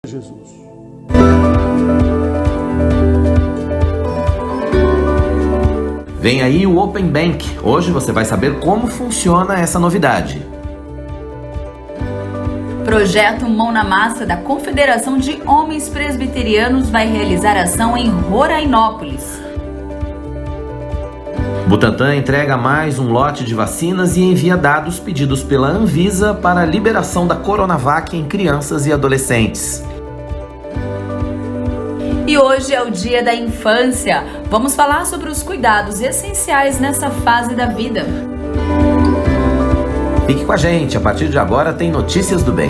Jesus. Vem aí o Open Bank. Hoje você vai saber como funciona essa novidade. Projeto Mão na Massa da Confederação de Homens Presbiterianos vai realizar ação em Rorainópolis. Butantan entrega mais um lote de vacinas e envia dados pedidos pela Anvisa para a liberação da Coronavac em crianças e adolescentes. E hoje é o Dia da Infância. Vamos falar sobre os cuidados essenciais nessa fase da vida. Fique com a gente, a partir de agora tem Notícias do Bem.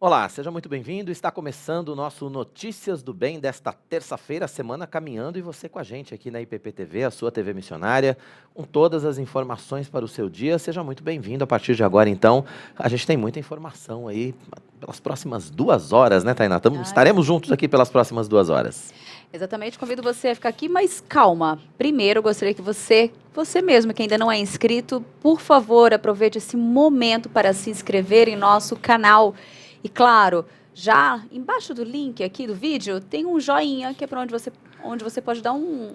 Olá, seja muito bem-vindo. Está começando o nosso Notícias do Bem desta terça-feira, semana caminhando, e você com a gente aqui na IPP TV, a sua TV missionária, com todas as informações para o seu dia. Seja muito bem-vindo. A partir de agora, então, a gente tem muita informação aí pelas próximas 2 horas, né, Tainá? Estaremos juntos aqui pelas próximas 2 horas. Exatamente, convido você a ficar aqui, mas calma. Primeiro, eu gostaria que você mesmo, que ainda não é inscrito, por favor, aproveite esse momento para se inscrever em nosso canal. E claro, já embaixo do link aqui do vídeo, tem um joinha, que é para onde você pode dar um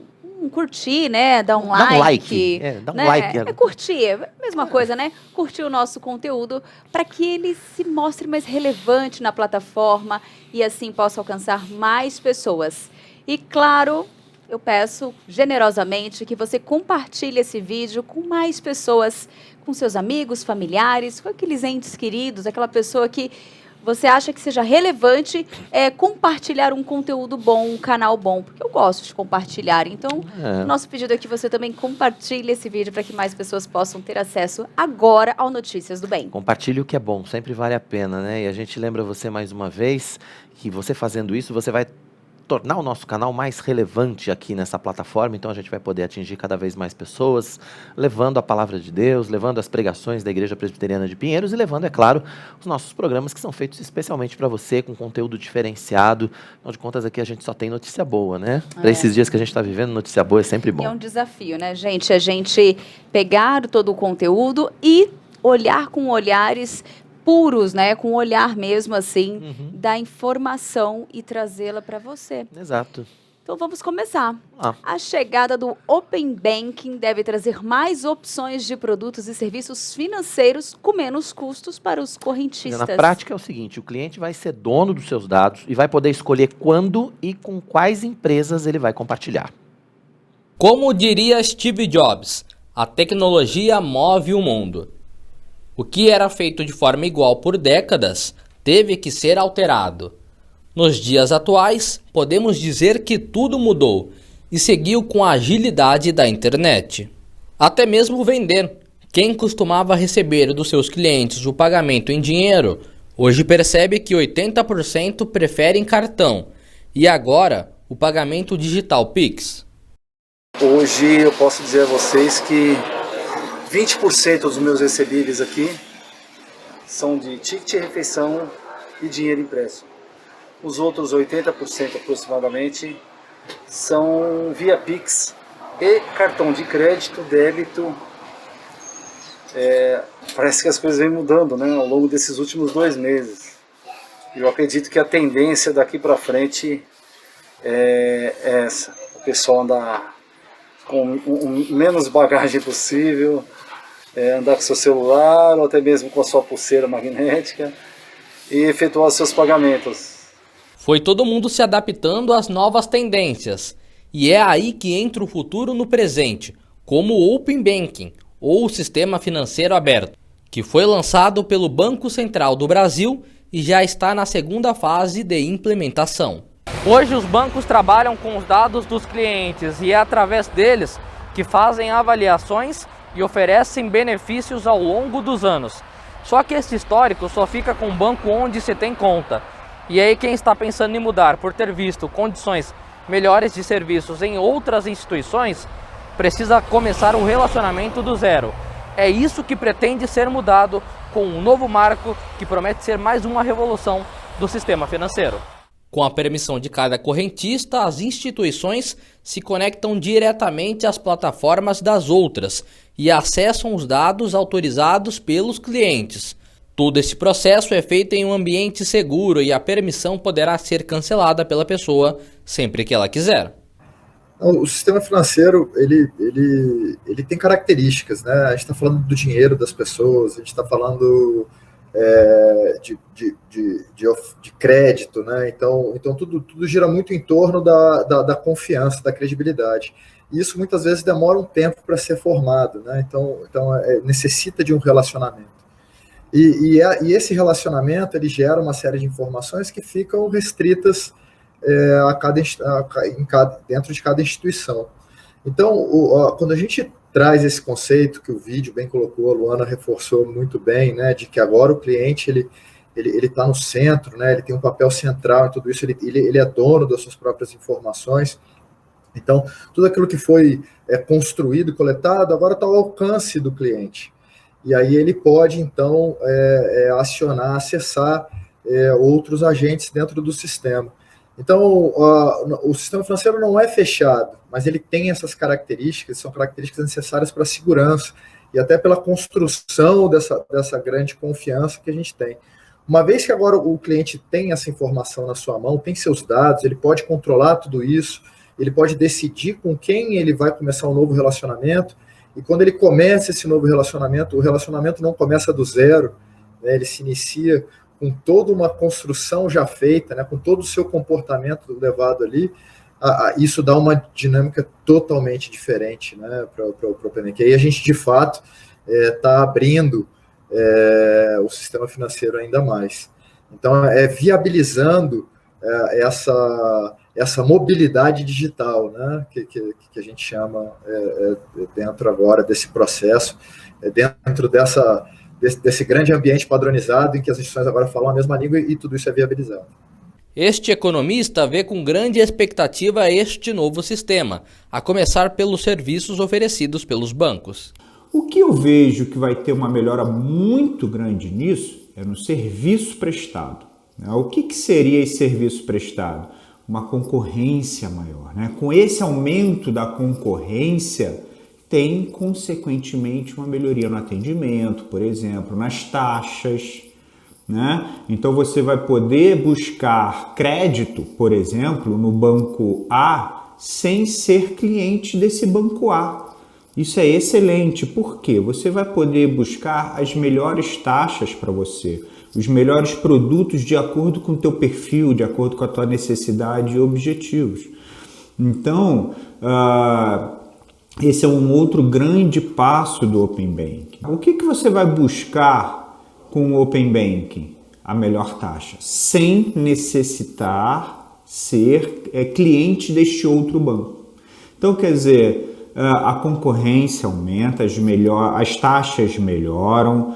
curtir, né? Dar um like. Dá um like. É curtir, mesma coisa, né? Curtir o nosso conteúdo para que ele se mostre mais relevante na plataforma e assim possa alcançar mais pessoas. E claro, eu peço generosamente que você compartilhe esse vídeo com mais pessoas, com seus amigos, familiares, com aqueles entes queridos, aquela pessoa que você acha que seja relevante compartilhar um conteúdo bom, um canal bom, porque eu gosto de compartilhar. Então, nosso pedido é que você também compartilhe esse vídeo para que mais pessoas possam ter acesso agora ao Notícias do Bem. Compartilhe o que é bom, sempre vale a pena, né? E a gente lembra você mais uma vez que você fazendo isso, você vai tornar o nosso canal mais relevante aqui nessa plataforma, então a gente vai poder atingir cada vez mais pessoas, levando a palavra de Deus, levando as pregações da Igreja Presbiteriana de Pinheiros e levando, é claro, os nossos programas que são feitos especialmente para você, com conteúdo diferenciado. Afinal de contas, aqui a gente só tem notícia boa, né? Para esses dias que a gente está vivendo, notícia boa é sempre bom. E é um desafio, né, gente? A gente pegar todo o conteúdo e olhar com olhares puros, né, com um olhar mesmo assim, da informação e trazê-la para você. Exato. Então vamos começar. A chegada do Open Banking deve trazer mais opções de produtos e serviços financeiros com menos custos para os correntistas. Na prática é o seguinte, o cliente vai ser dono dos seus dados e vai poder escolher quando e com quais empresas ele vai compartilhar. Como diria Steve Jobs, a tecnologia move o mundo. O que era feito de forma igual por décadas teve que ser alterado. Nos dias atuais, podemos dizer que tudo mudou e seguiu com a agilidade da internet. Até mesmo vender. Quem costumava receber dos seus clientes o pagamento em dinheiro, hoje percebe que 80% preferem cartão e agora o pagamento digital Pix. Hoje eu posso dizer a vocês que 20% dos meus recebíveis aqui são de ticket de refeição e dinheiro impresso. Os outros 80% aproximadamente são via Pix e cartão de crédito, débito. Parece que as coisas vêm mudando, né, ao longo desses últimos 2 meses. Eu acredito que a tendência daqui para frente é essa. O pessoal andar com menos bagagem possível, andar com seu celular ou até mesmo com a sua pulseira magnética e efetuar seus pagamentos. Foi todo mundo se adaptando às novas tendências e é aí que entra o futuro no presente, como o Open Banking, ou o Sistema Financeiro Aberto, que foi lançado pelo Banco Central do Brasil e já está na 2ª fase de implementação. Hoje os bancos trabalham com os dados dos clientes e é através deles que fazem avaliações e oferecem benefícios ao longo dos anos. Só que esse histórico só fica com o banco onde você tem conta. E aí quem está pensando em mudar por ter visto condições melhores de serviços em outras instituições, precisa começar o relacionamento do zero. É isso que pretende ser mudado com um novo marco que promete ser mais uma revolução do sistema financeiro. Com a permissão de cada correntista, as instituições se conectam diretamente às plataformas das outras e acessam os dados autorizados pelos clientes. Todo esse processo é feito em um ambiente seguro e a permissão poderá ser cancelada pela pessoa sempre que ela quiser. O sistema financeiro, ele tem características, né? A gente está falando do dinheiro das pessoas, a gente está falando de crédito, né? Então tudo gira muito em torno da confiança, da credibilidade. E isso muitas vezes demora um tempo para ser formado, né? Então necessita de um relacionamento. E esse relacionamento, ele gera uma série de informações que ficam restritas dentro de cada instituição. Então, quando a gente traz esse conceito que o vídeo bem colocou, a Luana reforçou muito bem, né, de que agora o cliente ele está no centro, né, ele tem um papel central em tudo isso, ele é dono das suas próprias informações. Então, tudo aquilo que foi construído e coletado agora está ao alcance do cliente. E aí ele pode, então, acionar, acessar outros agentes dentro do sistema. Então, o sistema financeiro não é fechado, mas ele tem essas características, são características necessárias para a segurança e até pela construção dessa grande confiança que a gente tem. Uma vez que agora o cliente tem essa informação na sua mão, tem seus dados, ele pode controlar tudo isso, ele pode decidir com quem ele vai começar um novo relacionamento, e quando ele começa esse novo relacionamento, o relacionamento não começa do zero, né, ele se inicia com toda uma construção já feita, né, com todo o seu comportamento levado ali, isso dá uma dinâmica totalmente diferente, né, para o OpenBank. E aí a gente, de fato, está abrindo o sistema financeiro ainda mais. Então, viabilizando essa mobilidade digital, né, que a gente chama dentro agora desse processo, dentro desse grande ambiente padronizado em que as instituições agora falam a mesma língua e tudo isso é viabilizado. Este economista vê com grande expectativa este novo sistema, a começar pelos serviços oferecidos pelos bancos. O que eu vejo que vai ter uma melhora muito grande nisso é no serviço prestado. O que seria esse serviço prestado? Uma concorrência maior, né? Com esse aumento da concorrência, tem, consequentemente, uma melhoria no atendimento, por exemplo, nas taxas, né? Então, você vai poder buscar crédito, por exemplo, no banco A, sem ser cliente desse banco A. Isso é excelente, porque você vai poder buscar as melhores taxas para você, os melhores produtos de acordo com o teu perfil, de acordo com a tua necessidade e objetivos. Então, esse é um outro grande passo do Open Banking. O que você vai buscar com o Open Banking? A melhor taxa, sem necessitar ser cliente deste outro banco. Então, quer dizer, a concorrência aumenta, as taxas melhoram,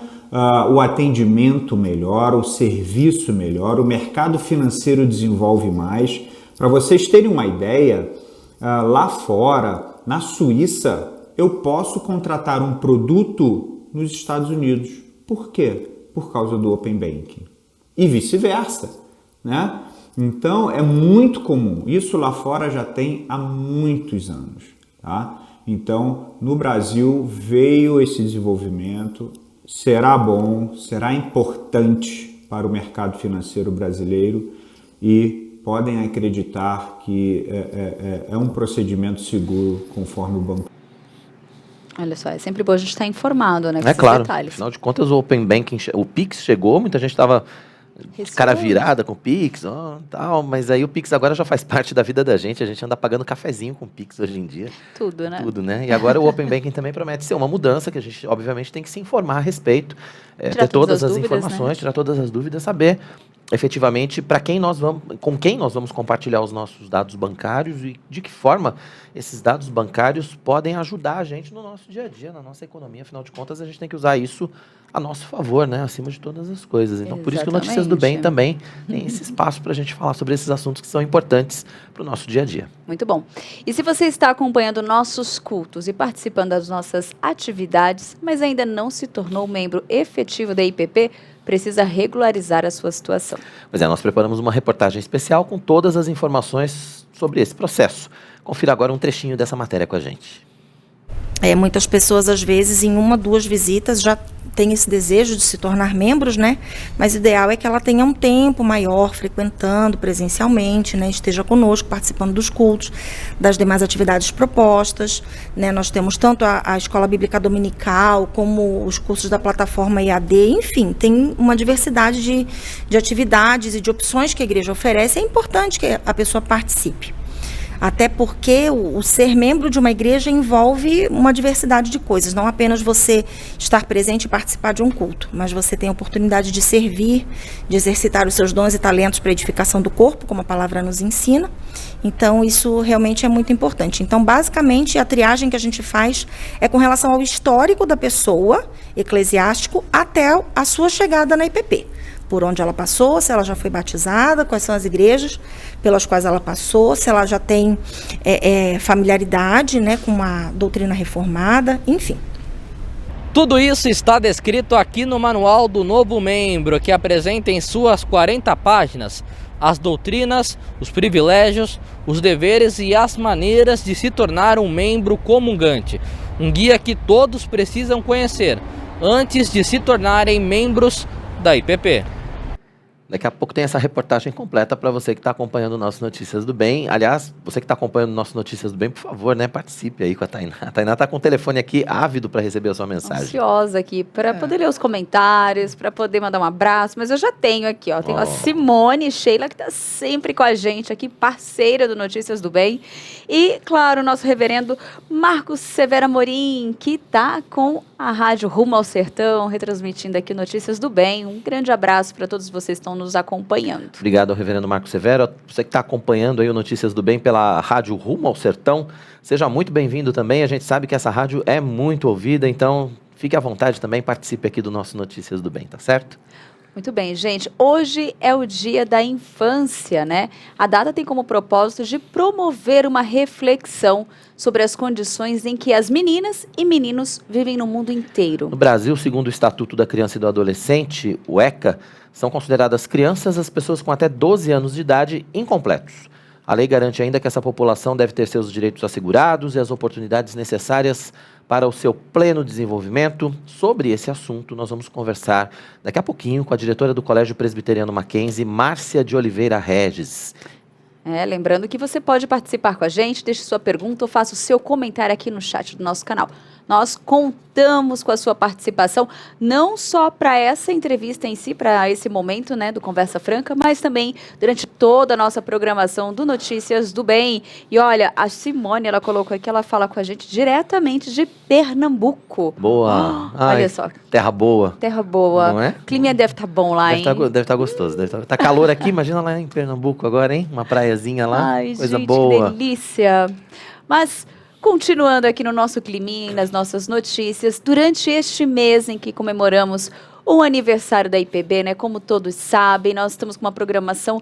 o atendimento melhora, o serviço melhora, o mercado financeiro desenvolve mais. Para vocês terem uma ideia, lá fora, na Suíça, eu posso contratar um produto nos Estados Unidos. Por quê? Por causa do Open Banking. E vice-versa, né? Então, é muito comum. Isso lá fora já tem há muitos anos, tá? Então, no Brasil veio esse desenvolvimento, será bom, será importante para o mercado financeiro brasileiro e podem acreditar que é um procedimento seguro conforme o banco. Olha só, é sempre bom a gente estar informado, né? Com É esses claro, detalhes. afinal de contas o Open Banking, o Pix chegou, muita gente estava cara virada com o Pix, tal, mas aí o Pix agora já faz parte da vida da gente, a gente anda pagando cafezinho com o Pix hoje em dia. Tudo, né? Tudo, né? E agora o Open Banking também promete ser uma mudança que a gente, obviamente, tem que se informar a respeito, ter todas as dúvidas, informações, né? tirar todas as dúvidas, saber efetivamente com quem nós vamos compartilhar os nossos dados bancários e de que forma esses dados bancários podem ajudar a gente no nosso dia a dia, na nossa economia. Afinal de contas, a gente tem que usar isso a nosso favor, né? Acima de todas as coisas. Então, por isso que o Notícias do Bem também tem esse espaço para a gente falar sobre esses assuntos que são importantes para o nosso dia a dia. Muito bom. E se você está acompanhando nossos cultos e participando das nossas atividades, mas ainda não se tornou membro efetivo da IPP, precisa regularizar a sua situação. Pois é, nós preparamos uma reportagem especial com todas as informações sobre esse processo. Confira agora um trechinho dessa matéria com a gente. Muitas pessoas, às vezes, em 1, 2 visitas já têm esse desejo de se tornar membros, né? Mas o ideal é que ela tenha um tempo maior frequentando presencialmente, né? Esteja conosco, participando dos cultos, das demais atividades propostas, né? Nós temos tanto a Escola Bíblica Dominical, como os cursos da plataforma EAD, enfim, tem uma diversidade de atividades e de opções que a igreja oferece. É importante que a pessoa participe. Até porque o ser membro de uma igreja envolve uma diversidade de coisas, não apenas você estar presente e participar de um culto, mas você tem a oportunidade de servir, de exercitar os seus dons e talentos para a edificação do corpo, como a palavra nos ensina. Então, isso realmente é muito importante. Então, basicamente, a triagem que a gente faz é com relação ao histórico da pessoa, eclesiástico, até a sua chegada na IPP. Por onde ela passou, se ela já foi batizada, quais são as igrejas pelas quais ela passou, se ela já tem familiaridade, né, com a doutrina reformada, enfim. Tudo isso está descrito aqui no Manual do Novo Membro, que apresenta em suas 40 páginas as doutrinas, os privilégios, os deveres e as maneiras de se tornar um membro comungante. Um guia que todos precisam conhecer antes de se tornarem membros da IPP. Daqui a pouco tem essa reportagem completa para você que está acompanhando o nosso Notícias do Bem. Aliás, você que está acompanhando o nosso Notícias do Bem, por favor, né, participe aí com a Tainá. A Tainá está com o telefone aqui ávido para receber a sua mensagem. Ansiosa aqui, para poder ler os comentários, para poder mandar um abraço, mas eu já tenho aqui, ó. Tenho a Simone Sheila, que está sempre com a gente aqui, parceira do Notícias do Bem. E, claro, o nosso reverendo Marcos Severo Amorim, que está com a rádio Rumo ao Sertão, retransmitindo aqui Notícias do Bem. Um grande abraço para todos vocês que estão nos acompanhando. Obrigado ao reverendo Marcos Severo. Você que está acompanhando aí o Notícias do Bem pela rádio Rumo ao Sertão, seja muito bem-vindo também. A gente sabe que essa rádio é muito ouvida, então fique à vontade também, participe aqui do nosso Notícias do Bem, tá certo? Muito bem, gente. Hoje é o Dia da Infância, né? A data tem como propósito de promover uma reflexão sobre as condições em que as meninas e meninos vivem no mundo inteiro. No Brasil, segundo o Estatuto da Criança e do Adolescente, o ECA, são consideradas crianças as pessoas com até 12 anos de idade incompletos. A lei garante ainda que essa população deve ter seus direitos assegurados e as oportunidades necessárias para o seu pleno desenvolvimento. Sobre esse assunto, nós vamos conversar daqui a pouquinho com a diretora do Colégio Presbiteriano Mackenzie, Márcia de Oliveira Regis. Lembrando que você pode participar com a gente, deixe sua pergunta ou faça o seu comentário aqui no chat do nosso canal. Nós contamos com a sua participação, não só para essa entrevista em si, para esse momento, né, do Conversa Franca, mas também durante toda a nossa programação do Notícias do Bem. E olha, a Simone, ela colocou aqui, ela fala com a gente diretamente de Pernambuco. Boa! Olha só. Terra boa. Terra boa. Não é? O clima deve estar bom lá, hein? Deve estar gostoso. Tá calor aqui, imagina lá em Pernambuco agora, hein? Uma praiazinha lá, Ai, coisa gente, boa. Que delícia. Mas, continuando aqui no nosso climinha, nas nossas notícias, durante este mês em que comemoramos o aniversário da IPB, né? Como todos sabem, nós estamos com uma programação,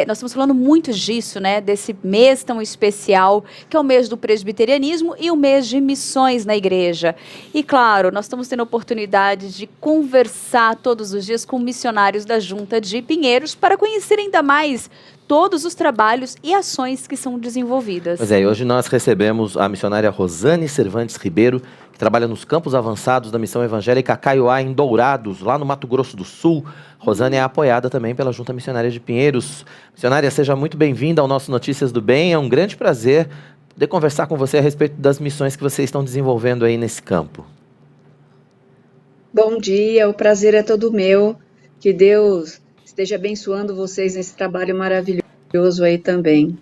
nós estamos falando muito disso, né? Desse mês tão especial, que é o mês do presbiterianismo e o mês de missões na igreja. E claro, nós estamos tendo a oportunidade de conversar todos os dias com missionários da Junta de Pinheiros para conhecer ainda mais todos os trabalhos e ações que são desenvolvidas. Pois é, hoje nós recebemos a missionária Rosane Cervantes Ribeiro, que trabalha nos campos avançados da Missão Evangélica Caiuá, em Dourados, lá no Mato Grosso do Sul. Rosane é apoiada também pela Junta Missionária de Pinheiros. Missionária, seja muito bem-vinda ao nosso Notícias do Bem. É um grande prazer poder conversar com você a respeito das missões que vocês estão desenvolvendo aí nesse campo. Bom dia, o prazer é todo meu. Que Deus esteja abençoando vocês nesse trabalho maravilhoso aí também.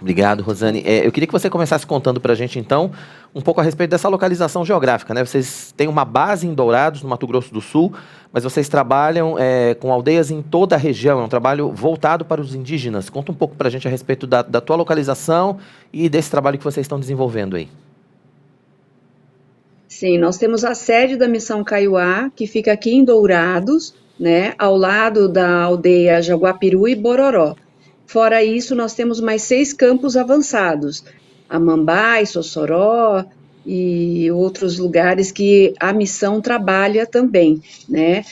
Obrigado, Rosane. Eu queria que você começasse contando para a gente, então, um pouco a respeito dessa localização geográfica, né? Vocês têm uma base em Dourados, no Mato Grosso do Sul, mas vocês trabalham com aldeias em toda a região, é um trabalho voltado para os indígenas. Conta um pouco para a gente a respeito da tua localização e desse trabalho que vocês estão desenvolvendo aí. Sim, nós temos a sede da Missão Caiuá, que fica aqui em Dourados, né, ao lado da aldeia Jaguapiru e Bororó. Fora isso, nós temos mais 6 campos avançados, Amambai, Sossoró, e outros lugares que a missão trabalha também, né?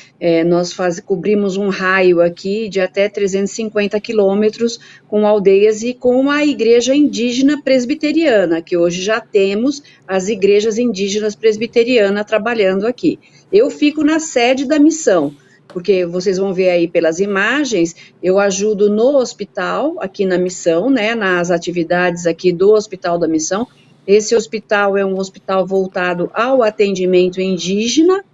Nós cobrimos um raio aqui de até 350 quilômetros com aldeias e com a igreja indígena presbiteriana, que hoje já temos as igrejas indígenas presbiterianas trabalhando aqui. Eu fico na sede da missão, porque vocês vão ver aí pelas imagens, eu ajudo no hospital, aqui na missão, né, nas atividades aqui do Hospital da Missão. Esse hospital é um hospital voltado ao atendimento indígena,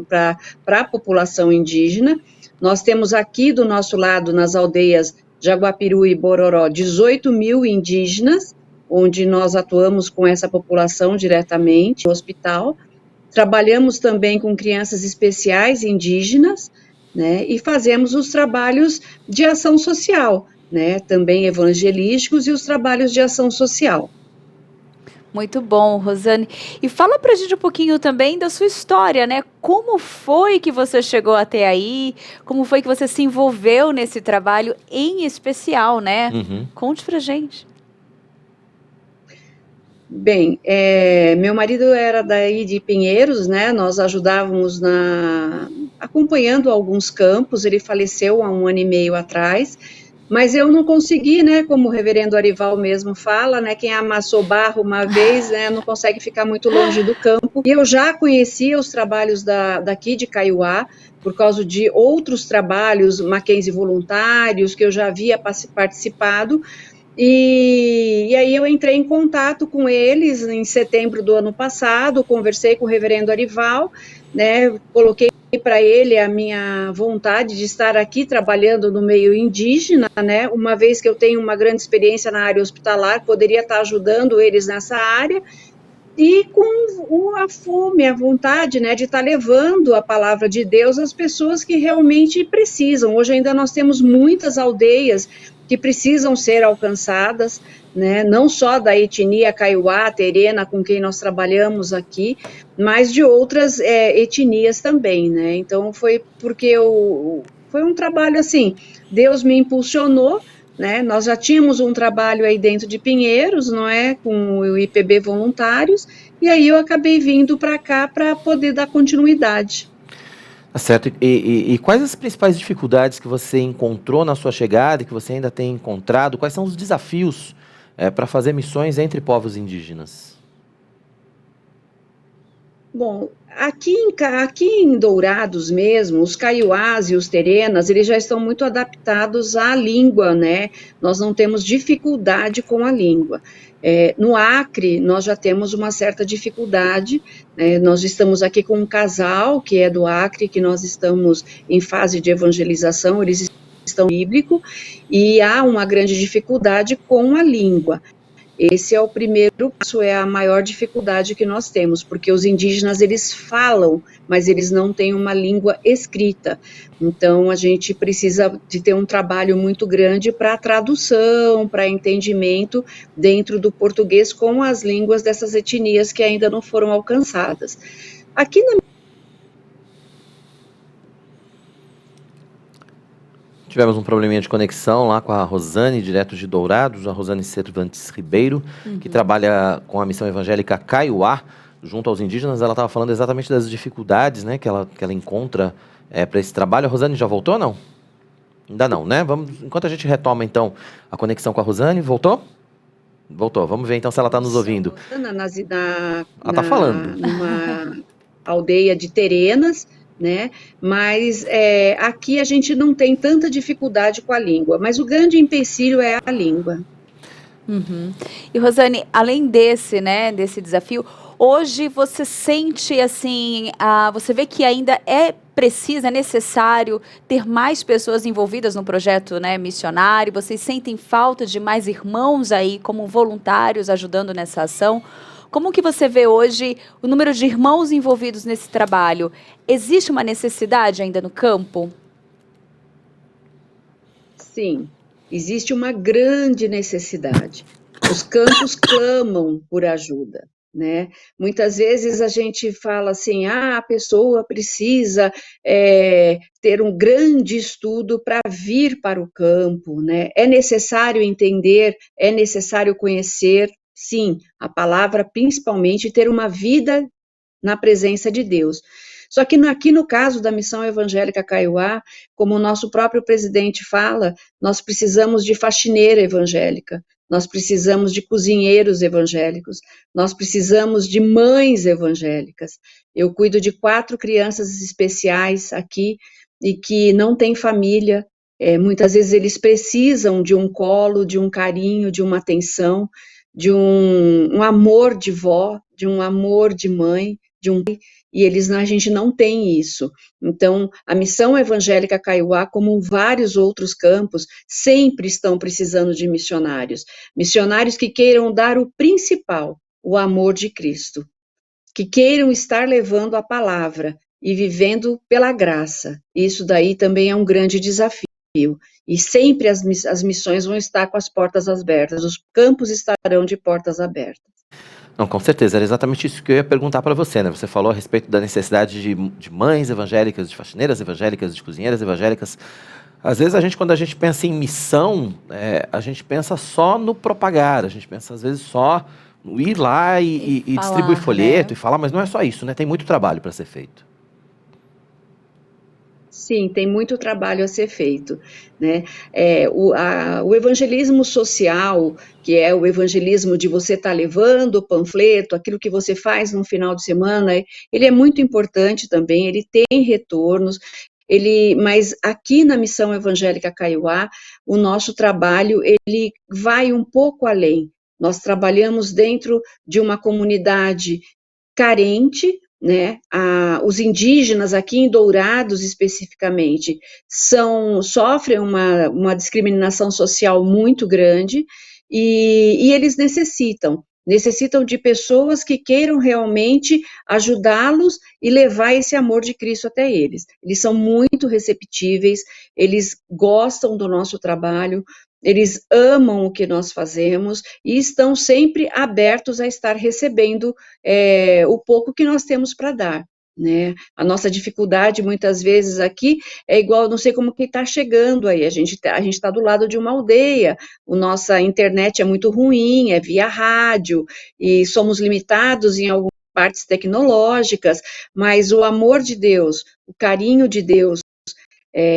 para a população indígena. Nós temos aqui do nosso lado, nas aldeias Jaguapiru e Bororó, 18 mil indígenas, onde nós atuamos com essa população diretamente no hospital. Trabalhamos também com crianças especiais indígenas, né, e fazemos os trabalhos de ação social, né, também evangelísticos e os trabalhos de ação social. Muito bom, Rosane. E fala pra gente um pouquinho também da sua história, né? Como foi que você chegou até aí? Como foi que você se envolveu nesse trabalho em especial, né? Conte pra gente. Bem, meu marido era daí de Pinheiros, né? Nós ajudávamos acompanhando alguns campos. Ele faleceu há 1 ano e meio atrás. Mas eu não consegui, né, como o reverendo Arival mesmo fala, né, quem amassou barro uma vez, né, não consegue ficar muito longe do campo. E eu já conhecia os trabalhos daqui de Kaiowá, por causa de outros trabalhos, Mackenzie voluntários, que eu já havia participado, e aí eu entrei em contato com eles em setembro do ano passado, conversei com o reverendo Arival, né, coloquei para ele a minha vontade de estar aqui trabalhando no meio indígena, né, uma vez que eu tenho uma grande experiência na área hospitalar, poderia estar ajudando eles nessa área, e com a fome, a vontade, né, de estar levando a palavra de Deus às pessoas que realmente precisam. Hoje ainda nós temos muitas aldeias que precisam ser alcançadas, né, não só da etnia Kaiowá, Terena, com quem nós trabalhamos aqui, mas de outras etnias também, né, então foi porque foi um trabalho assim, Deus me impulsionou, né, nós já tínhamos um trabalho aí dentro de Pinheiros, não é, com o IPB Voluntários, e aí eu acabei vindo para cá para poder dar continuidade. Tá certo. E quais as principais dificuldades que você encontrou na sua chegada e que você ainda tem encontrado? Quais são os desafios para fazer missões entre povos indígenas? Bom, aqui em Dourados mesmo, os caiuás e os terenas, eles já estão muito adaptados à língua, né? Nós não temos dificuldade com a língua. No Acre, nós já temos uma certa dificuldade, né? Nós estamos aqui com um casal que é do Acre, que nós estamos em fase de evangelização, eles estão bíblico, e há uma grande dificuldade com a língua. Esse é o primeiro passo, é a maior dificuldade que nós temos, porque os indígenas, eles falam, mas eles não têm uma língua escrita. Então, a gente precisa de ter um trabalho muito grande para tradução, para entendimento dentro do português com as línguas dessas etnias que ainda não foram alcançadas. Aqui na Tivemos um probleminha de conexão lá com a Rosane, direto de Dourados, a Rosane Cervantes Ribeiro, que trabalha com a missão evangélica Kaiowá, junto aos indígenas. Ela estava falando exatamente das dificuldades, né, que ela encontra para esse trabalho. A Rosane já voltou ou não? Ainda não, né? Enquanto a gente retoma, então, a conexão com a Rosane. Voltou? Voltou. Vamos ver, então, se ela está nos ouvindo. Ela está falando. Numa aldeia de Terenas, né? Mas aqui a gente não tem tanta dificuldade com a língua, mas o grande empecilho é a língua. E Rosane, além desse desafio, hoje você sente assim, você vê que ainda é necessário ter mais pessoas envolvidas no projeto, né, missionário? Vocês sentem falta de mais irmãos aí como voluntários ajudando nessa ação? Como que você vê hoje o número de irmãos envolvidos nesse trabalho? Existe uma necessidade ainda no campo? Sim, existe uma grande necessidade. Os campos clamam por ajuda, né? Muitas vezes a gente fala assim, a pessoa precisa ter um grande estudo para vir para o campo, né? É necessário entender, é necessário conhecer. sim, a palavra principalmente, ter uma vida na presença de Deus. Só que aqui no caso da Missão Evangélica Kaiowá, como o nosso próprio presidente fala, nós precisamos de faxineira evangélica, nós precisamos de cozinheiros evangélicos, nós precisamos de mães evangélicas. Eu cuido de 4 crianças especiais aqui e que não têm família. Muitas vezes eles precisam de um colo, de um carinho, de uma atenção, de um amor de vó, de um amor de mãe, e a gente não tem isso. Então, a Missão Evangélica Kaiowá, como vários outros campos, sempre estão precisando de missionários. Missionários que queiram dar o principal, o amor de Cristo. Que queiram estar levando a palavra e vivendo pela graça. Isso daí também é um grande desafio. E sempre as missões vão estar com as portas abertas, os campos estarão de portas abertas. Não, com certeza, era exatamente isso que eu ia perguntar para você, né? Você falou a respeito da necessidade de mães evangélicas, de faxineiras evangélicas, de cozinheiras evangélicas. Às vezes, quando a gente pensa em missão, a gente pensa só no propagar, a gente pensa às vezes só no ir lá e falar, distribuir folheto, né? e falar, mas não é só isso, né? Tem muito trabalho para ser feito. Sim, tem muito trabalho a ser feito, né? O evangelismo social, que é o evangelismo de você estar levando o panfleto, aquilo que você faz no final de semana, ele é muito importante também, ele tem retornos, mas aqui na Missão Evangélica Kaiowá, o nosso trabalho, ele vai um pouco além. Nós trabalhamos dentro de uma comunidade carente, né? Os indígenas aqui em Dourados especificamente sofrem uma discriminação social muito grande e eles necessitam de pessoas que queiram realmente ajudá-los e levar esse amor de Cristo até eles. Eles são muito receptíveis, eles gostam do nosso trabalho, eles amam o que nós fazemos e estão sempre abertos a estar recebendo o pouco que nós temos para dar, né? A nossa dificuldade, muitas vezes, aqui, é igual, não sei como que está chegando aí, a gente está do lado de uma aldeia, a nossa internet é muito ruim, é via rádio, e somos limitados em algumas partes tecnológicas, mas o amor de Deus, o carinho de Deus,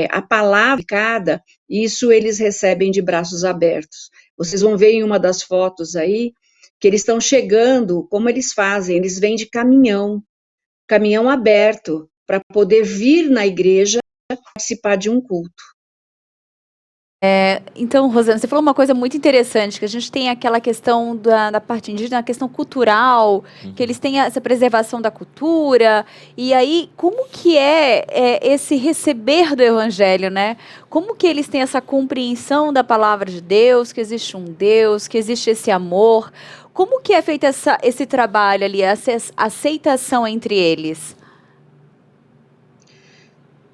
a palavra cada, isso eles recebem de braços abertos. Vocês vão ver em uma das fotos aí, que eles estão chegando, como eles fazem? Eles vêm de caminhão aberto, para poder vir na igreja participar de um culto. Então, Rosana, você falou uma coisa muito interessante, que a gente tem aquela questão da parte indígena, a questão cultural, que eles têm essa preservação da cultura, e aí, como que é esse receber do evangelho, né? Como que eles têm essa compreensão da palavra de Deus, que existe um Deus, que existe esse amor? Como que é feito esse trabalho ali, essa aceitação entre eles?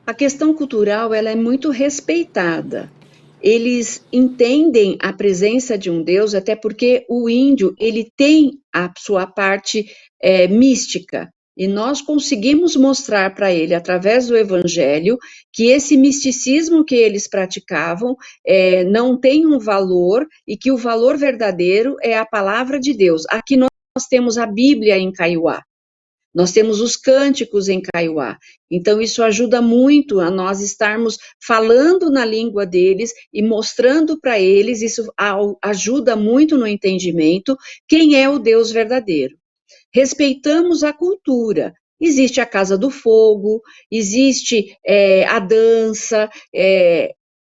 A questão cultural, ela é muito respeitada. Eles entendem a presença de um Deus, até porque o índio, ele tem a sua parte mística, e nós conseguimos mostrar para ele, através do evangelho, que esse misticismo que eles praticavam não tem um valor, e que o valor verdadeiro é a palavra de Deus. Aqui nós temos a Bíblia em Kaiowá. Nós temos os cânticos em Kaiowá, então isso ajuda muito a nós estarmos falando na língua deles e mostrando para eles, isso ajuda muito no entendimento, quem é o Deus verdadeiro. Respeitamos a cultura, existe a Casa do Fogo, existe a dança,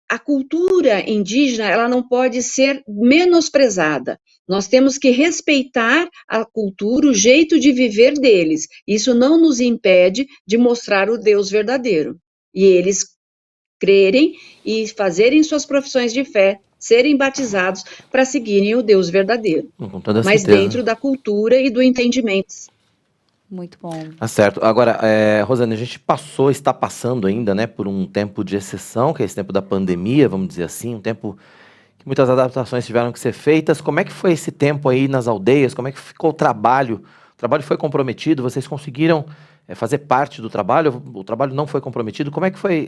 a cultura indígena, ela não pode ser menosprezada. Nós temos que respeitar a cultura, o jeito de viver deles. Isso não nos impede de mostrar o Deus verdadeiro. E eles crerem e fazerem suas profissões de fé, serem batizados para seguirem o Deus verdadeiro. Com toda mas certeza. Dentro da cultura e do entendimento. Muito bom. Tá certo. Agora, Rosane, a gente está passando ainda, né, por um tempo de exceção, que é esse tempo da pandemia, vamos dizer assim, um tempo que muitas adaptações tiveram que ser feitas. Como é que foi esse tempo aí nas aldeias? Como é que ficou o trabalho? O trabalho foi comprometido? Vocês conseguiram fazer parte do trabalho? O trabalho não foi comprometido? Como é que foi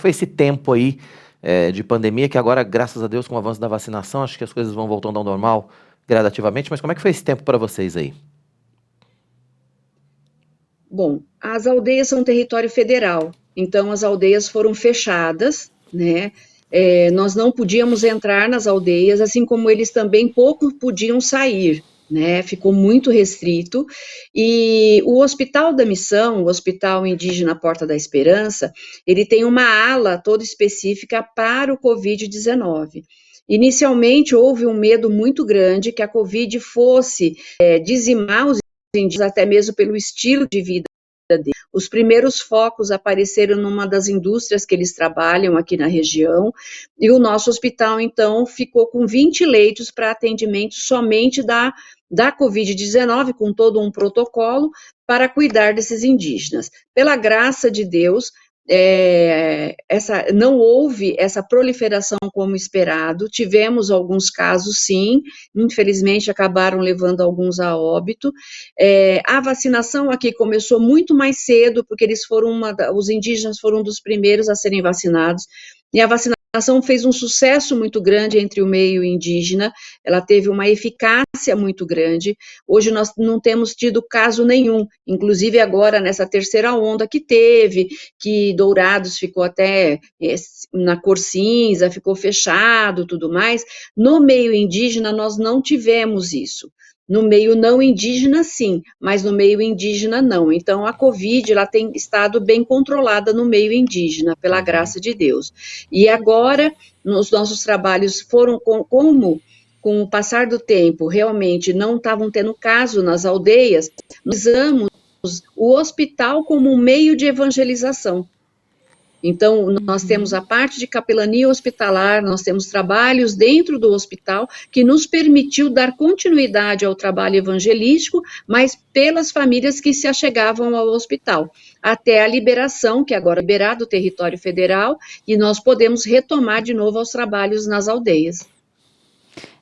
esse tempo aí de pandemia, que agora, graças a Deus, com o avanço da vacinação, acho que as coisas vão voltando ao normal gradativamente, mas como é que foi esse tempo para vocês aí? Bom, as aldeias são território federal, então as aldeias foram fechadas, né? Nós não podíamos entrar nas aldeias, assim como eles também pouco podiam sair, né? Ficou muito restrito. E o Hospital da Missão, o Hospital Indígena Porta da Esperança, ele tem uma ala toda específica para o Covid-19. Inicialmente houve um medo muito grande que a Covid fosse dizimar os indígenas, até mesmo pelo estilo de vida dele. Os primeiros focos apareceram numa das indústrias que eles trabalham aqui na região, e o nosso hospital, então, ficou com 20 leitos para atendimento somente da Covid-19, com todo um protocolo para cuidar desses indígenas. Pela graça de Deus, não houve essa proliferação como esperado, tivemos alguns casos sim, infelizmente acabaram levando alguns a óbito. A vacinação aqui começou muito mais cedo, porque os indígenas foram um dos primeiros a serem vacinados, e a vacinação fez um sucesso muito grande entre o meio indígena, ela teve uma eficácia muito grande. Hoje nós não temos tido caso nenhum, inclusive agora nessa terceira onda que teve, que Dourados ficou até na cor cinza, ficou fechado, tudo mais. No meio indígena nós não tivemos isso. No meio não indígena, sim, mas no meio indígena, não. Então, a Covid, ela tem estado bem controlada no meio indígena, pela graça de Deus. E agora, os nossos trabalhos foram com o passar do tempo, realmente não estavam tendo caso nas aldeias, nós usamos o hospital como um meio de evangelização. Então, nós temos a parte de capelania hospitalar, nós temos trabalhos dentro do hospital que nos permitiu dar continuidade ao trabalho evangelístico, mas pelas famílias que se achegavam ao hospital, até a liberação, que agora é liberado o território federal, e nós podemos retomar de novo os trabalhos nas aldeias.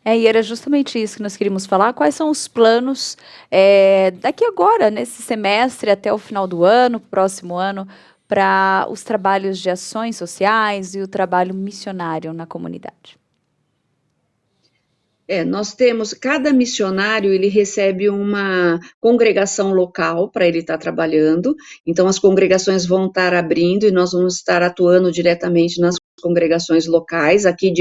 E era justamente isso que nós queríamos falar. Quais são os planos daqui agora, nesse semestre, até o final do ano, próximo ano, para os trabalhos de ações sociais e o trabalho missionário na comunidade? Nós temos, cada missionário, ele recebe uma congregação local para ele estar trabalhando, então as congregações vão estar abrindo e nós vamos estar atuando diretamente nas congregações locais, aqui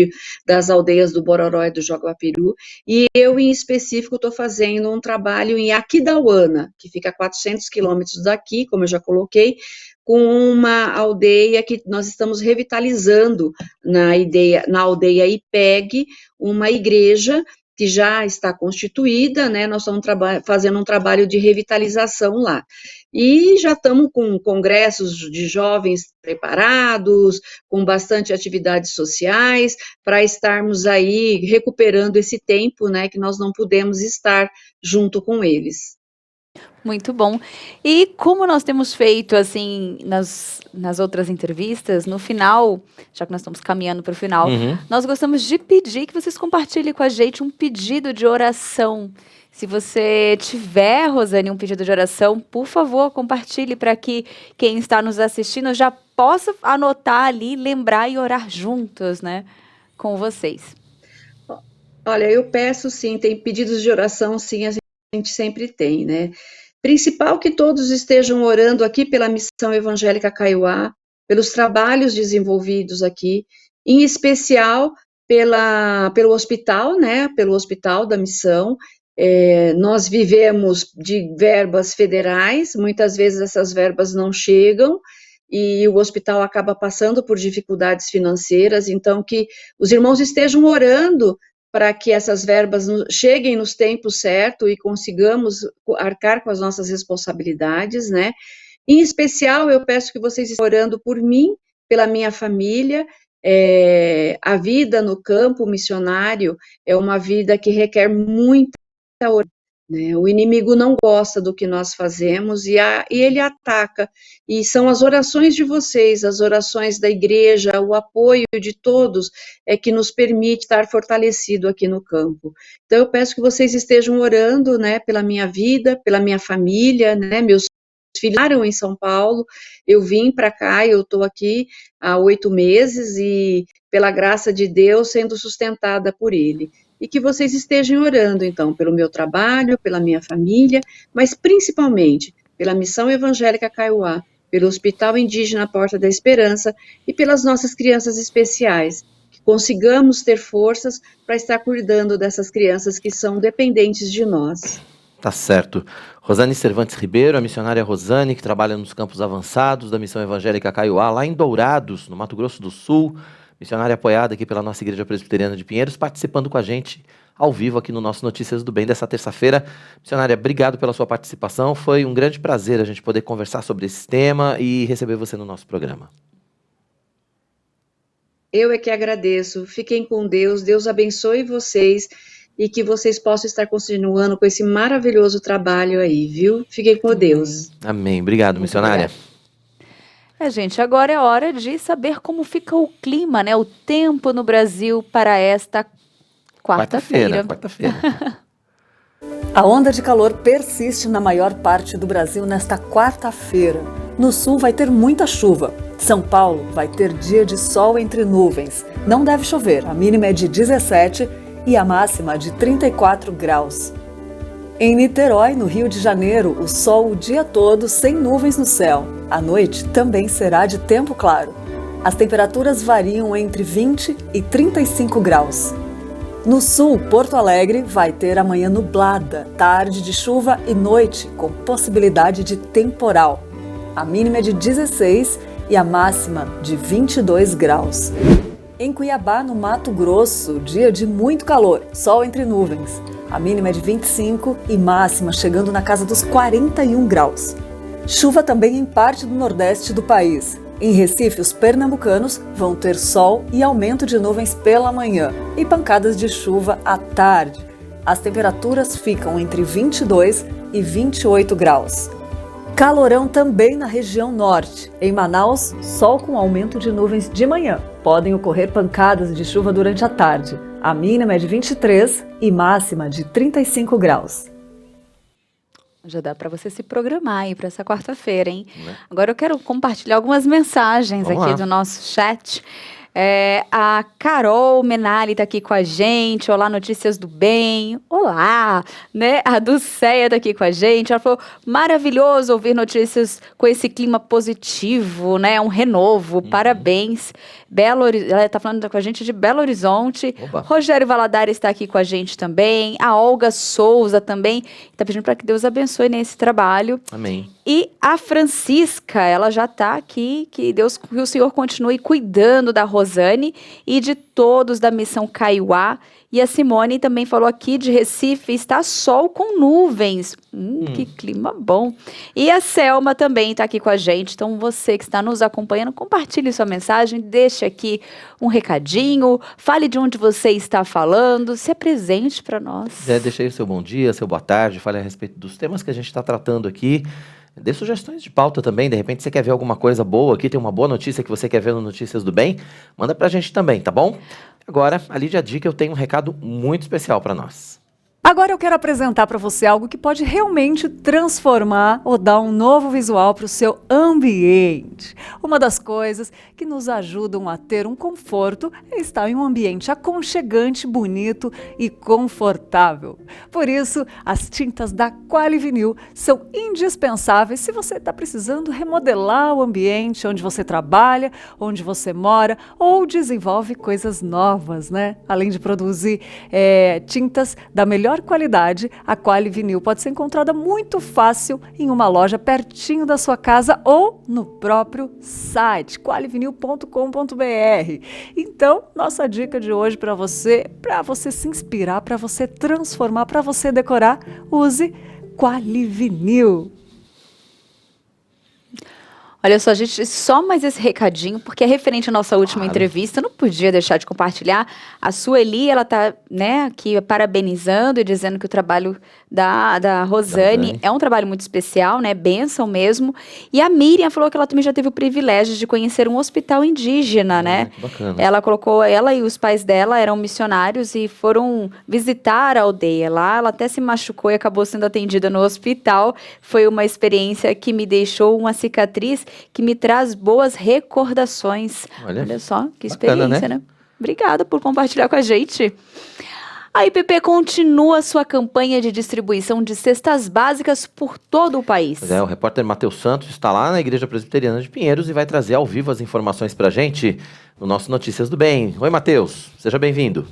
das aldeias do Bororó e do Jaguapiru, e eu, em específico, estou fazendo um trabalho em Aquidauana, que fica a 400 quilômetros daqui, como eu já coloquei, com uma aldeia que nós estamos revitalizando na aldeia IPEG, uma igreja que já está constituída, né? Nós estamos fazendo um trabalho de revitalização lá. E já estamos com congressos de jovens preparados, com bastante atividades sociais, para estarmos aí recuperando esse tempo, né, que nós não pudemos estar junto com eles. Muito bom. E como nós temos feito, assim, nas outras entrevistas, no final, já que nós estamos caminhando para o final, nós gostamos de pedir que vocês compartilhem com a gente um pedido de oração. Se você tiver, Rosane, um pedido de oração, por favor, compartilhe para que quem está nos assistindo já possa anotar ali, lembrar e orar juntos, né, com vocês. Olha, eu peço sim, tem pedidos de oração, sim, a gente sempre tem, né? Principal que todos estejam orando aqui pela Missão Evangélica Kaiowá, pelos trabalhos desenvolvidos aqui, em especial pelo hospital, né, pelo Hospital da Missão. Nós vivemos de verbas federais, muitas vezes essas verbas não chegam, e o hospital acaba passando por dificuldades financeiras, então que os irmãos estejam orando para que essas verbas cheguem nos tempos certos e consigamos arcar com as nossas responsabilidades, né? Em especial, eu peço que vocês estejam orando por mim, pela minha família. A vida no campo missionário é uma vida que requer muita oração, né? O inimigo não gosta do que nós fazemos e ele ataca, e são as orações de vocês, as orações da igreja, o apoio de todos que nos permite estar fortalecido aqui no campo. Então eu peço que vocês estejam orando, né, pela minha vida, pela minha família, né, meus filhos moraram em São Paulo, eu vim para cá, eu estou aqui há 8 meses e pela graça de Deus sendo sustentada por ele. e que vocês estejam orando, então, pelo meu trabalho, pela minha família, mas principalmente pela Missão Evangélica Kaiowá, pelo Hospital Indígena Porta da Esperança e pelas nossas crianças especiais, que consigamos ter forças para estar cuidando dessas crianças que são dependentes de nós. Tá certo. Rosane Cervantes Ribeiro, a missionária Rosane, que trabalha nos campos avançados da Missão Evangélica Kaiowá, lá em Dourados, no Mato Grosso do Sul, missionária apoiada aqui pela nossa Igreja Presbiteriana de Pinheiros, participando com a gente ao vivo aqui no nosso Notícias do Bem dessa terça-feira. Missionária, obrigado pela sua participação, foi um grande prazer a gente poder conversar sobre esse tema e receber você no nosso programa. Eu é que agradeço, fiquem com Deus, Deus abençoe vocês e que vocês possam estar continuando com esse maravilhoso trabalho aí, viu? Fiquem com Deus. Amém. Obrigado, missionária. Gente, agora é hora de saber como fica o clima, né? O tempo no Brasil para esta quarta-feira. A onda de calor persiste na maior parte do Brasil nesta quarta-feira. No sul vai ter muita chuva. São Paulo vai ter dia de sol entre nuvens. Não deve chover, a mínima é de 17 e a máxima de 34 graus. Em Niterói, no Rio de Janeiro, o sol o dia todo sem nuvens no céu. À noite também será de tempo claro. As temperaturas variam entre 20 e 35 graus. No sul, Porto Alegre vai ter amanhã nublada, tarde de chuva e noite com possibilidade de temporal. A mínima é de 16 e a máxima de 22 graus. Em Cuiabá, no Mato Grosso, dia de muito calor, sol entre nuvens. A mínima é de 25 e máxima chegando na casa dos 41 graus. Chuva também em parte do nordeste do país. Em Recife, os pernambucanos vão ter sol e aumento de nuvens pela manhã e pancadas de chuva à tarde. As temperaturas ficam entre 22 e 28 graus. Calorão também na região norte. Em Manaus, sol com aumento de nuvens de manhã. Podem ocorrer pancadas de chuva durante a tarde. A mínima é de 23 e máxima de 35 graus. Já dá para você se programar aí para essa quarta-feira, hein? Agora eu quero compartilhar algumas mensagens do nosso chat. A Carol Menali está aqui com a gente. Olá, Notícias do Bem. Olá, né? A Dulceia está aqui com a gente. Ela falou, maravilhoso ouvir notícias com esse clima positivo, né? Um renovo, parabéns. Ela está falando com a gente de Belo Horizonte. Oba. Rogério Valadares está aqui com a gente também. A Olga Souza também está pedindo para que Deus abençoe nesse trabalho. Amém. E a Francisca, ela já está aqui, que o Senhor continue cuidando da Rosane e de todos da Missão Kaiowá. E a Simone também falou aqui de Recife, está sol com nuvens. Que clima bom. E a Selma também está aqui com a gente. Então você que está nos acompanhando, compartilhe sua mensagem, deixe aqui um recadinho, fale de onde você está falando, se apresente para nós. Deixe aí o seu bom dia, seu boa tarde, fale a respeito dos temas que a gente está tratando aqui. Dê sugestões de pauta também, de repente você quer ver alguma coisa boa aqui, tem uma boa notícia que você quer ver no Notícias do Bem, manda pra gente também, tá bom? Agora, a Lídia Dica, eu tenho um recado muito especial para nós. Agora eu quero apresentar para você algo que pode realmente transformar ou dar um novo visual para o seu ambiente. Uma das coisas que nos ajudam a ter um conforto é estar em um ambiente aconchegante, bonito e confortável. Por isso, as tintas da Qualivinil são indispensáveis se você está precisando remodelar o ambiente onde você trabalha, onde você mora ou desenvolve coisas novas, né? Além de produzir tintas da melhor qualidade, a Qualivinil pode ser encontrada muito fácil em uma loja pertinho da sua casa ou no próprio site qualivinil.com.br. Então, nossa dica de hoje para você se inspirar, para você transformar, para você decorar, use Qualivinil. Olha só, gente, só mais esse recadinho, porque é referente à nossa última entrevista, não podia deixar de compartilhar. A Sueli, ela tá, né, aqui parabenizando e dizendo que o trabalho da Rosane é um trabalho muito especial, né, bênção mesmo. E a Miriam falou que ela também já teve o privilégio de conhecer um hospital indígena, né? Que bacana. Ela e os pais dela eram missionários e foram visitar a aldeia lá. Ela até se machucou e acabou sendo atendida no hospital. Foi uma experiência que me deixou uma cicatriz que me traz boas recordações. Olha só, que experiência, bacana, né? Obrigada por compartilhar com a gente. A IPP continua sua campanha de distribuição de cestas básicas por todo o país. Pois é, o repórter Matheus Santos está lá na Igreja Presbiteriana de Pinheiros e vai trazer ao vivo as informações para a gente no nosso Notícias do Bem. Oi, Matheus, seja bem-vindo.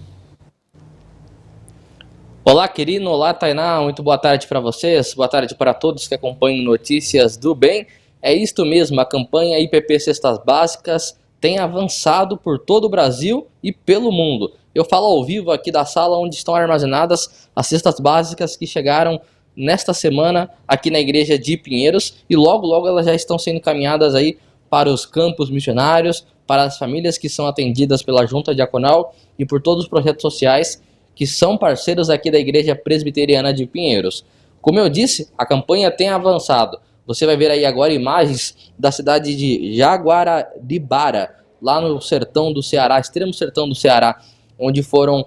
Olá, querido. Olá, Tainá. Muito boa tarde para vocês. Boa tarde para todos que acompanham Notícias do Bem. É isto mesmo, a campanha IPP Cestas Básicas tem avançado por todo o Brasil e pelo mundo. Eu falo ao vivo aqui da sala onde estão armazenadas as cestas básicas que chegaram nesta semana aqui na Igreja de Pinheiros e logo elas já estão sendo encaminhadas aí para os campos missionários, para as famílias que são atendidas pela Junta Diaconal e por todos os projetos sociais que são parceiros aqui da Igreja Presbiteriana de Pinheiros. Como eu disse, a campanha tem avançado. Você vai ver aí agora imagens da cidade de Jaguaribara, lá no sertão do Ceará, extremo sertão do Ceará, onde foram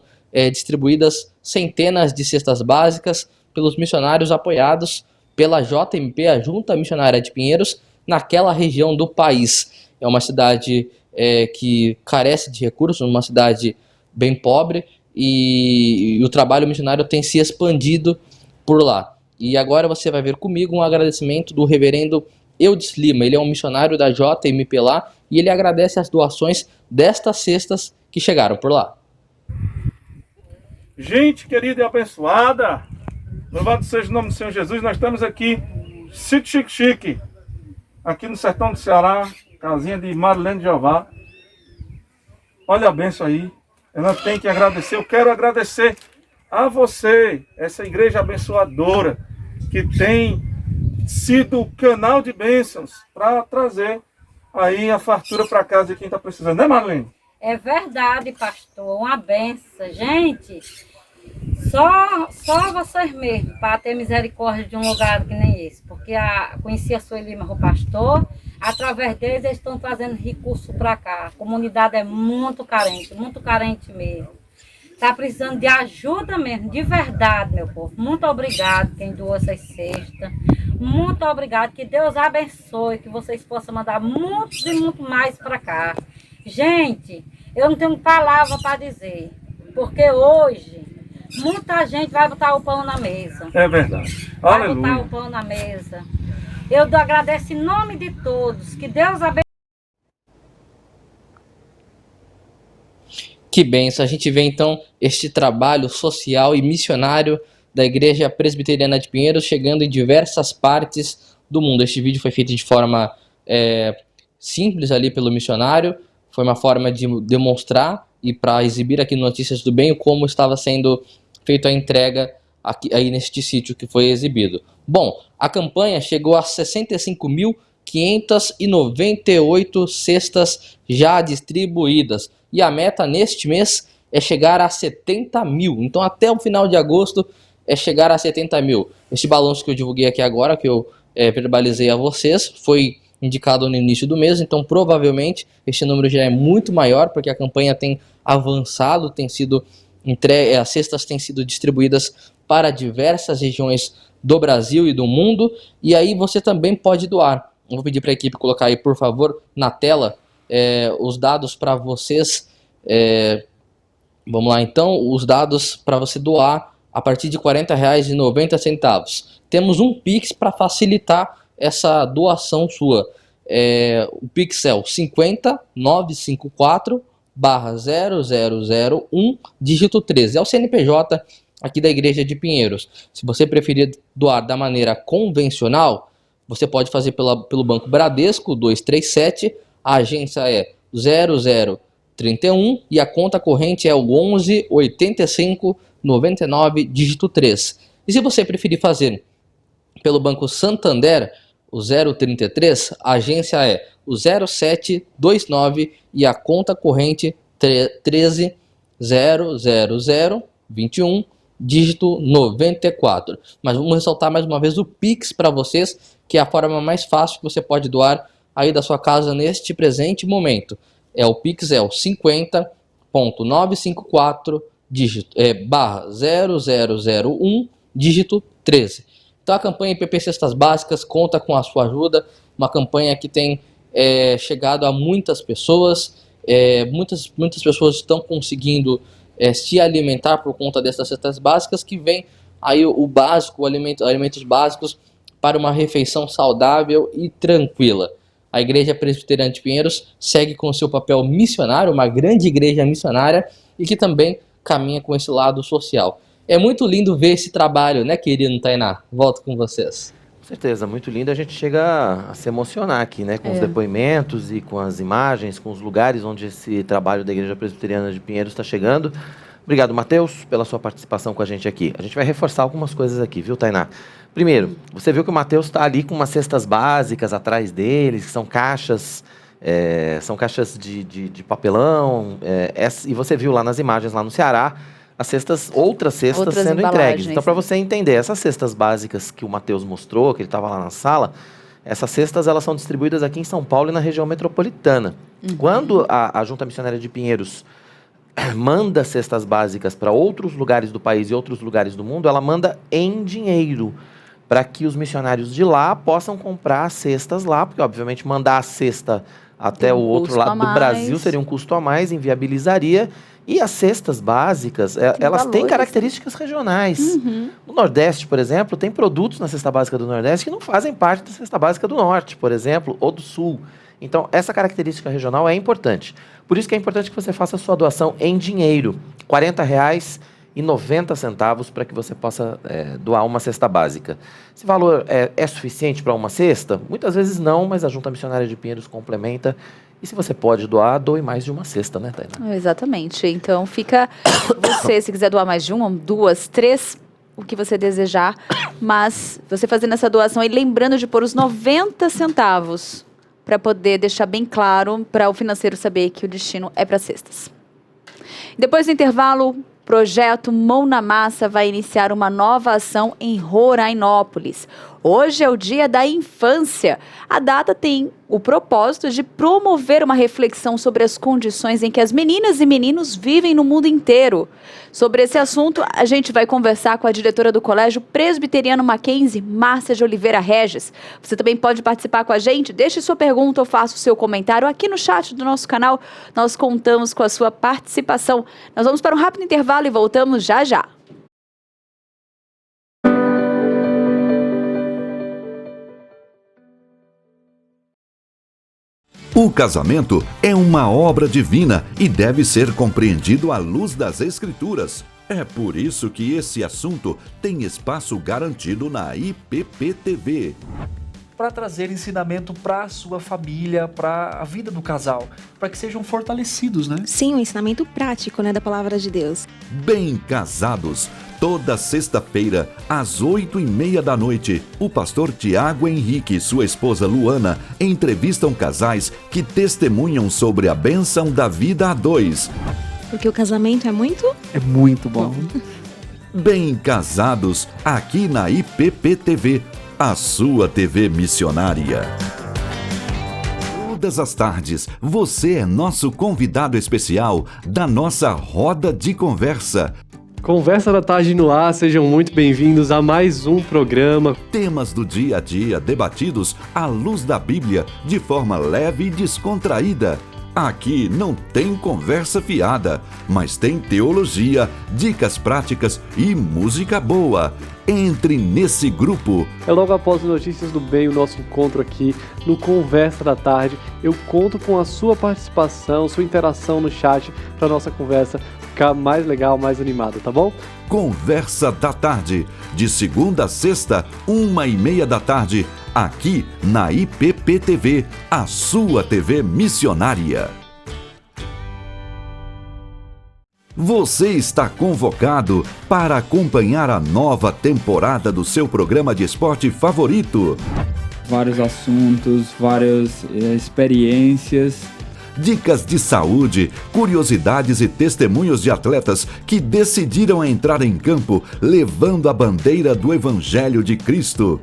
distribuídas centenas de cestas básicas pelos missionários apoiados pela JMP, a Junta Missionária de Pinheiros, naquela região do país. É uma cidade que carece de recursos, uma cidade bem pobre, e o trabalho missionário tem se expandido por lá. E agora você vai ver comigo um agradecimento do reverendo Eudes Lima. Ele é um missionário da JMP lá e ele agradece as doações destas cestas que chegaram por lá. Gente querida e abençoada, louvado seja o nome do Senhor Jesus. Nós estamos aqui, sítio Chique, aqui no sertão do Ceará, casinha de Marilene Jeová. Olha a bênção aí. Ela tem que agradecer. Eu quero agradecer a você, essa igreja abençoadora, que tem sido canal de bênçãos para trazer aí a fartura para casa de quem está precisando, né, Marlene? É verdade, pastor, uma benção. Gente, só vocês mesmos para ter misericórdia de um lugar que nem esse, porque conheci a Sueli Lima, o pastor, através deles eles estão trazendo recurso para cá. A comunidade é muito carente mesmo. Está precisando de ajuda mesmo, de verdade, meu povo. Muito obrigado quem doou essas cestas. Muito obrigado, que Deus abençoe, que vocês possam mandar muitos e muito mais para cá. Gente, eu não tenho palavra para dizer, porque hoje muita gente vai botar o pão na mesa. É verdade. Vai Aleluia. botar o pão na mesa. Eu agradeço em nome de todos, que Deus abençoe. Que benção, a gente vê então este trabalho social e missionário da Igreja Presbiteriana de Pinheiros chegando em diversas partes do mundo. Este vídeo foi feito de forma simples ali pelo missionário, foi uma forma de demonstrar e para exibir aqui no Notícias do Bem como estava sendo feita a entrega aqui, aí neste sítio que foi exibido. Bom, a campanha chegou a 65.598 cestas já distribuídas. E a meta neste mês é chegar a 70 mil. Então até o final de agosto é chegar a 70 mil. Este balanço que eu divulguei aqui agora, que eu verbalizei a vocês, foi indicado no início do mês. Então provavelmente este número já é muito maior, porque a campanha tem avançado, tem sido as cestas têm sido distribuídas para diversas regiões do Brasil e do mundo. E aí você também pode doar. Eu vou pedir para a equipe colocar aí, por favor, na tela os dados para vocês. Vamos lá então, os dados para você doar a partir de R$ 40,90. Temos um Pix para facilitar essa doação sua. O Pix é o 50954/0001 dígito 13. É o CNPJ aqui da Igreja de Pinheiros. Se você preferir doar da maneira convencional, você pode fazer pelo Banco Bradesco 237. A agência é 0031 e a conta corrente é o 11 85 99 dígito 3. E se você preferir fazer pelo Banco Santander, o 033, a agência é o 0729 e a conta corrente 13.00021 dígito 94. Mas vamos ressaltar mais uma vez o Pix para vocês, que é a forma mais fácil que você pode doar aí da sua casa neste presente momento. O Pix é o 50.954 /0001 dígito 13. Então a campanha IPP Cestas Básicas conta com a sua ajuda, uma campanha que tem chegado a muitas pessoas, muitas pessoas estão conseguindo se alimentar por conta dessas cestas básicas, que vem aí o básico, alimentos básicos para uma refeição saudável e tranquila. A Igreja Presbiteriana de Pinheiros segue com o seu papel missionário, uma grande igreja missionária, e que também caminha com esse lado social. É muito lindo ver esse trabalho, né, querido Tainá? Volto com vocês. Com certeza, muito lindo. A gente chega a se emocionar aqui, né, com os depoimentos e com as imagens, com os lugares onde esse trabalho da Igreja Presbiteriana de Pinheiros está chegando. Obrigado, Matheus, pela sua participação com a gente aqui. A gente vai reforçar algumas coisas aqui, viu, Tainá? Primeiro, você viu que o Matheus está ali com umas cestas básicas atrás deles, que são caixas, de papelão, e você viu lá nas imagens, lá no Ceará, outras cestas sendo entregues. Então, para você entender, essas cestas básicas que o Matheus mostrou, que ele estava lá na sala, essas cestas elas são distribuídas aqui em São Paulo e na região metropolitana. Quando a Junta Missionária de Pinheiros manda cestas básicas para outros lugares do país e outros lugares do mundo, ela manda em dinheiro, para que os missionários de lá possam comprar cestas lá, porque obviamente mandar a cesta até o outro lado do Brasil seria um custo a mais, inviabilizaria. E as cestas básicas, elas têm características regionais. No Nordeste, por exemplo, tem produtos na cesta básica do Nordeste que não fazem parte da cesta básica do Norte, por exemplo, ou do Sul. Então, essa característica regional é importante. Por isso que é importante que você faça a sua doação em dinheiro, R$ 40,90 para que você possa doar uma cesta básica. Esse valor é suficiente para uma cesta? Muitas vezes não, mas a Junta Missionária de Pinheiros complementa. E se você pode doar, doe mais de uma cesta, né, Tainá? Exatamente. Então, fica você, se quiser doar mais de uma, 2, 3, o que você desejar. Mas você fazendo essa doação e lembrando de pôr os 90 centavos para poder deixar bem claro para o financeiro saber que o destino é para cestas. Depois do intervalo, o projeto Mão na Massa vai iniciar uma nova ação em Rorainópolis. Hoje é o Dia da Infância. A data tem o propósito de promover uma reflexão sobre as condições em que as meninas e meninos vivem no mundo inteiro. Sobre esse assunto, a gente vai conversar com a diretora do Colégio Presbiteriano Mackenzie, Márcia de Oliveira Regis. Você também pode participar com a gente, deixe sua pergunta ou faça o seu comentário aqui no chat do nosso canal. Nós contamos com a sua participação. Nós vamos para um rápido intervalo e voltamos já já. O casamento é uma obra divina e deve ser compreendido à luz das Escrituras. É por isso que esse assunto tem espaço garantido na IPP-TV. Para trazer ensinamento para a sua família, para a vida do casal, para que sejam fortalecidos, né? Sim, um ensinamento prático, né, da palavra de Deus. Bem Casados, toda sexta-feira, às 8h30 da noite, o pastor Tiago Henrique e sua esposa Luana entrevistam casais que testemunham sobre a bênção da vida a dois. Porque o casamento é muito... É muito bom. Bem Casados, aqui na IPP-TV, a sua TV missionária. Todas as tardes, você é nosso convidado especial da nossa Roda de Conversa. Conversa da Tarde no ar, sejam muito bem-vindos a mais um programa. Temas do dia a dia debatidos à luz da Bíblia, de forma leve e descontraída. Aqui não tem conversa fiada, mas tem teologia, dicas práticas e música boa. Entre nesse grupo. É logo após as Notícias do Bem, o nosso encontro aqui no Conversa da Tarde. Eu conto com a sua participação, sua interação no chat para a nossa conversa ficar mais legal, mais animada, tá bom? Conversa da Tarde, de segunda a sexta, 1h30 da tarde, aqui na IPP-TV, a sua TV missionária. Você está convocado para acompanhar a nova temporada do seu programa de esporte favorito. Vários assuntos, várias experiências. Dicas de saúde, curiosidades e testemunhos de atletas que decidiram entrar em campo levando a bandeira do Evangelho de Cristo.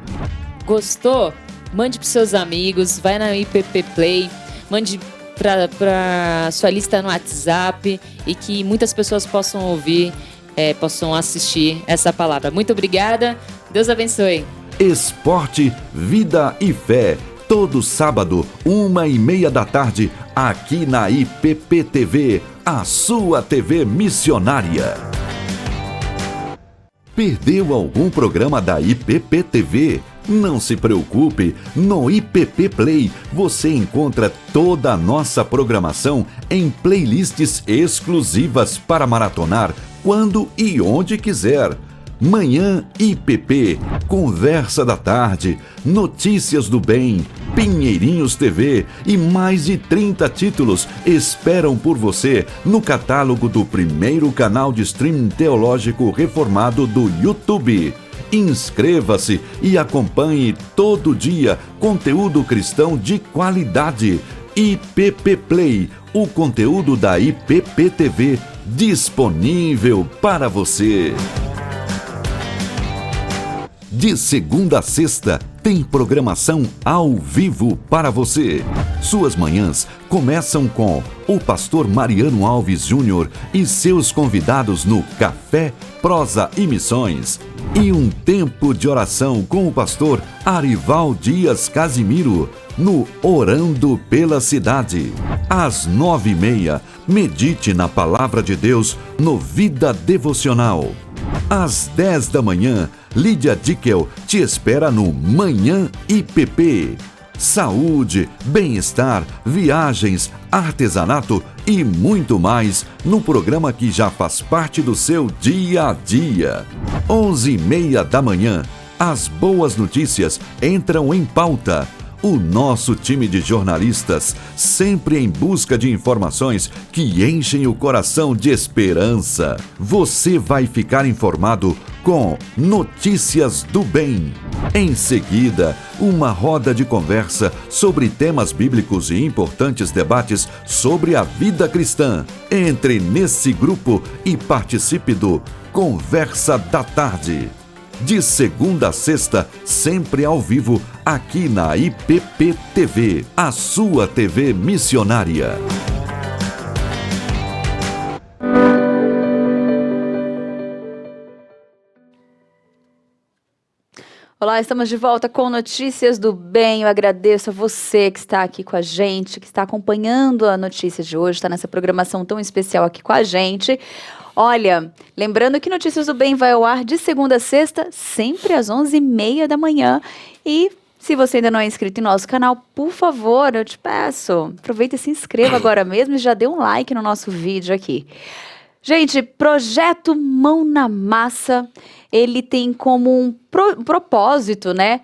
Gostou? Mande para seus amigos, vai na IPP Play, mande para sua lista no WhatsApp e que muitas pessoas possam ouvir, possam assistir essa palavra. Muito obrigada, Deus abençoe. Esporte, vida e fé, todo sábado, 1h30 da tarde, aqui na IPP-TV, a sua TV missionária. Perdeu algum programa da IPP-TV? Não se preocupe, no IPP Play você encontra toda a nossa programação em playlists exclusivas para maratonar quando e onde quiser. Manhã IPP, Conversa da Tarde, Notícias do Bem, Pinheirinhos TV e mais de 30 títulos esperam por você no catálogo do primeiro canal de streaming teológico reformado do YouTube. Inscreva-se e acompanhe todo dia conteúdo cristão de qualidade. IPP Play, o conteúdo da IPP TV disponível para você. De segunda a sexta, tem programação ao vivo para você. Suas manhãs começam com o pastor Mariano Alves Júnior e seus convidados no Café, Prosa e Missões. E um tempo de oração com o pastor Arival Dias Casimiro, no Orando pela Cidade. Às 9h30, medite na Palavra de Deus no Vida Devocional. Às 10 da manhã, Lídia Dickel te espera no Manhã IPP. Saúde, bem-estar, viagens, artesanato e muito mais no programa que já faz parte do seu dia a dia. 11h30 da manhã, as boas notícias entram em pauta. O nosso time de jornalistas, sempre em busca de informações que enchem o coração de esperança. Você vai ficar informado com Notícias do Bem. Em seguida, uma roda de conversa sobre temas bíblicos e importantes debates sobre a vida cristã. Entre nesse grupo e participe do Conversa da Tarde. De segunda a sexta, sempre ao vivo, aqui na IPP TV, a sua TV missionária. Olá, estamos de volta com Notícias do Bem. Eu agradeço a você que está aqui com a gente, que está acompanhando a notícia de hoje, está nessa programação tão especial aqui com a gente. Olha, lembrando que Notícias do Bem vai ao ar de segunda a sexta, sempre às 11h30 da manhã. E se você ainda não é inscrito em nosso canal, por favor, eu te peço, aproveita e se inscreva agora mesmo e já dê um like no nosso vídeo aqui. Gente, Projeto Mão na Massa, ele tem como um propósito, né,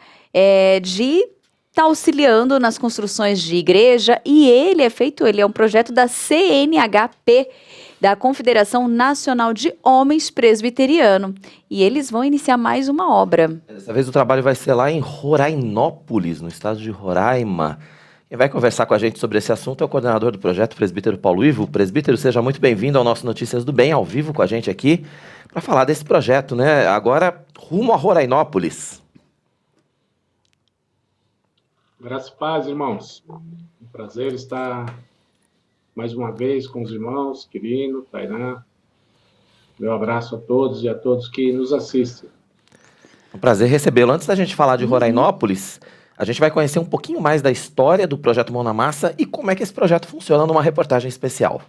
de estar auxiliando nas construções de igreja, e ele é um projeto da CNHP, da Confederação Nacional de Homens Presbiteriano. E eles vão iniciar mais uma obra. Dessa vez o trabalho vai ser lá em Rorainópolis, no estado de Roraima. Quem vai conversar com a gente sobre esse assunto é o coordenador do projeto, o presbítero Paulo Ivo. Presbítero, seja muito bem-vindo ao nosso Notícias do Bem, ao vivo com a gente aqui, para falar desse projeto, né? Agora, rumo a Rorainópolis. Graças e paz, irmãos. Um prazer estar mais uma vez com os irmãos, Quirino, Tainá. Meu abraço a todos e a todos que nos assistem. Um prazer recebê-lo. Antes da gente falar de Rorainópolis, a gente vai conhecer um pouquinho mais da história do Projeto Mão na Massa e como é que esse projeto funciona numa reportagem especial.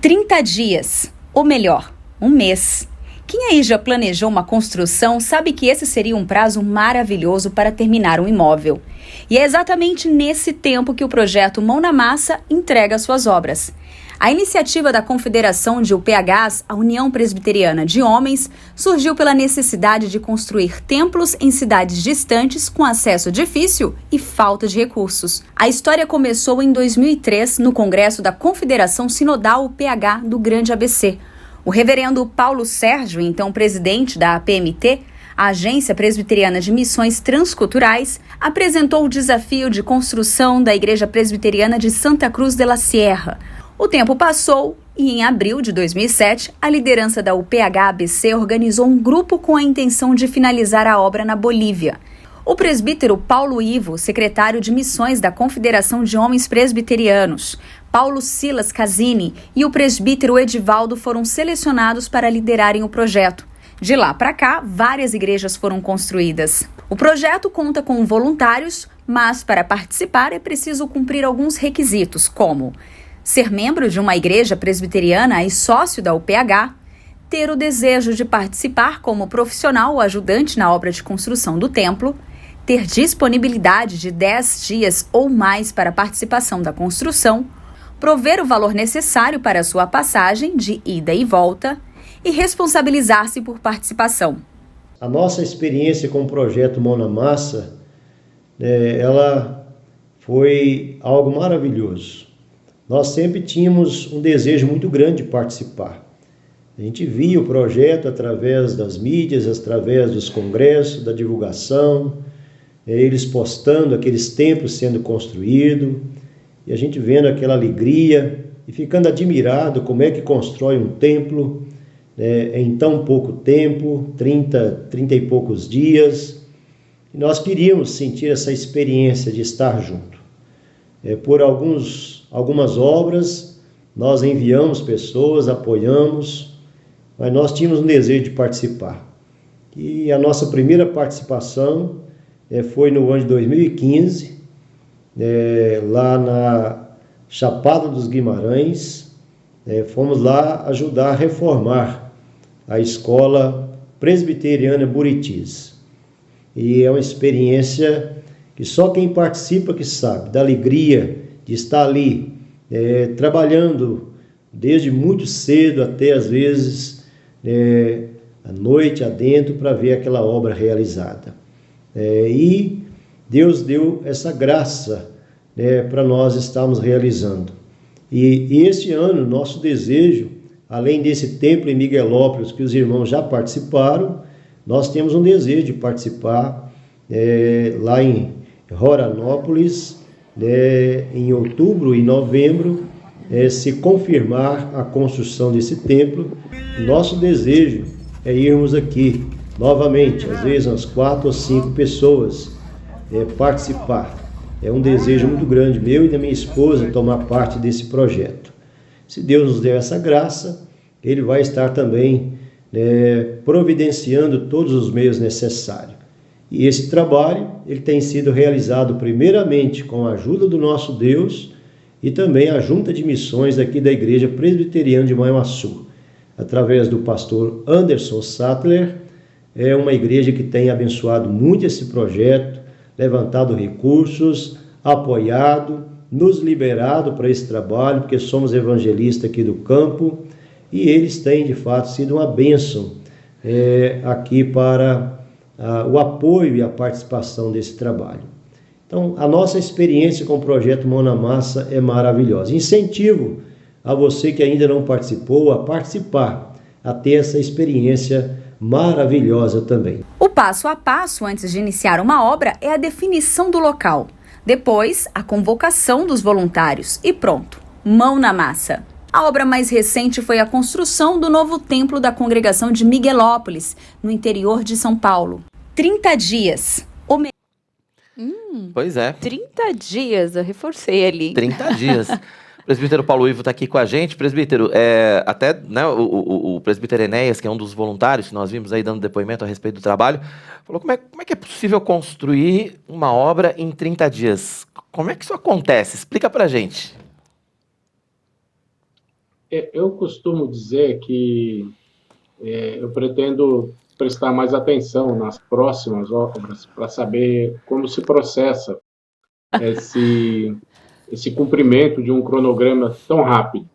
30 dias, ou melhor, um mês. Quem aí já planejou uma construção sabe que esse seria um prazo maravilhoso para terminar um imóvel. E é exatamente nesse tempo que o projeto Mão na Massa entrega suas obras. A iniciativa da Confederação de UPHs, a União Presbiteriana de Homens, surgiu pela necessidade de construir templos em cidades distantes com acesso difícil e falta de recursos. A história começou em 2003 no Congresso da Confederação Sinodal UPH do Grande ABC. O reverendo Paulo Sérgio, então presidente da APMT, a Agência Presbiteriana de Missões Transculturais, apresentou o desafio de construção da Igreja Presbiteriana de Santa Cruz de la Sierra. O tempo passou e, em abril de 2007, a liderança da UPH-ABC organizou um grupo com a intenção de finalizar a obra na Bolívia. O presbítero Paulo Ivo, secretário de Missões da Confederação de Homens Presbiterianos, Paulo Silas Casini e o presbítero Edivaldo foram selecionados para liderarem o projeto. De lá para cá, várias igrejas foram construídas. O projeto conta com voluntários, mas para participar é preciso cumprir alguns requisitos, como Ser membro de uma igreja presbiteriana e sócio da UPH, ter o desejo de participar como profissional ou ajudante na obra de construção do templo, ter disponibilidade de 10 dias ou mais para a participação da construção, prover o valor necessário para a sua passagem de ida e volta e responsabilizar-se por participação. A nossa experiência com o projeto Mão na Massa, ela foi algo maravilhoso. Nós sempre tínhamos um desejo muito grande de participar. A gente via o projeto através das mídias, através dos congressos, da divulgação, eles postando aqueles templos sendo construídos, e a gente vendo aquela alegria e ficando admirado como é que constrói um templo em tão pouco tempo, 30 e poucos dias. E nós queríamos sentir essa experiência de estar junto. Por algumas obras, nós enviamos pessoas, apoiamos, mas nós tínhamos um desejo de participar. E a nossa primeira participação foi no ano de 2015, lá na Chapada dos Guimarães. Fomos lá ajudar a reformar a escola presbiteriana Buritis. E é uma experiência que só quem participa que sabe, da alegria de estar ali, trabalhando desde muito cedo até às vezes à noite adentro para ver aquela obra realizada. E Deus deu essa graça para nós estarmos realizando. E este ano, nosso desejo, além desse templo em Miguelópolis que os irmãos já participaram, nós temos um desejo de participar lá em Roranópolis, em outubro e novembro, se confirmar a construção desse templo. Nosso desejo é irmos aqui novamente, às vezes umas 4 ou 5 pessoas, participar. É um desejo muito grande meu e da minha esposa tomar parte desse projeto. Se Deus nos der essa graça, Ele vai estar também providenciando todos os meios necessários. E esse trabalho ele tem sido realizado primeiramente com a ajuda do nosso Deus e também a Junta de Missões aqui da Igreja Presbiteriana de Manhuaçu, através do pastor Anderson Sattler. É uma igreja que tem abençoado muito esse projeto, levantado recursos, apoiado, nos liberado para esse trabalho, porque somos evangelistas aqui do campo, e eles têm de fato sido uma bênção aqui para o apoio e a participação desse trabalho. Então, a nossa experiência com o projeto Mão na Massa é maravilhosa. Incentivo a você que ainda não participou a participar, a ter essa experiência maravilhosa também. O passo a passo antes de iniciar uma obra é a definição do local. Depois, a convocação dos voluntários e pronto, mão na massa. A obra mais recente foi a construção do novo templo da congregação de Miguelópolis, no interior de São Paulo. 30 dias. Pois é. 30 dias, eu reforcei ali. 30 dias. O presbítero Paulo Ivo está aqui com a gente. Presbítero, até o presbítero Enéas, que é um dos voluntários que nós vimos aí dando depoimento a respeito do trabalho, falou como é que é possível construir uma obra em 30 dias? Como é que isso acontece? Explica pra gente. Eu costumo dizer que eu pretendo prestar mais atenção nas próximas obras para saber como se processa esse cumprimento de um cronograma tão rápido.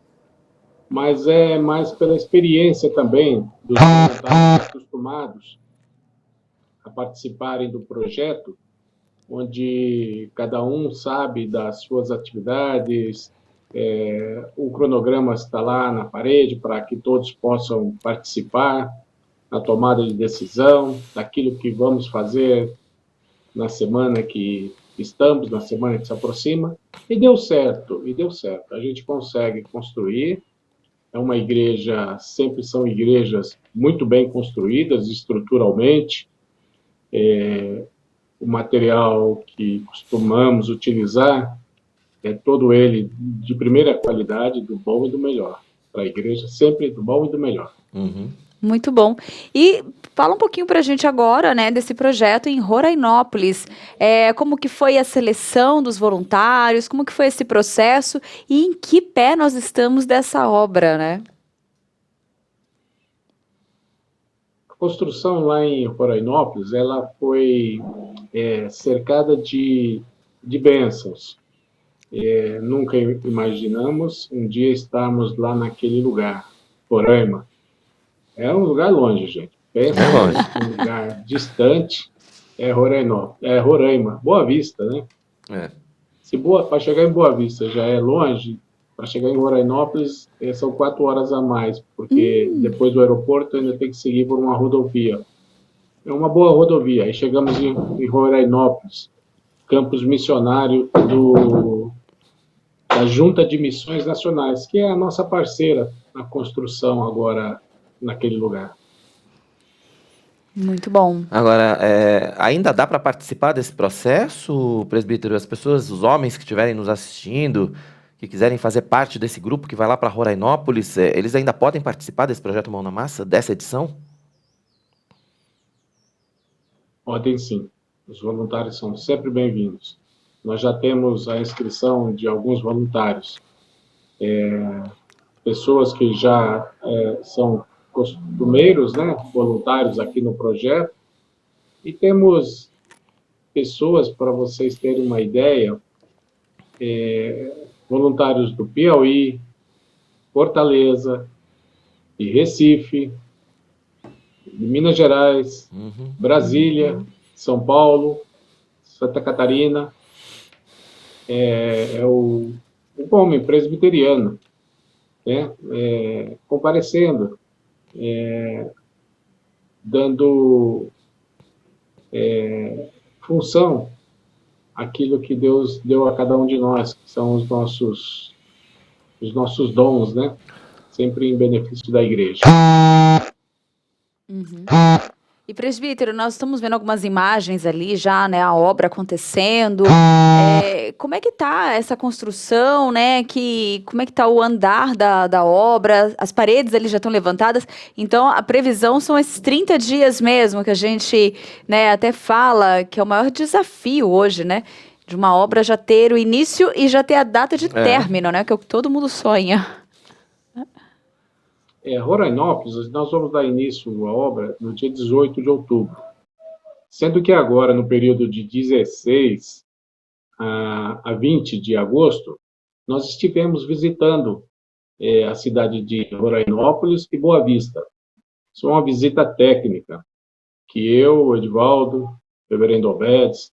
Mas é mais pela experiência também dos voluntários acostumados a participarem do projeto, onde cada um sabe das suas atividades, o cronograma está lá na parede para que todos possam participar na tomada de decisão daquilo que vamos fazer na semana que estamos, na semana que se aproxima, e deu certo. A gente consegue construir. É uma igreja, sempre são igrejas muito bem construídas estruturalmente. O material que costumamos utilizar é todo ele de primeira qualidade, do bom e do melhor. Para a igreja, sempre do bom e do melhor. Uhum. Muito bom. E fala um pouquinho pra gente agora, né, desse projeto em Rorainópolis. Como que foi a seleção dos voluntários, como que foi esse processo e em que pé nós estamos dessa obra, né? A construção lá em Rorainópolis, ela foi cercada de bênçãos. Nunca imaginamos um dia estarmos lá naquele lugar, Roraima. É um lugar longe, gente. Pensa em um lugar distante, Roraima. Boa Vista, né? Para chegar em Boa Vista já é longe, para chegar em Rorainópolis são 4 horas a mais, porque depois do aeroporto ainda tem que seguir por uma rodovia. É uma boa rodovia. Aí chegamos em Rorainópolis, campus missionário da Junta de Missões Nacionais, que é a nossa parceira na construção agora naquele lugar. Muito bom. Agora, ainda dá para participar desse processo, presbítero? As pessoas, os homens que estiverem nos assistindo, que quiserem fazer parte desse grupo que vai lá para Rorainópolis, eles ainda podem participar desse projeto Mão na Massa, dessa edição? Podem sim. Os voluntários são sempre bem-vindos. Nós já temos a inscrição de alguns voluntários, pessoas que já são costumeiros, né, voluntários aqui no projeto, e temos pessoas, para vocês terem uma ideia, voluntários do Piauí, Fortaleza, de Recife, de Minas Gerais, Brasília, São Paulo, Santa Catarina, o homem presbiteriano, né, comparecendo, dando função àquilo que Deus deu a cada um de nós, que são os nossos dons, né? Sempre em benefício da igreja. E presbítero, nós estamos vendo algumas imagens ali já, né, a obra acontecendo. Como é que tá essa construção, né? Como é que tá o andar da obra? As paredes ali já estão levantadas. Então, a previsão são esses 30 dias mesmo, que a gente, né, até fala que é o maior desafio hoje, né? De uma obra já ter o início e já ter a data de término, né? Que é o que todo mundo sonha. Rorainópolis, nós vamos dar início à obra no dia 18 de outubro. Sendo que agora, no período de 16 a 20 de agosto, nós estivemos visitando a cidade de Rorainópolis e Boa Vista. Isso é uma visita técnica, que eu, o Edivaldo, o reverendo Obedes,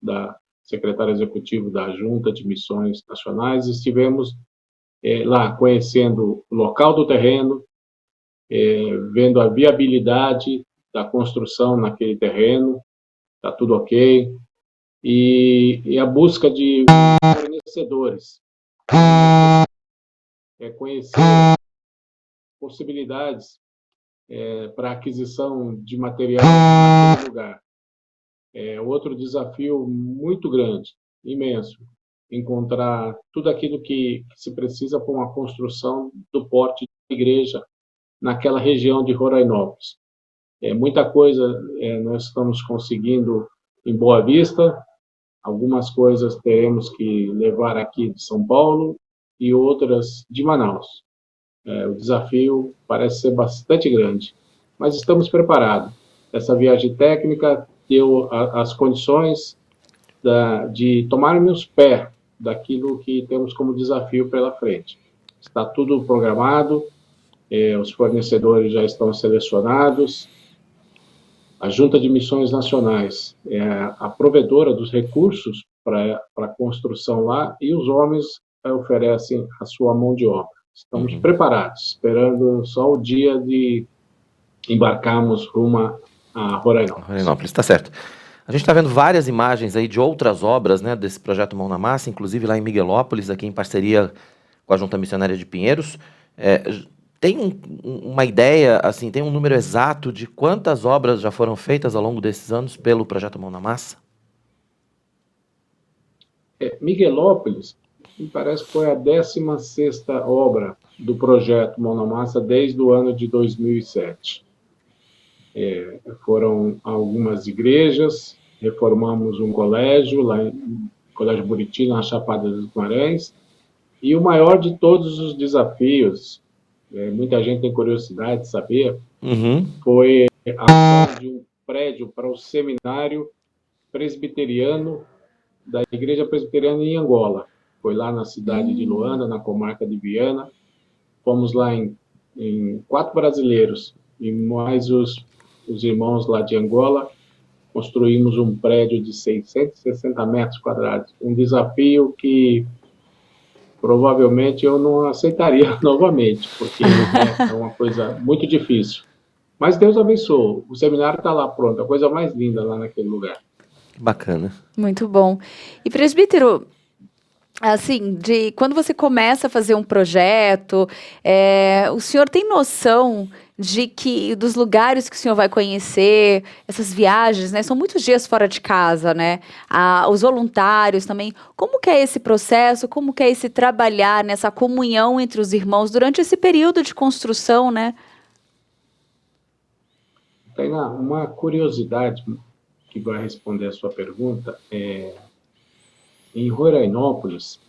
secretário executivo da Junta de Missões Nacionais, estivemos lá conhecendo o local do terreno, vendo a viabilidade da construção naquele terreno, está tudo ok, e a busca de fornecedores, conhecer possibilidades para aquisição de material naquele lugar. Outro desafio muito grande, imenso, encontrar tudo aquilo que se precisa para uma construção do porte de igreja naquela região de Rorainópolis. Muita coisa nós estamos conseguindo em Boa Vista, algumas coisas teremos que levar aqui de São Paulo e outras de Manaus. O desafio parece ser bastante grande, mas estamos preparados. Essa viagem técnica deu as condições de tomarmos pé daquilo que temos como desafio pela frente. Está tudo programado, os fornecedores já estão selecionados, a Junta de Missões Nacionais é a provedora dos recursos para a construção lá, e os homens oferecem a sua mão de obra. Estamos preparados, esperando só o dia de embarcarmos rumo a Rorainópolis. Rorainópolis, está certo. A gente está vendo várias imagens aí de outras obras, né, desse projeto Mão na Massa, inclusive lá em Miguelópolis, aqui em parceria com a Junta Missionária de Pinheiros. Tem uma ideia, assim, tem um número exato de quantas obras já foram feitas ao longo desses anos pelo projeto Mão na Massa? Miguelópolis, me parece que foi a 16ª obra do projeto Mão na Massa desde o ano de 2007. Foram algumas igrejas, reformamos um colégio, lá em Colégio Buriti, na Chapada dos Guimarães, e o maior de todos os desafios, muita gente tem curiosidade de saber, foi a construção de um prédio para o seminário presbiteriano da Igreja Presbiteriana em Angola. Foi lá na cidade de Luanda, na comarca de Viana. Fomos lá em 4 brasileiros e mais os irmãos lá de Angola. Construímos um prédio de 660 metros quadrados. Um desafio que provavelmente eu não aceitaria novamente, porque é uma coisa muito difícil. Mas Deus abençoou. O seminário está lá pronto, a coisa mais linda lá naquele lugar. Bacana. Muito bom. E presbítero, assim, de quando você começa a fazer um projeto, o senhor tem noção de que dos lugares que o senhor vai conhecer, essas viagens, né? São muitos dias fora de casa, né? Os voluntários também. Como que é esse processo? Como que é esse trabalhar nessa comunhão entre os irmãos durante esse período de construção, né? Tainá, uma curiosidade que vai responder a sua pergunta em Rorainópolis,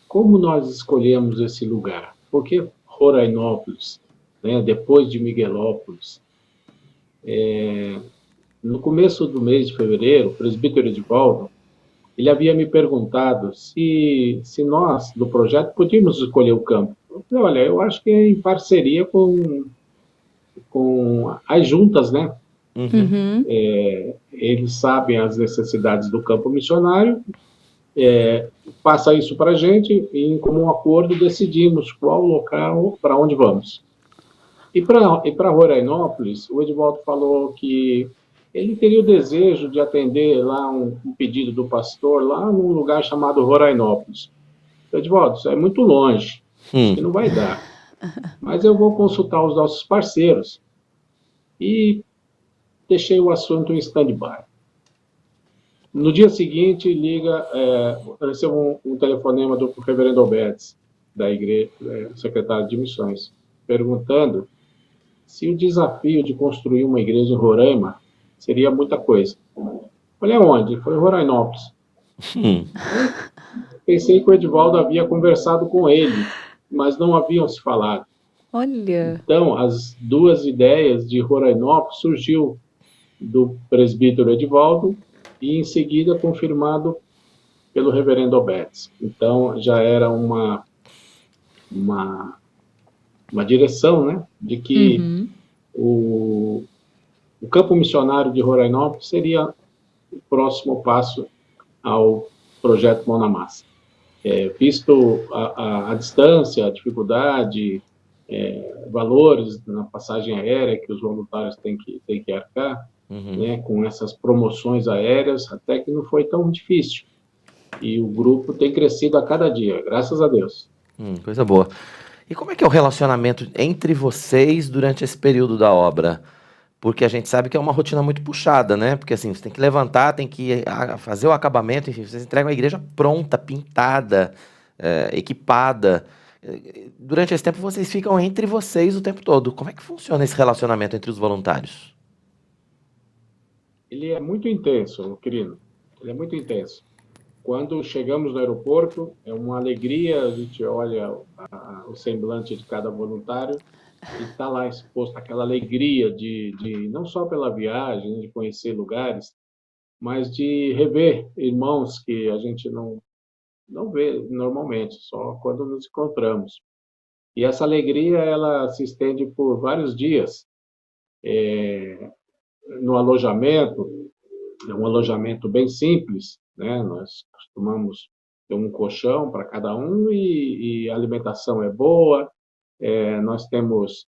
como nós escolhemos esse lugar? Por que Rorainópolis, né, depois de Miguelópolis? No começo do mês de fevereiro, o presbítero Edivaldo, ele havia me perguntado se nós, do projeto, podíamos escolher o campo. Eu falei, olha, eu acho que é em parceria com as juntas, né? Eles sabem as necessidades do campo missionário, passa isso para a gente e, em comum acordo, decidimos qual local, para onde vamos. E para Rorainópolis, o Edivaldo falou que ele teria o desejo de atender lá um pedido do pastor, lá num lugar chamado Rorainópolis. Edivaldo, isso é muito longe, que não vai dar. Mas eu vou consultar os nossos parceiros. E deixei o assunto em stand-by. No dia seguinte, recebo um telefonema do reverendo Albertes, da igreja, secretário de missões, perguntando se o desafio de construir uma igreja em Roraima seria muita coisa. Falei, aonde? Foi em Rorainópolis. Pensei que o Edivaldo havia conversado com ele, mas não haviam se falado. Olha. Então, as 2 ideias de Rorainópolis surgiu do presbítero Edivaldo e, em seguida, confirmado pelo reverendo Albertes. Então, já era uma direção, né, de que o campo missionário de Rorainópolis seria o próximo passo ao projeto Mão na Massa. Visto a distância, a dificuldade, valores na passagem aérea que os voluntários têm que arcar, né, com essas promoções aéreas, até que não foi tão difícil. E o grupo tem crescido a cada dia, graças a Deus. Coisa boa. E como é que é o relacionamento entre vocês durante esse período da obra? Porque a gente sabe que é uma rotina muito puxada, né? Porque assim, você tem que levantar, tem que fazer o acabamento, enfim, vocês entregam a igreja pronta, pintada, equipada. Durante esse tempo vocês ficam entre vocês o tempo todo. Como é que funciona esse relacionamento entre os voluntários? Ele é muito intenso, querido. Ele é muito intenso. Quando chegamos no aeroporto, é uma alegria, a gente olha o semblante de cada voluntário e está lá exposto aquela alegria de não só pela viagem, de conhecer lugares, mas de rever irmãos que a gente não vê normalmente, só quando nos encontramos. E essa alegria, ela se estende por vários dias. No alojamento, é um alojamento bem simples, né? Nós costumamos ter um colchão para cada um e a alimentação é boa. Nós temos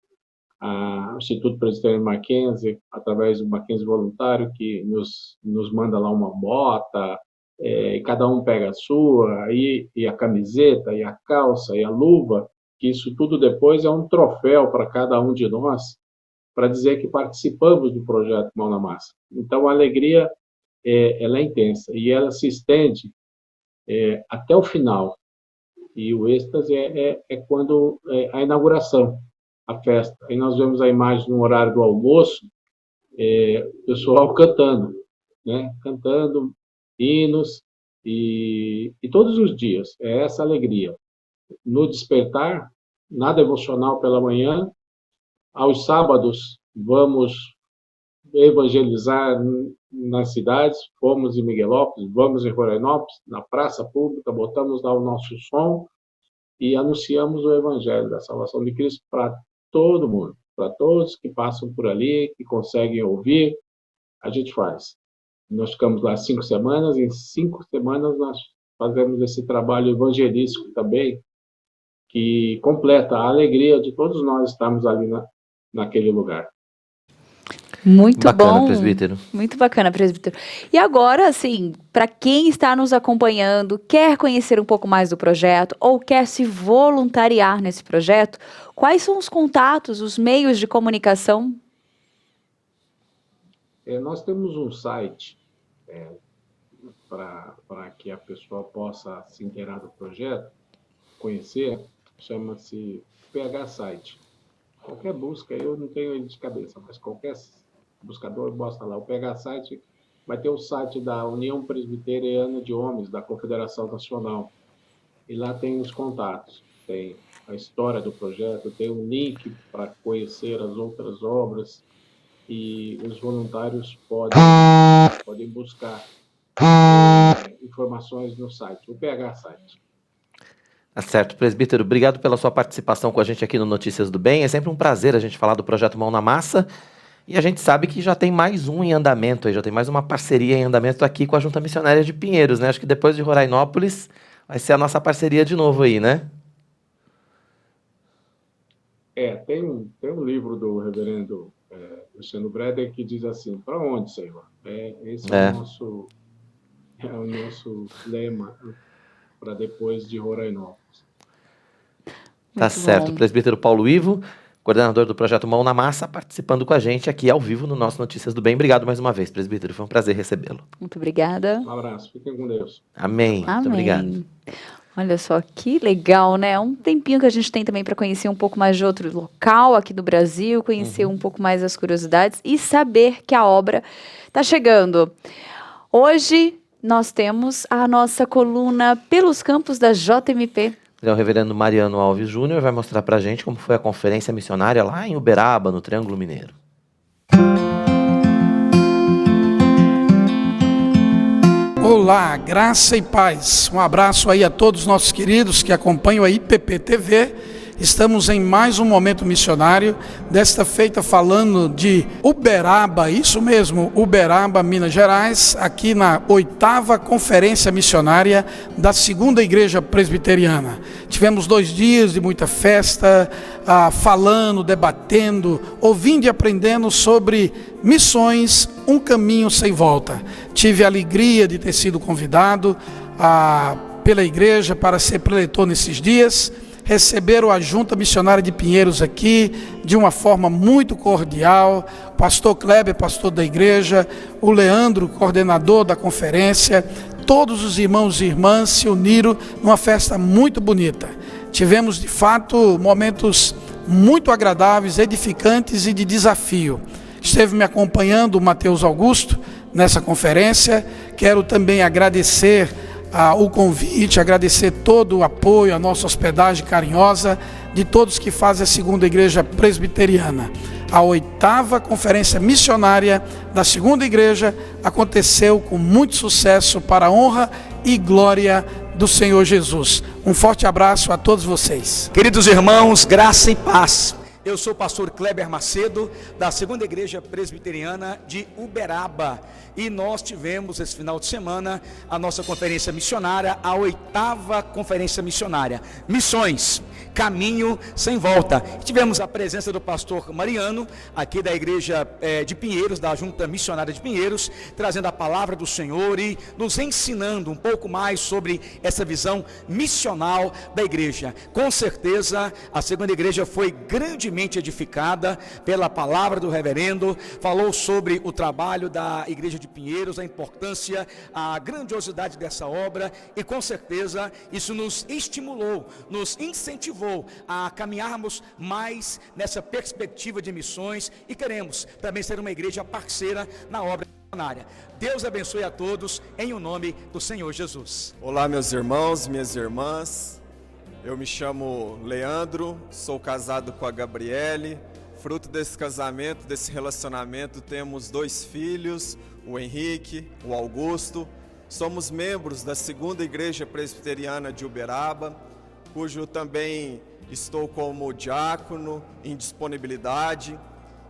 o Instituto Presbiteriano Mackenzie, através do Mackenzie Voluntário, que nos manda lá uma bota, e cada um pega a sua, e a camiseta, e a calça, e a luva, que isso tudo depois é um troféu para cada um de nós, para dizer que participamos do projeto Mão na Massa. Então, a alegria ela é intensa, e ela se estende até o final. E o êxtase é quando a inauguração, a festa. Aí nós vemos a imagem no horário do almoço, o pessoal cantando, né? Cantando hinos e todos os dias. É essa alegria. No despertar, nada emocional pela manhã. Aos sábados, vamos evangelizar nas cidades. Fomos em Miguelópolis, vamos em Rorainópolis, na praça pública, botamos lá o nosso som e anunciamos o evangelho da salvação de Cristo para todo mundo, para todos que passam por ali, que conseguem ouvir. A gente faz. Nós ficamos lá 5 semanas, em 5 semanas nós fazemos esse trabalho evangelístico também, que completa a alegria de todos nós estarmos ali naquele lugar. Muito bacana, bom. presbítero. Muito bacana, presbítero. E agora, assim, para quem está nos acompanhando, quer conhecer um pouco mais do projeto ou quer se voluntariar nesse projeto, quais são os contatos, os meios de comunicação? Nós temos um site para que a pessoa possa se inteirar do projeto, conhecer, chama-se PH Site. Qualquer busca, eu não tenho ele de cabeça, mas qualquer buscador mostra lá. O PH Site vai ter o site da União Presbiteriana de Homens, da Confederação Nacional. E lá tem os contatos, tem a história do projeto, tem um link para conhecer as outras obras e os voluntários podem buscar informações no site, o PH Site. Tá certo, presbítero, obrigado pela sua participação com a gente aqui no Notícias do Bem. É sempre um prazer a gente falar do projeto Mão na Massa. E a gente sabe que já tem mais um em andamento, já tem mais uma parceria em andamento aqui com a Junta Missionária de Pinheiros, né? Acho que depois de Rorainópolis vai ser a nossa parceria de novo aí, né? Tem um livro do reverendo Luciano Breder que diz assim: para onde, Senhor? Esse é o nosso lema para depois de Rorainópolis. Tá certo, o presbítero Paulo Ivo, coordenador do projeto Mão na Massa, participando com a gente aqui ao vivo no nosso Notícias do Bem. Obrigado mais uma vez, presbítero, foi um prazer recebê-lo. Muito obrigada. Um abraço, fiquem com Deus. Amém. Muito obrigado. Olha só que legal, né? Um tempinho que a gente tem também para conhecer um pouco mais de outro local aqui do Brasil, conhecer um pouco mais as curiosidades e saber que a obra está chegando. Hoje nós temos a nossa coluna Pelos Campos da JMP. O reverendo Mariano Alves Júnior vai mostrar para a gente como foi a conferência missionária lá em Uberaba, no Triângulo Mineiro. Olá, graça e paz. Um abraço aí a todos os nossos queridos que acompanham a IPP TV. Estamos em mais um momento missionário, desta feita falando de Uberaba, isso mesmo, Uberaba, Minas Gerais, aqui na 8ª Conferência Missionária da 2ª Igreja Presbiteriana. Tivemos 2 dias de muita festa, falando, debatendo, ouvindo e aprendendo sobre missões, um caminho sem volta. Tive a alegria de ter sido convidado pela igreja para ser preletor nesses dias. Receberam a Junta Missionária de Pinheiros aqui de uma forma muito cordial. O pastor Kleber, pastor da igreja, o Leandro, coordenador da conferência, todos os irmãos e irmãs se uniram numa festa muito bonita. Tivemos, de fato, momentos muito agradáveis, edificantes e de desafio. Esteve me acompanhando o Mateus Augusto nessa conferência. Quero também agradecer o convite, agradecer todo o apoio, a nossa hospedagem carinhosa de todos que fazem a 2ª Igreja Presbiteriana. A 8ª Conferência Missionária da 2ª Igreja aconteceu com muito sucesso para a honra e glória do Senhor Jesus. Um forte abraço a todos vocês. Queridos irmãos, graça e paz. Eu sou o pastor Kleber Macedo, da 2ª Igreja Presbiteriana de Uberaba. E nós tivemos esse final de semana a nossa conferência missionária, a 8ª Conferência Missionária. Missões, caminho sem volta. Tivemos a presença do pastor Mariano, aqui da Igreja de Pinheiros, da Junta Missionária de Pinheiros, trazendo a palavra do Senhor e nos ensinando um pouco mais sobre essa visão missional da igreja. Com certeza, a 2ª Igreja foi grandemente grandemente edificada pela palavra do reverendo, falou sobre o trabalho da Igreja de Pinheiros, a importância, a grandiosidade dessa obra, e com certeza isso nos estimulou, nos incentivou a caminharmos mais nessa perspectiva de missões, e queremos também ser uma igreja parceira na obra missionária. Deus abençoe a todos, em o nome do Senhor Jesus. Olá, meus irmãos, minhas irmãs. Eu me chamo Leandro, sou casado com a Gabriele. Fruto desse casamento, desse relacionamento, temos 2 filhos, o Henrique, o Augusto. Somos membros da Segunda Igreja Presbiteriana de Uberaba, cujo também estou como diácono em disponibilidade,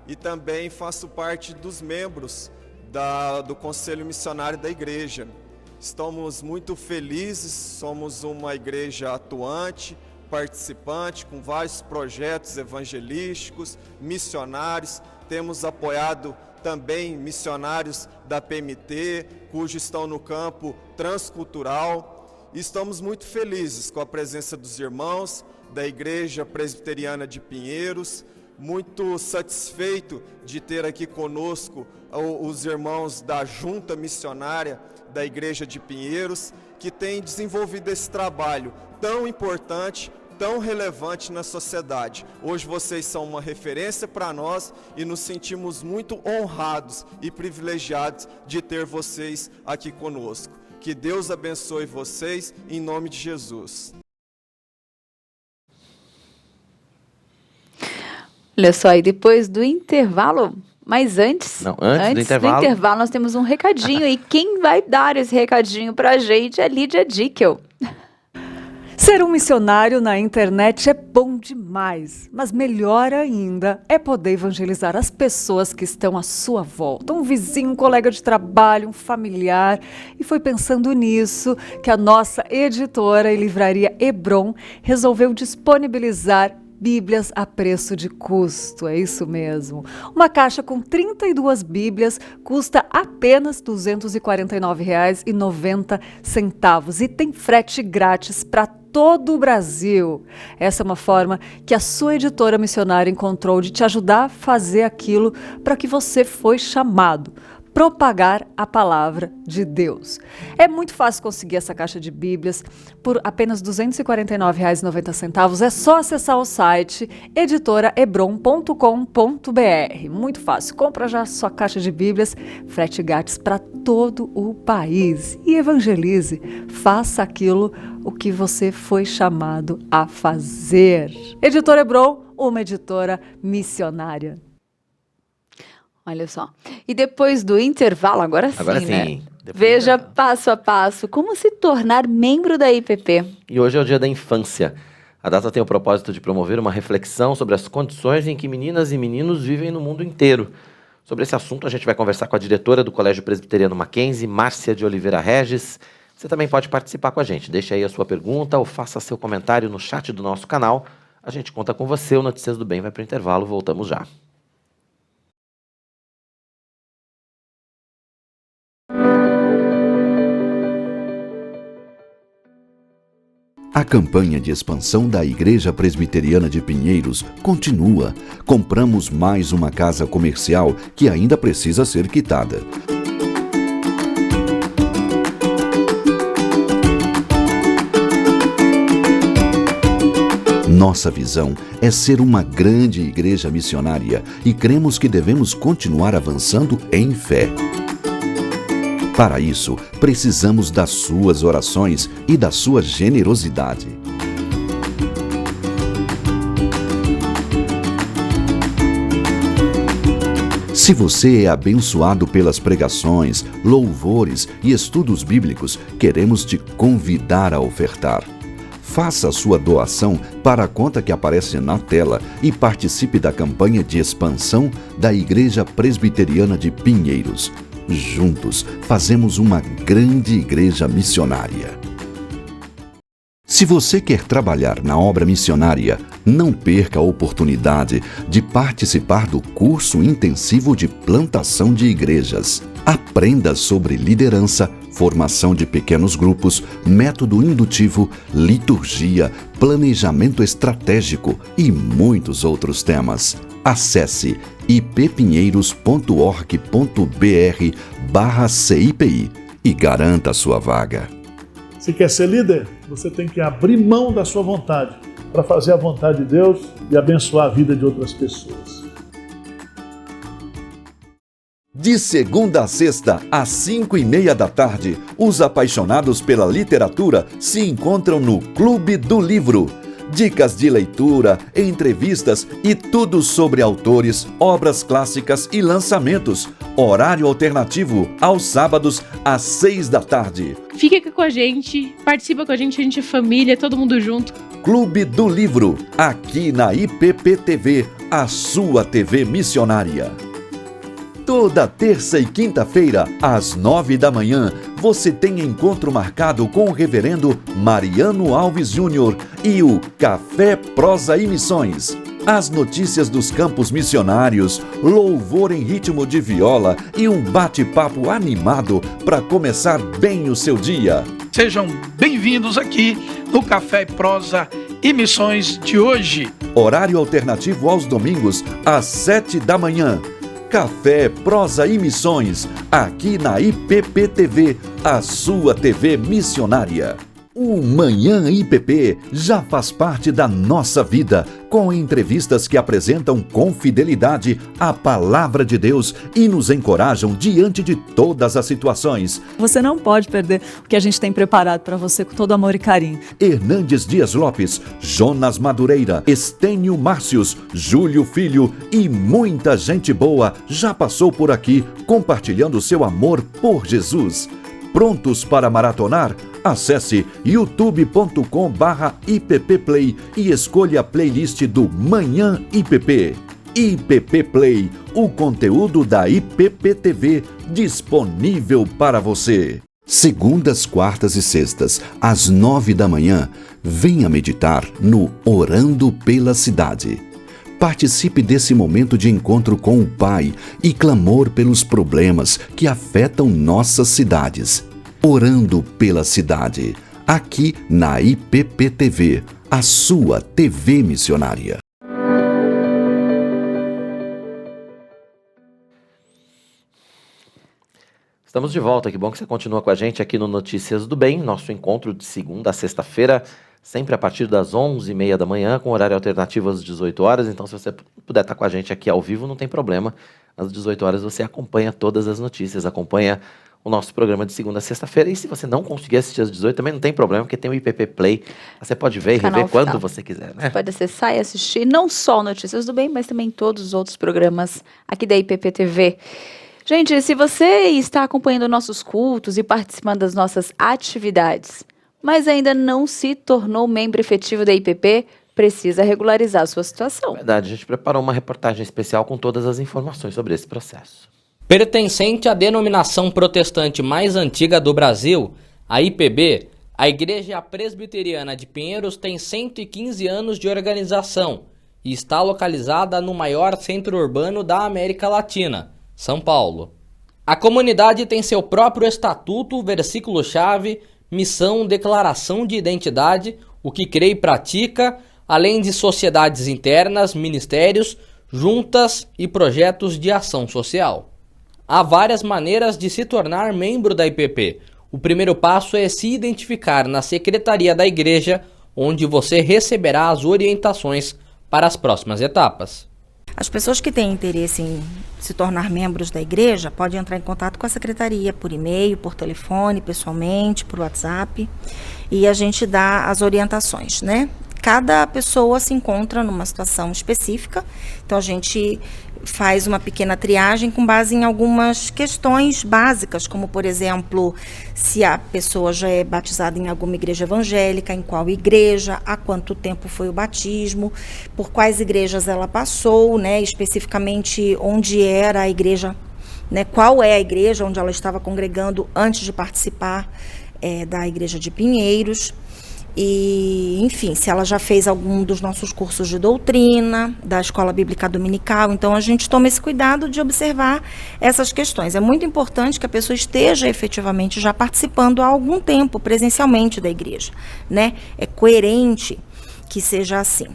e também faço parte dos membros do Conselho Missionário da Igreja. Estamos muito felizes, somos uma igreja atuante, participante, com vários projetos evangelísticos, missionários. Temos apoiado também missionários da PMT, cujos estão no campo transcultural. E estamos muito felizes com a presença dos irmãos da Igreja Presbiteriana de Pinheiros, muito satisfeito de ter aqui conosco os irmãos da Junta Missionária da Igreja de Pinheiros, que tem desenvolvido esse trabalho tão importante, tão relevante na sociedade. Hoje vocês são uma referência para nós e nos sentimos muito honrados e privilegiados de ter vocês aqui conosco. Que Deus abençoe vocês, em nome de Jesus. Olha só, e depois do intervalo, mas antes do intervalo, nós temos um recadinho, e quem vai dar esse recadinho pra gente é Lídia Dickel. Ser um missionário na internet é bom demais, mas melhor ainda é poder evangelizar as pessoas que estão à sua volta. Um vizinho, um colega de trabalho, um familiar. E foi pensando nisso que a nossa editora e livraria Hebron resolveu disponibilizar Bíblias a preço de custo, é isso mesmo. Uma caixa com 32 Bíblias custa apenas R$ 249,90 e tem frete grátis para todo o Brasil. Essa é uma forma que a sua editora missionária encontrou de te ajudar a fazer aquilo para que você foi chamado. Propagar a palavra de Deus. É muito fácil conseguir essa caixa de Bíblias por apenas R$ 249,90. É só acessar o site editoraebron.com.br. Muito fácil. Compra já a sua caixa de Bíblias, frete grátis para todo o país. E evangelize. Faça aquilo o que você foi chamado a fazer. Editora Hebron, uma editora missionária. Olha só. E depois do intervalo, agora sim, né? Veja passo a passo como se tornar membro da IPP. E hoje é o Dia da Infância. A data tem o propósito de promover uma reflexão sobre as condições em que meninas e meninos vivem no mundo inteiro. Sobre esse assunto, a gente vai conversar com a diretora do Colégio Presbiteriano Mackenzie, Márcia de Oliveira Regis. Você também pode participar com a gente. Deixe aí a sua pergunta ou faça seu comentário no chat do nosso canal. A gente conta com você. O Notícias do Bem vai para o intervalo. Voltamos já. A campanha de expansão da Igreja Presbiteriana de Pinheiros continua. Compramos mais uma casa comercial que ainda precisa ser quitada. Nossa visão é ser uma grande igreja missionária e cremos que devemos continuar avançando em fé. Para isso, precisamos das suas orações e da sua generosidade. Se você é abençoado pelas pregações, louvores e estudos bíblicos, queremos te convidar a ofertar. Faça a sua doação para a conta que aparece na tela e participe da campanha de expansão da Igreja Presbiteriana de Pinheiros. Juntos, fazemos uma grande igreja missionária. Se você quer trabalhar na obra missionária, não perca a oportunidade de participar do curso intensivo de plantação de igrejas. Aprenda sobre liderança, formação de pequenos grupos, método indutivo, liturgia, planejamento estratégico e muitos outros temas. Acesse ippinheiros.org.br/CIPI e garanta a sua vaga. Se quer ser líder, você tem que abrir mão da sua vontade para fazer a vontade de Deus e abençoar a vida de outras pessoas. De segunda a sexta, às 5:30 da tarde, os apaixonados pela literatura se encontram no Clube do Livro. Dicas de leitura, entrevistas e tudo sobre autores, obras clássicas e lançamentos. Horário alternativo, aos sábados, às 6 da tarde. Fica aqui com a gente, participa com a gente é família, todo mundo junto. Clube do Livro, aqui na IPP-TV, a sua TV missionária. Toda terça e quinta-feira, às 9 da manhã, você tem encontro marcado com o reverendo Mariano Alves Júnior e o Café Prosa e Missões. As notícias dos campos missionários, louvor em ritmo de viola e um bate-papo animado para começar bem o seu dia. Sejam bem-vindos aqui no Café Prosa e Missões de hoje. Horário alternativo aos domingos, às 7 da manhã. Café, Prosa e Missões, aqui na IPP-TV, a sua TV missionária. O Manhã IPP já faz parte da nossa vida, com entrevistas que apresentam com fidelidade a palavra de Deus e nos encorajam diante de todas as situações. Você não pode perder o que a gente tem preparado para você com todo amor e carinho. Hernandes Dias Lopes, Jonas Madureira, Estênio Márcios, Júlio Filho e muita gente boa já passou por aqui compartilhando seu amor por Jesus. Prontos para maratonar? Acesse youtube.com/IPPplay e escolha a playlist do Manhã IPP. IPP Play, o conteúdo da IPP-TV disponível para você. Segundas, quartas e sextas, às 9 da manhã, venha meditar no Orando pela Cidade. Participe desse momento de encontro com o Pai e clamor pelos problemas que afetam nossas cidades. Orando pela Cidade, aqui na IPP-TV, a sua TV missionária. Estamos de volta, que bom que você continua com a gente aqui no Notícias do Bem, nosso encontro de segunda a sexta-feira, sempre a partir das 11h30 da manhã, com horário alternativo às 18 horas. Então, se você puder estar com a gente aqui ao vivo, não tem problema. Às 18 horas você acompanha todas as notícias, acompanha o nosso programa de segunda a sexta-feira. E se você não conseguir assistir às 18, também não tem problema, porque tem o IPP Play. Você pode ver e rever quando você quiser, né? Você pode acessar e assistir não só Notícias do Bem, mas também todos os outros programas aqui da IPP TV. Gente, se você está acompanhando nossos cultos e participando das nossas atividades, mas ainda não se tornou membro efetivo da IPP, precisa regularizar a sua situação. Verdade, a gente preparou uma reportagem especial com todas as informações sobre esse processo. Pertencente à denominação protestante mais antiga do Brasil, a IPB, a Igreja Presbiteriana de Pinheiros tem 115 anos de organização e está localizada no maior centro urbano da América Latina, São Paulo. A comunidade tem seu próprio estatuto, versículo-chave, missão, declaração de identidade, o que crê e pratica, além de sociedades internas, ministérios, juntas e projetos de ação social. Há várias maneiras de se tornar membro da IPP. O primeiro passo é se identificar na secretaria da igreja, onde você receberá as orientações para as próximas etapas. As pessoas que têm interesse em se tornar membros da igreja podem entrar em contato com a secretaria por e-mail, por telefone, pessoalmente, por WhatsApp, e a gente dá as orientações, né? Cada pessoa se encontra numa situação específica, então a gente faz uma pequena triagem com base em algumas questões básicas, como, por exemplo, se a pessoa já é batizada em alguma igreja evangélica, em qual igreja, há quanto tempo foi o batismo, por quais igrejas ela passou, né, especificamente onde era a igreja, né, qual é a igreja onde ela estava congregando antes de participar da igreja de Pinheiros. E, enfim, se ela já fez algum dos nossos cursos de doutrina, da Escola Bíblica Dominical, então a gente toma esse cuidado de observar essas questões. É muito importante que a pessoa esteja efetivamente já participando há algum tempo presencialmente da igreja, né? É coerente que seja assim.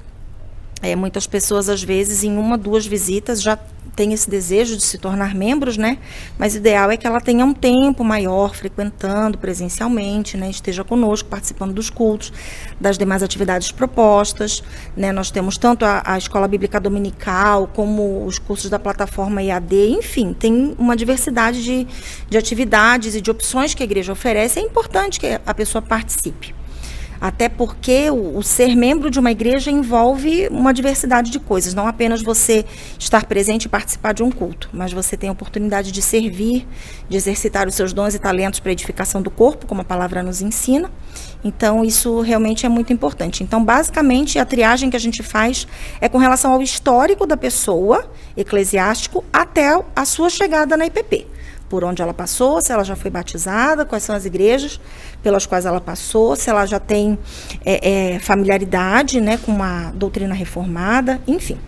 Muitas pessoas, às vezes, em 1, 2 visitas já tem esse desejo de se tornar membros, né? Mas o ideal é que ela tenha um tempo maior frequentando presencialmente, né? Esteja conosco, participando dos cultos, das demais atividades propostas, né? Nós temos tanto a Escola Bíblica Dominical, como os cursos da plataforma EAD, enfim, tem uma diversidade de atividades e de opções que a igreja oferece. É importante que a pessoa participe. Até porque o ser membro de uma igreja envolve uma diversidade de coisas. Não apenas você estar presente e participar de um culto, mas você tem a oportunidade de servir, de exercitar os seus dons e talentos para a edificação do corpo, como a palavra nos ensina. Então, isso realmente é muito importante. Então, basicamente, a triagem que a gente faz é com relação ao histórico da pessoa, eclesiástico, até a sua chegada na IPP. Por onde ela passou, se ela já foi batizada, quais são as igrejas pelas quais ela passou, se ela já tem familiaridade, né, com uma doutrina reformada, enfim.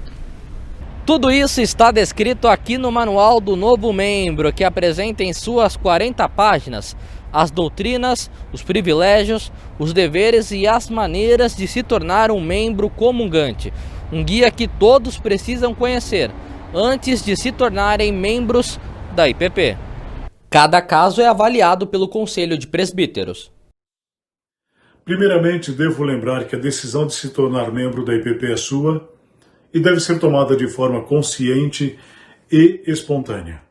Tudo isso está descrito aqui no Manual do Novo Membro, que apresenta em suas 40 páginas as doutrinas, os privilégios, os deveres e as maneiras de se tornar um membro comungante. Um guia que todos precisam conhecer antes de se tornarem membros da IPP. Cada caso é avaliado pelo Conselho de Presbíteros. Primeiramente, devo lembrar que a decisão de se tornar membro da IPP é sua e deve ser tomada de forma consciente e espontânea.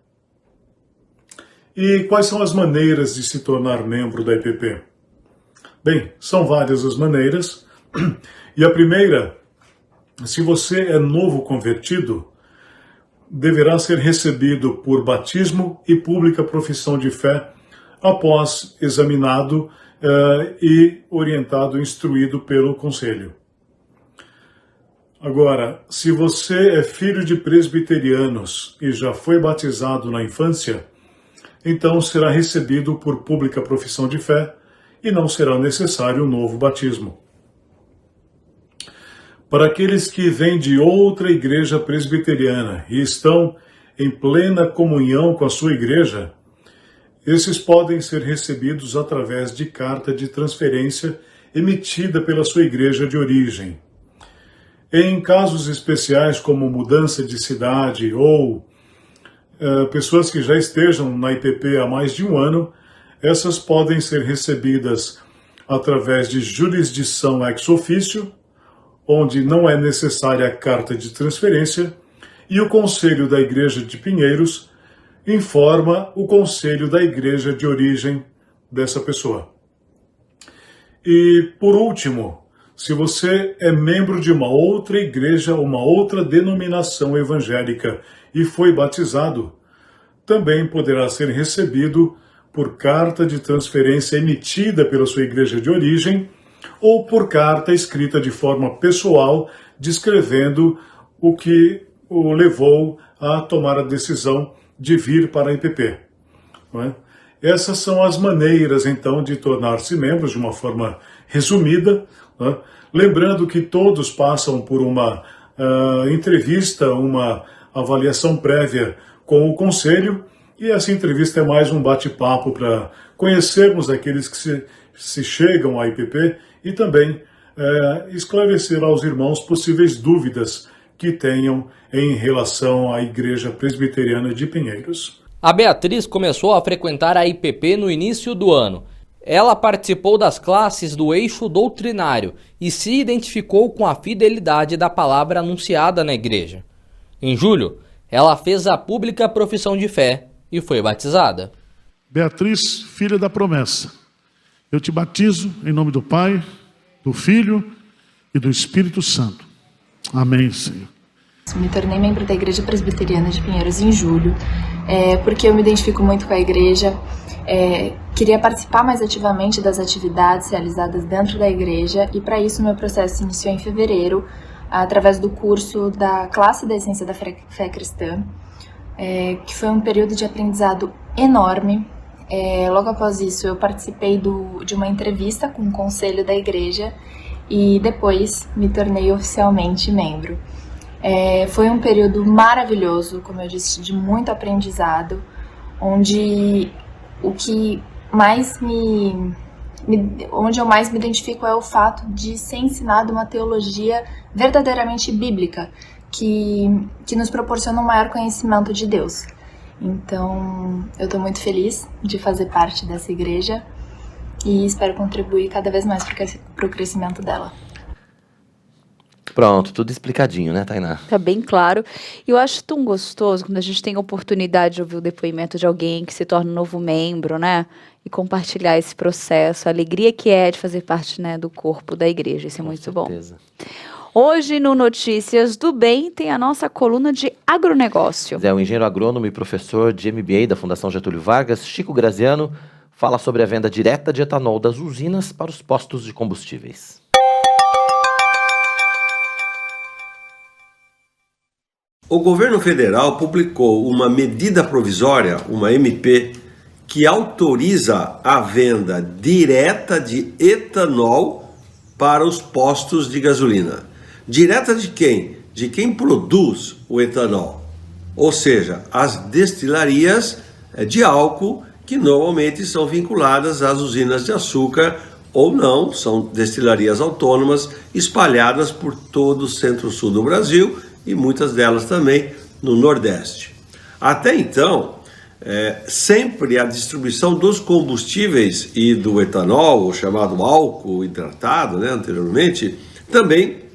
E quais são as maneiras de se tornar membro da IPP? Bem, são várias as maneiras. E a primeira, se você é novo convertido, deverá ser recebido por batismo e pública profissão de fé após examinado e orientado, instruído pelo conselho. Agora, se você é filho de presbiterianos e já foi batizado na infância, então será recebido por pública profissão de fé e não será necessário um novo batismo. Para aqueles que vêm de outra igreja presbiteriana e estão em plena comunhão com a sua igreja, esses podem ser recebidos através de carta de transferência emitida pela sua igreja de origem. Em casos especiais como mudança de cidade ou pessoas que já estejam na IPP há mais de um ano, essas podem ser recebidas através de jurisdição ex officio, onde não é necessária a carta de transferência, e o Conselho da Igreja de Pinheiros informa o Conselho da Igreja de origem dessa pessoa. E, por último, se você é membro de uma outra igreja, uma outra denominação evangélica e foi batizado, também poderá ser recebido por carta de transferência emitida pela sua igreja de origem ou por carta escrita de forma pessoal, descrevendo o que o levou a tomar a decisão de vir para a IPP. Não é? Essas são as maneiras, então, de tornar-se membros de uma forma resumida, não é? Lembrando que todos passam por uma entrevista, uma avaliação prévia com o Conselho, e essa entrevista é mais um bate-papo para conhecermos aqueles que se chegam à IPP e também esclarecer aos irmãos possíveis dúvidas que tenham em relação à Igreja Presbiteriana de Pinheiros. A Beatriz começou a frequentar a IPP no início do ano. Ela participou das classes do eixo doutrinário e se identificou com a fidelidade da palavra anunciada na igreja. Em julho, ela fez a pública profissão de fé e foi batizada. Beatriz, filha da promessa, eu te batizo em nome do Pai, do Filho e do Espírito Santo. Amém, Senhor. Me tornei membro da Igreja Presbiteriana de Pinheiros em julho, porque eu me identifico muito com a igreja, queria participar mais ativamente das atividades realizadas dentro da igreja e para isso meu processo se iniciou em fevereiro, através do curso da classe da essência da fé cristã, que foi um período de aprendizado enorme, Logo após isso, eu participei de uma entrevista com o conselho da igreja e depois me tornei oficialmente membro. Foi um período maravilhoso, como eu disse, de muito aprendizado, onde o que mais onde eu mais me identifico é o fato de ser ensinado uma teologia verdadeiramente bíblica, que nos proporciona um maior conhecimento de Deus. Então, eu estou muito feliz de fazer parte dessa igreja e espero contribuir cada vez mais para o crescimento dela. Pronto, tudo explicadinho, né, Tainá? Tá bem claro. E eu acho tão gostoso quando a gente tem a oportunidade de ouvir o depoimento de alguém que se torna um novo membro, né? E compartilhar esse processo, a alegria que é de fazer parte, né, do corpo da igreja. Isso é muito bom. Hoje, no Notícias do Bem, tem a nossa coluna de agronegócio. O engenheiro agrônomo e professor de MBA da Fundação Getúlio Vargas, Chico Graziano, fala sobre a venda direta de etanol das usinas para os postos de combustíveis. O governo federal publicou uma medida provisória, uma MP, que autoriza a venda direta de etanol para os postos de gasolina. Direta de quem? De quem produz o etanol. Ou seja, as destilarias de álcool que normalmente são vinculadas às usinas de açúcar ou não, são destilarias autônomas espalhadas por todo o centro-sul do Brasil e muitas delas também no Nordeste. Até então, sempre a distribuição dos combustíveis e do etanol, o chamado álcool hidratado, né, anteriormente, também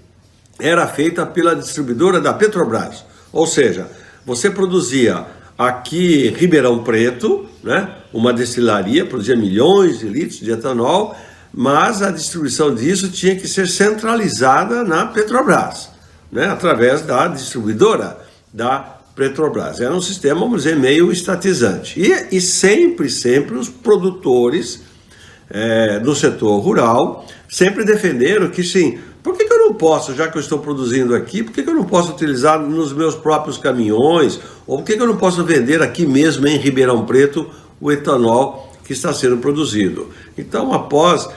era feita pela distribuidora da Petrobras. Ou seja, você produzia aqui em Ribeirão Preto, né, uma destilaria, produzia milhões de litros de etanol, mas a distribuição disso tinha que ser centralizada na Petrobras, né, através da distribuidora da Petrobras. Era um sistema, vamos dizer, meio estatizante. E sempre os produtores do setor rural sempre defenderam que sim, por que eu não posso, já que eu estou produzindo aqui, por que eu não posso utilizar nos meus próprios caminhões, ou por que eu não posso vender aqui mesmo em Ribeirão Preto o etanol que está sendo produzido? Então, após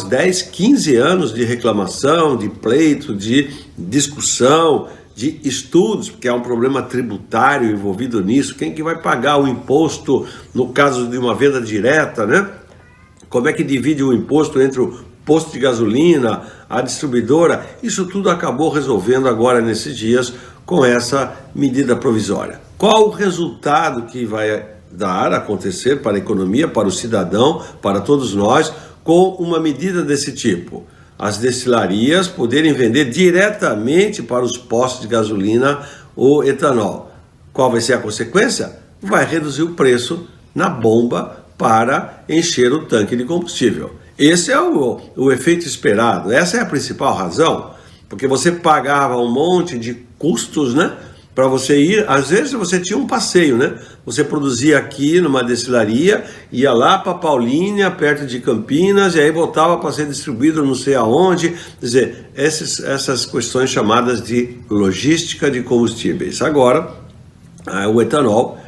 10, 15 anos de reclamação, de pleito, de discussão, de estudos, porque há um problema tributário envolvido nisso, quem que vai pagar o imposto no caso de uma venda direta, né? Como é que divide o imposto entre o posto de gasolina, a distribuidora? Isso tudo acabou resolvendo agora nesses dias com essa medida provisória. Qual o resultado que vai acontecer para a economia, para o cidadão, para todos nós, com uma medida desse tipo? As destilarias poderem vender diretamente para os postos de gasolina o etanol. Qual vai ser a consequência? Vai reduzir o preço na bomba para encher o tanque de combustível. Esse é o efeito esperado, essa é a principal razão, porque você pagava um monte de custos, né? Para você ir, às vezes você tinha um passeio, né? Você produzia aqui numa destilaria, ia lá para Paulínia, perto de Campinas, e aí voltava para ser distribuído não sei aonde. Quer dizer, essas questões chamadas de logística de combustíveis. Agora, o etanol,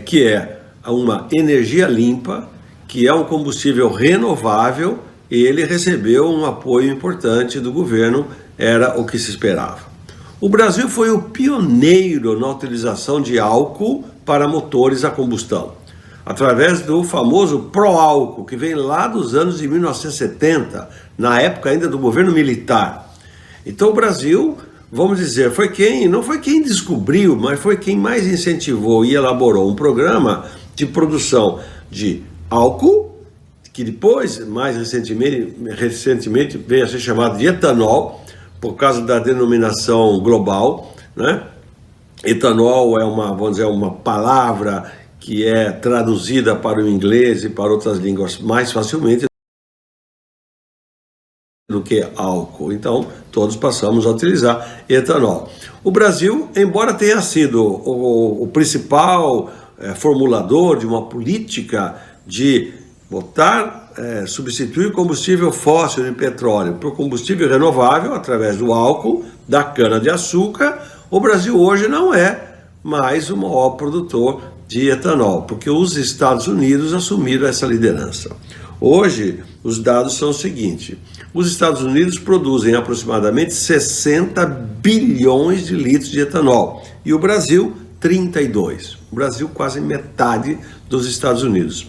que é uma energia limpa, que é um combustível renovável, ele recebeu um apoio importante do governo, era o que se esperava. O Brasil foi o pioneiro na utilização de álcool para motores a combustão, através do famoso pró-álcool, que vem lá dos anos de 1970, na época ainda do governo militar. Então o Brasil, vamos dizer, não foi quem descobriu, mas foi quem mais incentivou e elaborou um programa de produção de álcool, que depois, mais recentemente veio a ser chamado de etanol, por causa da denominação global, né? Etanol é uma palavra que é traduzida para o inglês e para outras línguas mais facilmente do que álcool. Então, todos passamos a utilizar etanol. O Brasil, embora tenha sido o principal formulador de uma política de substituir o combustível fóssil de petróleo por combustível renovável através do álcool, da cana-de-açúcar, o Brasil hoje não é mais o maior produtor de etanol, porque os Estados Unidos assumiram essa liderança. Hoje, os dados são os seguintes: os Estados Unidos produzem aproximadamente 60 bilhões de litros de etanol e o Brasil, 32. O Brasil quase metade dos Estados Unidos.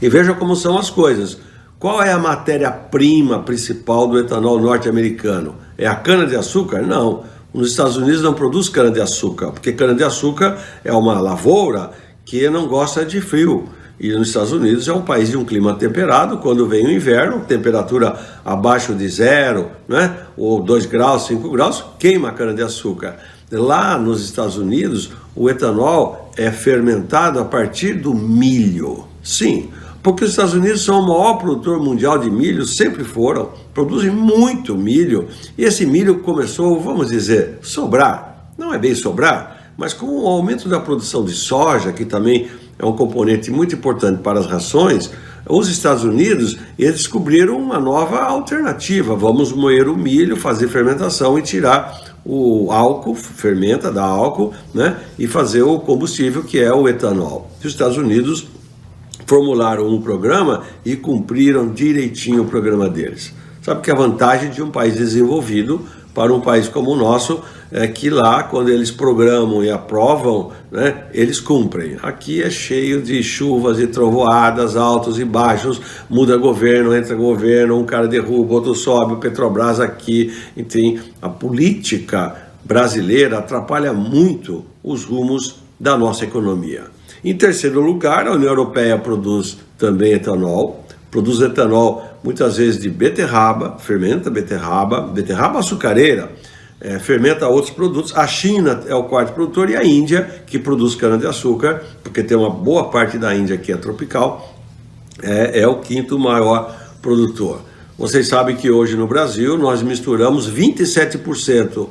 E veja como são as coisas. Qual é a matéria-prima principal do etanol norte-americano? É a cana-de-açúcar? Não. Nos Estados Unidos não produz cana-de-açúcar, porque cana-de-açúcar é uma lavoura que não gosta de frio. E nos Estados Unidos é um país de um clima temperado. Quando vem o inverno, temperatura abaixo de 0, né? Ou 2 graus, 5 graus, queima a cana-de-açúcar. Lá nos Estados Unidos, o etanol é fermentado a partir do milho. Sim, porque os Estados Unidos são o maior produtor mundial de milho, sempre foram, produzem muito milho, e esse milho começou, vamos dizer, sobrar. Não é bem sobrar, mas com o aumento da produção de soja, que também é um componente muito importante para as rações, os Estados Unidos, eles descobriram uma nova alternativa. Vamos moer o milho, fazer fermentação e tirar o álcool, fermenta, dá álcool, né? E fazer o combustível que é o etanol. Os Estados Unidos formularam um programa e cumpriram direitinho o programa deles. Sabe que a vantagem de um país desenvolvido para um país como o nosso é que lá, quando eles programam e aprovam, né, eles cumprem. Aqui é cheio de chuvas e trovoadas, altos e baixos, muda governo, entra governo, um cara derruba, outro sobe, o Petrobras aqui, enfim, a política brasileira atrapalha muito os rumos da nossa economia. Em terceiro lugar, a União Europeia produz também etanol, produz etanol muitas vezes de beterraba, fermenta beterraba açucareira, fermenta outros produtos. A China é o quarto produtor e a Índia, que produz cana-de-açúcar, porque tem uma boa parte da Índia que é tropical, é o quinto maior produtor. Vocês sabem que hoje no Brasil nós misturamos 27%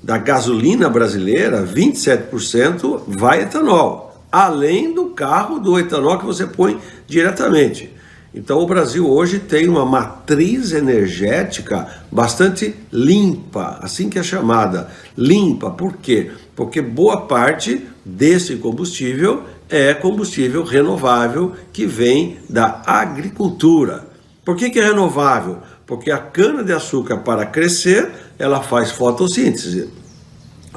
da gasolina brasileira, 27% vai etanol, além do carro do etanol que você põe diretamente. Então o Brasil hoje tem uma matriz energética bastante limpa, assim que é chamada, limpa. Por quê? Porque boa parte desse combustível é combustível renovável que vem da agricultura. Por que é renovável? Porque a cana-de-açúcar, para crescer, ela faz fotossíntese.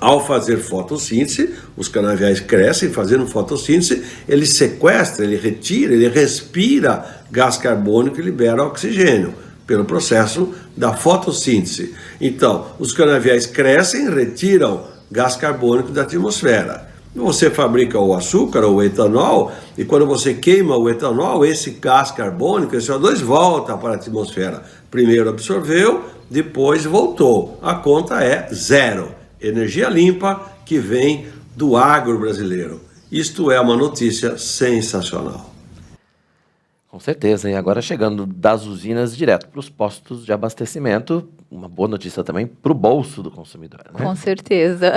Ao fazer fotossíntese, os canaviais crescem fazendo fotossíntese, ele sequestra, ele retira, ele respira gás carbônico e libera oxigênio pelo processo da fotossíntese. Então, os canaviais crescem, retiram gás carbônico da atmosfera. Você fabrica o açúcar ou o etanol, e quando você queima o etanol, esse gás carbônico, esse CO2, volta para a atmosfera. Primeiro absorveu, depois voltou. A conta é zero. Energia limpa que vem do agro brasileiro. Isto é uma notícia sensacional. Com certeza, e agora chegando das usinas direto para os postos de abastecimento, uma boa notícia também para o bolso do consumidor, né? Com certeza.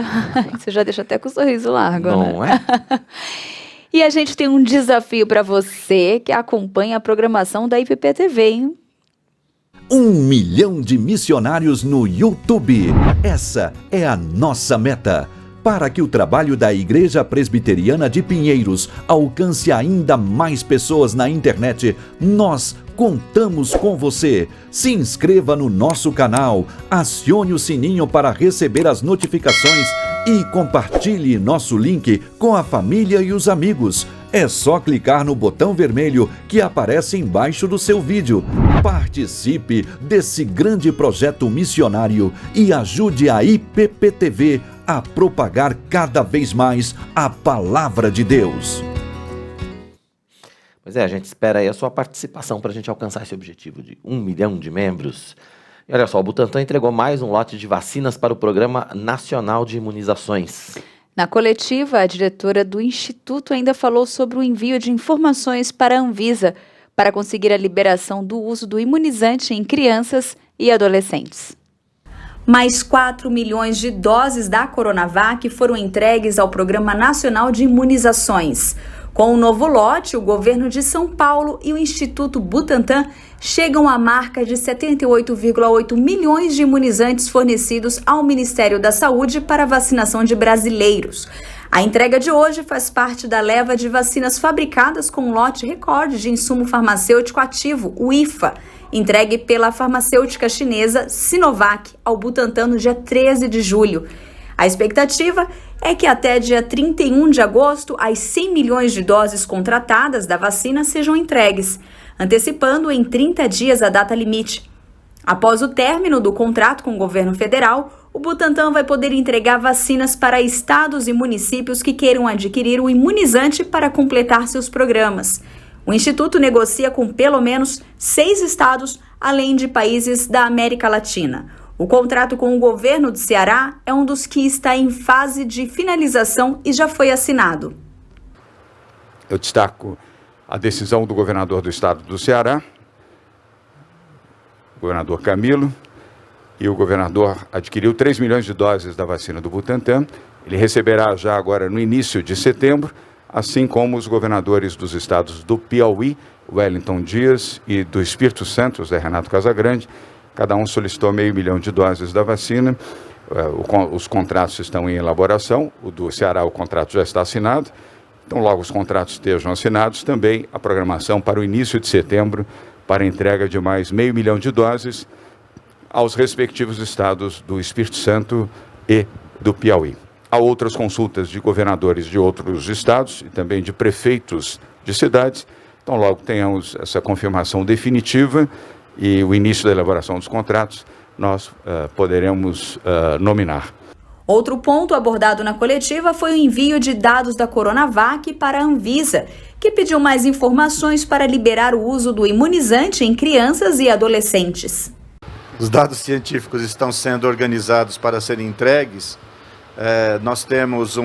Você já deixa até com o sorriso largo, não né? É? E a gente tem um desafio para você que acompanha a programação da IPP TV, hein? 1 milhão de missionários no YouTube. Essa é a nossa meta. Para que o trabalho da Igreja Presbiteriana de Pinheiros alcance ainda mais pessoas na internet, nós contamos com você. Se inscreva no nosso canal, acione o sininho para receber as notificações e compartilhe nosso link com a família e os amigos. É só clicar no botão vermelho que aparece embaixo do seu vídeo. Participe desse grande projeto missionário e ajude a IPP-TV a propagar cada vez mais a palavra de Deus. Pois é, a gente espera aí a sua participação para a gente alcançar esse objetivo de 1 milhão de membros. E olha só, o Butantan entregou mais um lote de vacinas para o Programa Nacional de Imunizações. Na coletiva, a diretora do Instituto ainda falou sobre o envio de informações para a Anvisa para conseguir a liberação do uso do imunizante em crianças e adolescentes. Mais 4 milhões de doses da Coronavac foram entregues ao Programa Nacional de Imunizações. Com o novo lote, o governo de São Paulo e o Instituto Butantan chegam à marca de 78,8 milhões de imunizantes fornecidos ao Ministério da Saúde para vacinação de brasileiros. A entrega de hoje faz parte da leva de vacinas fabricadas com um lote recorde de insumo farmacêutico ativo, o IFA, entregue pela farmacêutica chinesa Sinovac ao Butantan no dia 13 de julho. A expectativa é que até dia 31 de agosto, as 100 milhões de doses contratadas da vacina sejam entregues, antecipando em 30 dias a data limite. Após o término do contrato com o governo federal, o Butantan vai poder entregar vacinas para estados e municípios que queiram adquirir o imunizante para completar seus programas. O Instituto negocia com pelo menos 6 estados, além de países da América Latina. O contrato com o governo do Ceará é um dos que está em fase de finalização e já foi assinado. Eu destaco a decisão do governador do estado do Ceará, o governador Camilo, e o governador adquiriu 3 milhões de doses da vacina do Butantan. Ele receberá já agora no início de setembro, assim como os governadores dos estados do Piauí, Wellington Dias, e do Espírito Santo, Zé Renato Casagrande. Cada um solicitou 500 mil de doses da vacina. Os contratos estão em elaboração. O do Ceará, o contrato já está assinado. Então, logo os contratos estejam assinados, também a programação para o início de setembro para a entrega de mais 500 mil de doses aos respectivos estados do Espírito Santo e do Piauí. Há outras consultas de governadores de outros estados e também de prefeitos de cidades. Então, logo tenhamos essa confirmação definitiva e o início da elaboração dos contratos, nós poderemos nominar. Outro ponto abordado na coletiva foi o envio de dados da Coronavac para a Anvisa, que pediu mais informações para liberar o uso do imunizante em crianças e adolescentes. Os dados científicos estão sendo organizados para serem entregues. Nós temos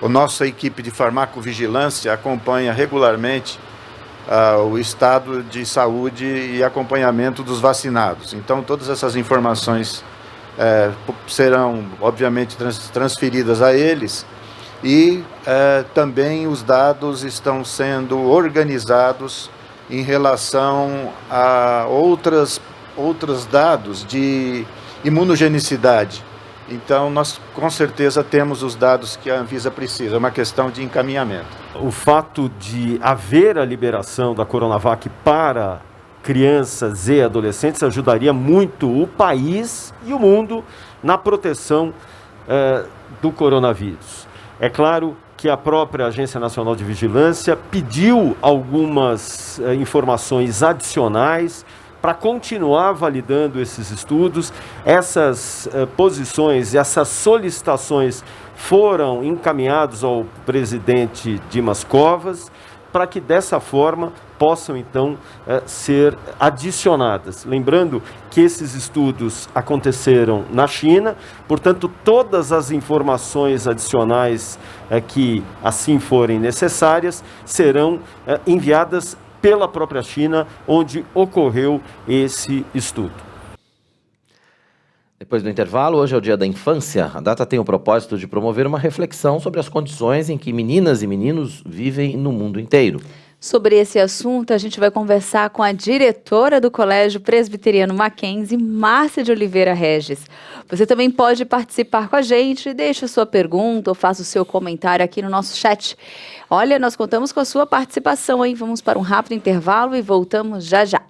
a nossa equipe de farmacovigilância acompanha regularmente o estado de saúde e acompanhamento dos vacinados. Então, todas essas informações serão, obviamente, transferidas a eles e também os dados estão sendo organizados em relação a outros dados de imunogenicidade. Então, nós com certeza temos os dados que a Anvisa precisa, é uma questão de encaminhamento. O fato de haver a liberação da Coronavac para crianças e adolescentes ajudaria muito o país e o mundo na proteção do coronavírus. É claro que a própria Agência Nacional de Vigilância pediu algumas informações adicionais para continuar validando esses estudos. Essas posições, essas solicitações foram encaminhadas ao presidente Dimas Covas para que dessa forma possam então ser adicionadas. Lembrando que esses estudos aconteceram na China, portanto todas as informações adicionais que assim forem necessárias serão enviadas pela própria China, onde ocorreu esse estudo. Depois do intervalo, hoje é o Dia da Infância. A data tem o propósito de promover uma reflexão sobre as condições em que meninas e meninos vivem no mundo inteiro. Sobre esse assunto, a gente vai conversar com a diretora do Colégio Presbiteriano Mackenzie, Márcia de Oliveira Regis. Você também pode participar com a gente, deixa a sua pergunta ou faça o seu comentário aqui no nosso chat. Olha, nós contamos com a sua participação, hein? Vamos para um rápido intervalo e voltamos já já.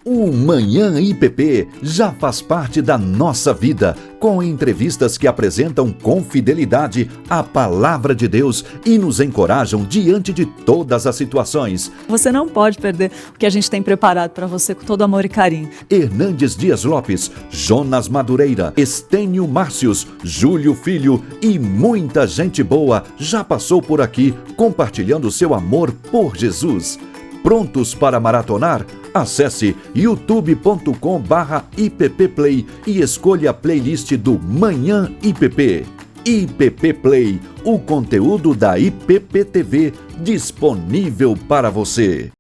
O Manhã IPP já faz parte da nossa vida, com entrevistas que apresentam com fidelidade a palavra de Deus e nos encorajam diante de todas as situações. Você não pode perder o que a gente tem preparado para você com todo amor e carinho. Hernandes Dias Lopes, Jonas Madureira, Estênio Márcios, Júlio Filho e muita gente boa já passou por aqui compartilhando seu amor por Jesus. Prontos para maratonar? Acesse youtube.com/IPPplay e escolha a playlist do Manhã IPP. IPP Play, o conteúdo da IPP TV disponível para você.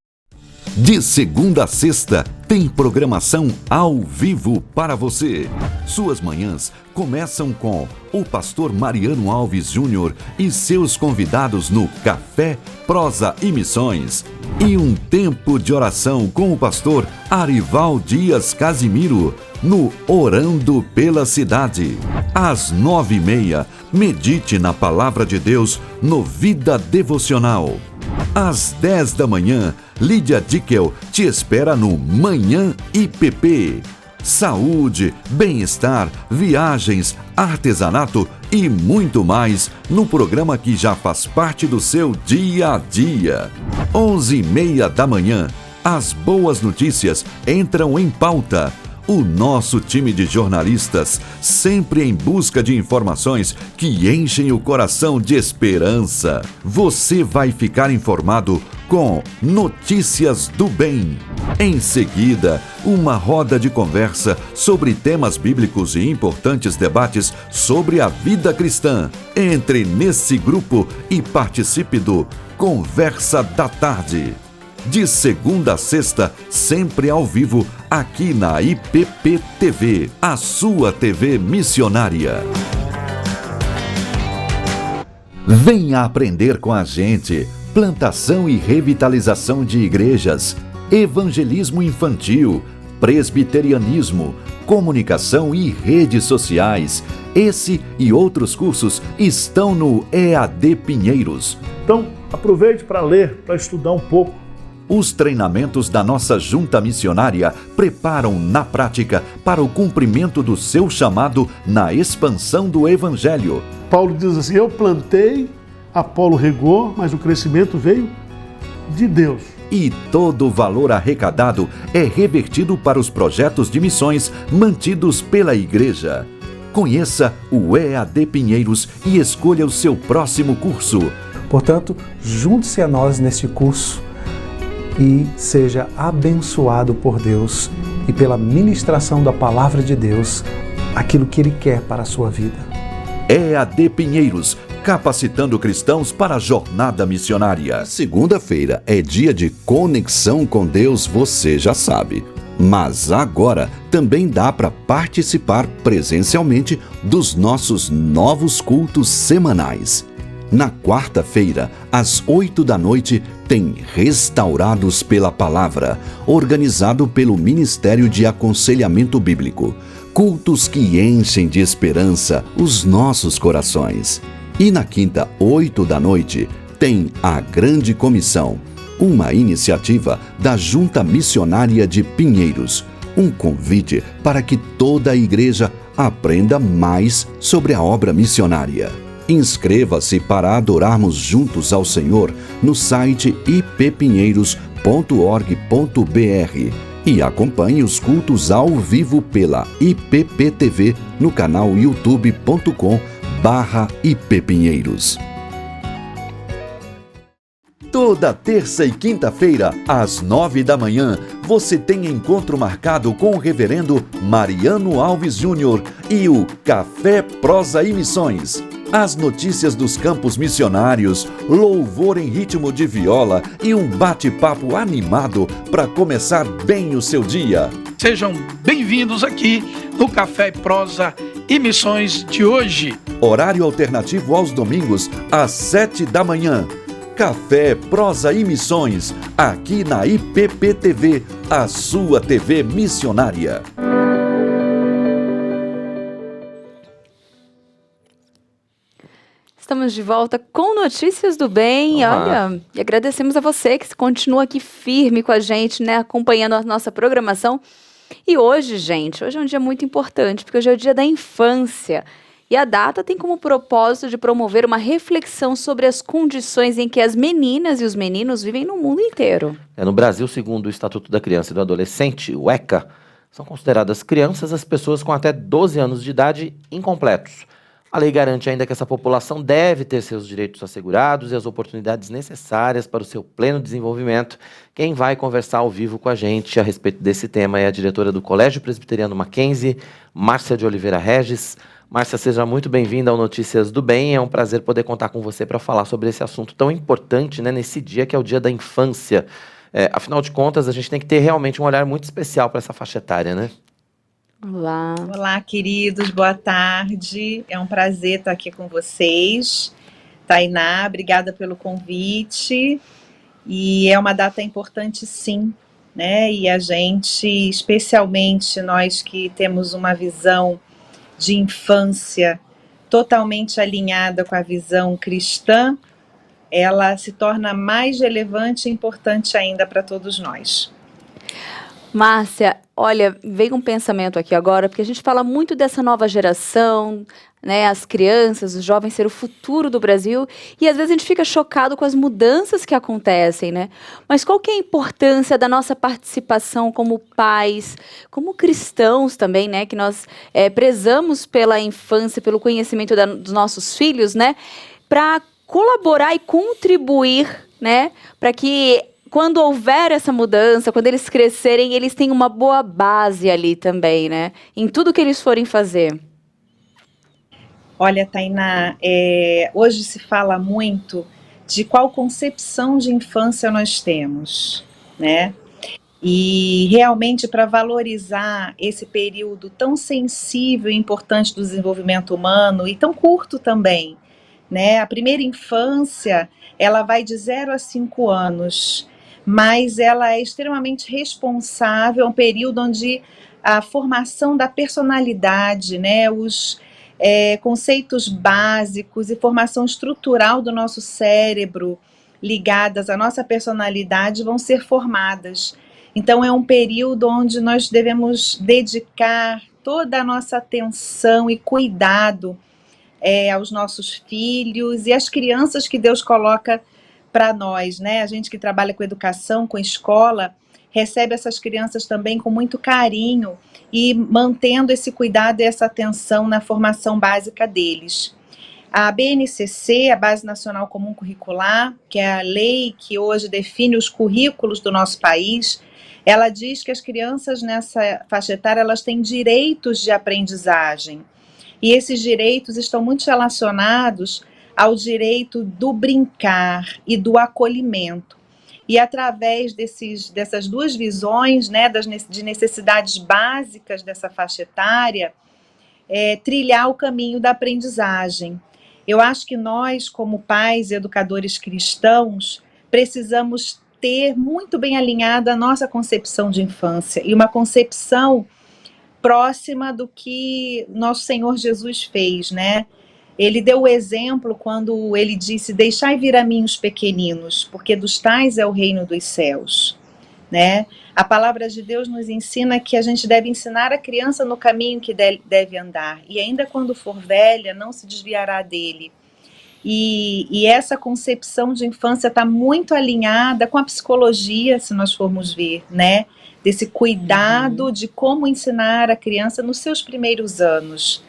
De segunda a sexta, tem programação ao vivo para você. Suas manhãs começam com o pastor Mariano Alves Júnior e seus convidados no Café, Prosa e Missões. E um tempo de oração com o pastor Arival Dias Casimiro no Orando pela Cidade. Às 9h30, medite na Palavra de Deus no Vida Devocional. Às 10 da manhã, Lídia Dickel te espera no Manhã IPP. Saúde, bem-estar, viagens, artesanato e muito mais no programa que já faz parte do seu dia a dia. 11h30 da manhã, as boas notícias entram em pauta. O nosso time de jornalistas, sempre em busca de informações que enchem o coração de esperança. Você vai ficar informado com Notícias do Bem. Em seguida, uma roda de conversa sobre temas bíblicos e importantes debates sobre a vida cristã. Entre nesse grupo e participe do Conversa da Tarde. De segunda a sexta, sempre ao vivo, aqui na IPP TV, a sua TV missionária. Venha aprender com a gente. Plantação e revitalização de igrejas, evangelismo infantil, presbiterianismo, comunicação e redes sociais. Esse e outros cursos estão no EAD Pinheiros. Então, aproveite para ler, para estudar um pouco. Os treinamentos da nossa junta missionária preparam na prática para o cumprimento do seu chamado na expansão do Evangelho. Paulo diz assim: eu plantei, Apolo regou, mas o crescimento veio de Deus. E todo o valor arrecadado é revertido para os projetos de missões mantidos pela igreja. Conheça o EAD Pinheiros e escolha o seu próximo curso. Portanto, junte-se a nós neste curso e seja abençoado por Deus e pela ministração da Palavra de Deus, aquilo que Ele quer para a sua vida. EAD Pinheiros, capacitando cristãos para a jornada missionária. Segunda-feira é dia de conexão com Deus, você já sabe. Mas agora também dá para participar presencialmente dos nossos novos cultos semanais. Na quarta-feira, às 8 da noite, tem Restaurados pela Palavra, organizado pelo Ministério de Aconselhamento Bíblico. Cultos que enchem de esperança os nossos corações. E na quinta, 8 da noite, tem a Grande Comissão, uma iniciativa da Junta Missionária de Pinheiros. Um convite para que toda a igreja aprenda mais sobre a obra missionária. Inscreva-se para adorarmos juntos ao Senhor no site ippinheiros.org.br e acompanhe os cultos ao vivo pela IPP TV no canal youtube.com/ippinheiros. Toda terça e quinta-feira, às 9 da manhã, você tem encontro marcado com o reverendo Mariano Alves Júnior e o Café, Prosa e Missões. As notícias dos campos missionários, louvor em ritmo de viola e um bate-papo animado para começar bem o seu dia. Sejam bem-vindos aqui no Café, Prosa e Missões de hoje. Horário alternativo aos domingos, às 7 da manhã. Café, Prosa e Missões, aqui na IPP TV, a sua TV missionária. Estamos de volta com Notícias do Bem. Olha, e agradecemos a você que continua aqui firme com a gente, né, acompanhando a nossa programação. E hoje, gente, hoje é um dia muito importante, porque hoje é o dia da infância. E a data tem como propósito de promover uma reflexão sobre as condições em que as meninas e os meninos vivem no mundo inteiro. No Brasil, segundo o Estatuto da Criança e do Adolescente, o ECA, são consideradas crianças as pessoas com até 12 anos de idade incompletos. A lei garante ainda que essa população deve ter seus direitos assegurados e as oportunidades necessárias para o seu pleno desenvolvimento. Quem vai conversar ao vivo com a gente a respeito desse tema é a diretora do Colégio Presbiteriano Mackenzie, Márcia de Oliveira Regis. Márcia, seja muito bem-vinda ao Notícias do Bem. É um prazer poder contar com você para falar sobre esse assunto tão importante, né, nesse dia que é o Dia da Infância. Afinal de contas, a gente tem que ter realmente um olhar muito especial para essa faixa etária, né? Olá. Olá, queridos, boa tarde. É um prazer estar aqui com vocês. Tainá, obrigada pelo convite. E é uma data importante, sim, né? E a gente, especialmente nós que temos uma visão de infância totalmente alinhada com a visão cristã, ela se torna mais relevante e importante ainda para todos nós. Márcia, olha, veio um pensamento aqui agora, porque a gente fala muito dessa nova geração, né, as crianças, os jovens ser o futuro do Brasil, e às vezes a gente fica chocado com as mudanças que acontecem, né? Mas qual que é a importância da nossa participação como pais, como cristãos também, né, que nós prezamos pela infância, pelo conhecimento dos nossos filhos, né, para colaborar e contribuir, né, para que quando houver essa mudança, quando eles crescerem, eles têm uma boa base ali também, né, em tudo que eles forem fazer. Olha, Tainá, hoje se fala muito de qual concepção de infância nós temos, né? E realmente para valorizar esse período tão sensível e importante do desenvolvimento humano e tão curto também, né? A primeira infância, ela vai de 0 a 5 anos, mas ela é extremamente responsável, é um período onde a formação da personalidade, né? Os conceitos básicos e formação estrutural do nosso cérebro ligadas à nossa personalidade vão ser formadas. Então é um período onde nós devemos dedicar toda a nossa atenção e cuidado aos nossos filhos e às crianças que Deus coloca para nós, né? A gente que trabalha com educação, com escola, recebe essas crianças também com muito carinho e mantendo esse cuidado e essa atenção na formação básica deles. A BNCC, a Base Nacional Comum Curricular, que é a lei que hoje define os currículos do nosso país, ela diz que as crianças nessa faixa etária, elas têm direitos de aprendizagem. E esses direitos estão muito relacionados ao direito do brincar e do acolhimento. E através dessas duas visões, né, de necessidades básicas dessa faixa etária, trilhar o caminho da aprendizagem. Eu acho que nós, como pais e educadores cristãos, precisamos ter muito bem alinhada a nossa concepção de infância e uma concepção próxima do que nosso Senhor Jesus fez, né? Ele deu o exemplo quando ele disse: deixai vir a mim os pequeninos, porque dos tais é o reino dos céus, né? A palavra de Deus nos ensina que a gente deve ensinar a criança no caminho que deve andar, e ainda quando for velha, não se desviará dele. E essa concepção de infância está muito alinhada com a psicologia, se nós formos ver, né? Desse cuidado de como ensinar a criança nos seus primeiros anos.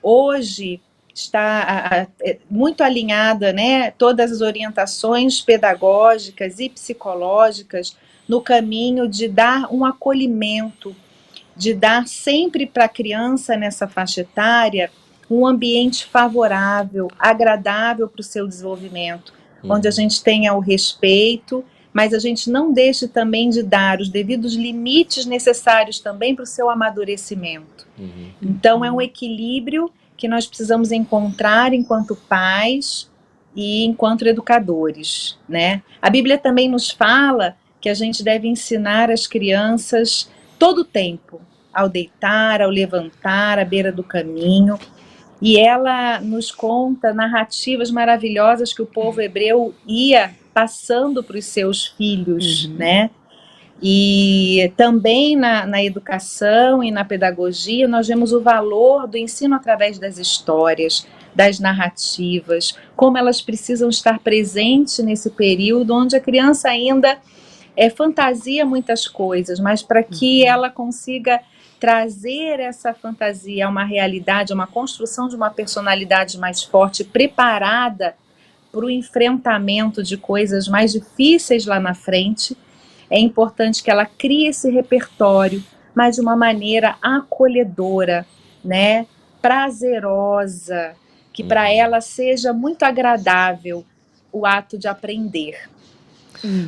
Hoje está muito alinhada, né, todas as orientações pedagógicas e psicológicas no caminho de dar um acolhimento, de dar sempre para a criança nessa faixa etária um ambiente favorável, agradável para o seu desenvolvimento, onde a gente tenha o respeito, mas a gente não deixe também de dar os devidos limites necessários também para o seu amadurecimento. Então é um equilíbrio que nós precisamos encontrar enquanto pais e enquanto educadores, né? A Bíblia também nos fala que a gente deve ensinar as crianças todo o tempo, ao deitar, ao levantar, à beira do caminho. E ela nos conta narrativas maravilhosas que o povo hebreu ia passando para os seus filhos, né? E também na educação e na pedagogia nós vemos o valor do ensino através das histórias, das narrativas, como elas precisam estar presentes nesse período onde a criança ainda fantasia muitas coisas, mas para que ela consiga trazer essa fantasia a uma realidade, a uma construção de uma personalidade mais forte, preparada para o enfrentamento de coisas mais difíceis lá na frente, é importante que ela crie esse repertório, mas de uma maneira acolhedora, né? Prazerosa, que para ela seja muito agradável o ato de aprender.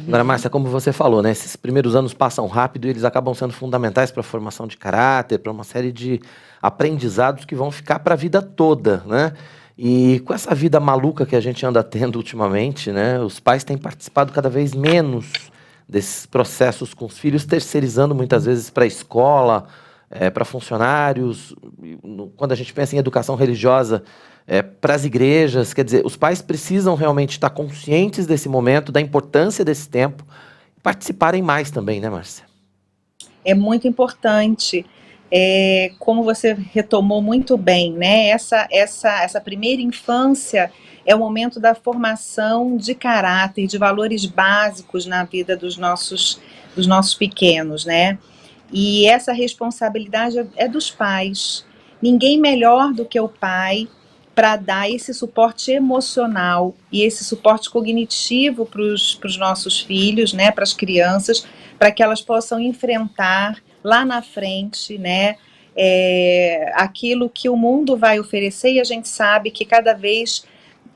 Agora, Márcia, como você falou, né, esses primeiros anos passam rápido e eles acabam sendo fundamentais para a formação de caráter, para uma série de aprendizados que vão ficar para a vida toda, né? E com essa vida maluca que a gente anda tendo ultimamente, né, os pais têm participado cada vez menos desses processos com os filhos, terceirizando muitas vezes para a escola, para funcionários. Quando a gente pensa em educação religiosa, para as igrejas, quer dizer, os pais precisam realmente estar conscientes desse momento, da importância desse tempo, e participarem mais também, né, Márcia? É muito importante. Como você retomou muito bem, né? Essa primeira infância é o momento da formação de caráter, de valores básicos na vida dos nossos pequenos, né? E essa responsabilidade é dos pais. Ninguém melhor do que o pai para dar esse suporte emocional e esse suporte cognitivo para os nossos filhos, né? Para as crianças, para que elas possam enfrentar lá na frente, né, aquilo que o mundo vai oferecer, e a gente sabe que cada vez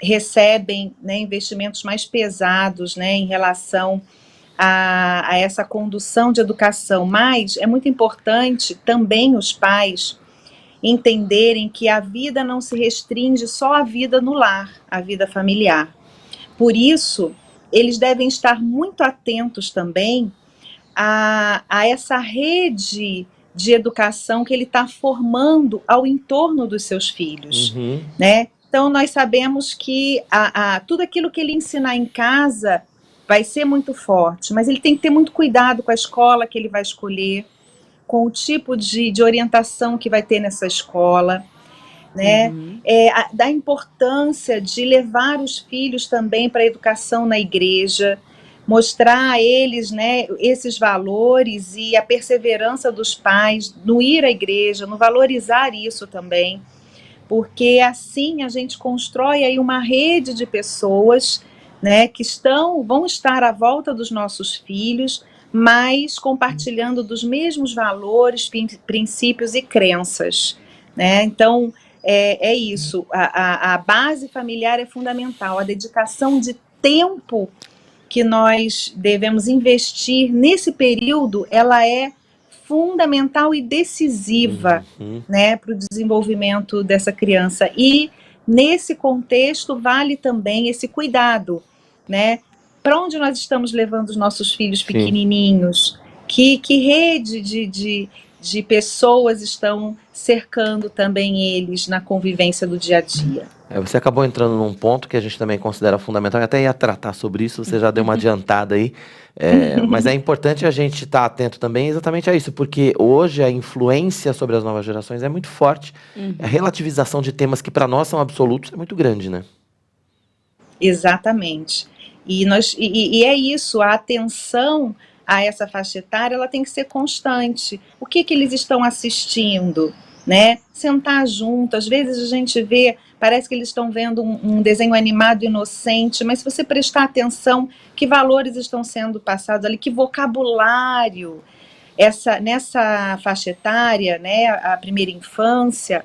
recebem, né, investimentos mais pesados, né, em relação a essa condução de educação, mas é muito importante também os pais entenderem que a vida não se restringe só à vida no lar, à vida familiar. Por isso, eles devem estar muito atentos também a essa rede de educação que ele está formando ao entorno dos seus filhos, né? Então, nós sabemos que tudo aquilo que ele ensinar em casa vai ser muito forte, mas ele tem que ter muito cuidado com a escola que ele vai escolher, com o tipo de orientação que vai ter nessa escola, né? Da importância de levar os filhos também para a educação na igreja, mostrar a eles, né, esses valores e a perseverança dos pais no ir à igreja, no valorizar isso também, porque assim a gente constrói aí uma rede de pessoas, né, que vão estar à volta dos nossos filhos, mas compartilhando dos mesmos valores, princípios e crenças, né? Então, é isso, a base familiar é fundamental, a dedicação de tempo que nós devemos investir nesse período, ela é fundamental e decisiva, né, para o desenvolvimento dessa criança. E nesse contexto vale também esse cuidado, né? Para onde nós estamos levando os nossos filhos pequenininhos? Que rede de pessoas estão cercando também eles na convivência do dia a dia? Você acabou entrando num ponto que a gente também considera fundamental, eu até ia tratar sobre isso, você já deu uma adiantada aí, mas é importante a gente estar atento também exatamente a isso, porque hoje a influência sobre as novas gerações é muito forte, a relativização de temas que para nós são absolutos é muito grande, né? Exatamente. E é isso, a atenção a essa faixa etária, ela tem que ser constante. O que eles estão assistindo, né? Sentar junto, às vezes a gente vê, parece que eles estão vendo um desenho animado inocente, mas se você prestar atenção, que valores estão sendo passados ali, que vocabulário, nessa faixa etária, né, a primeira infância,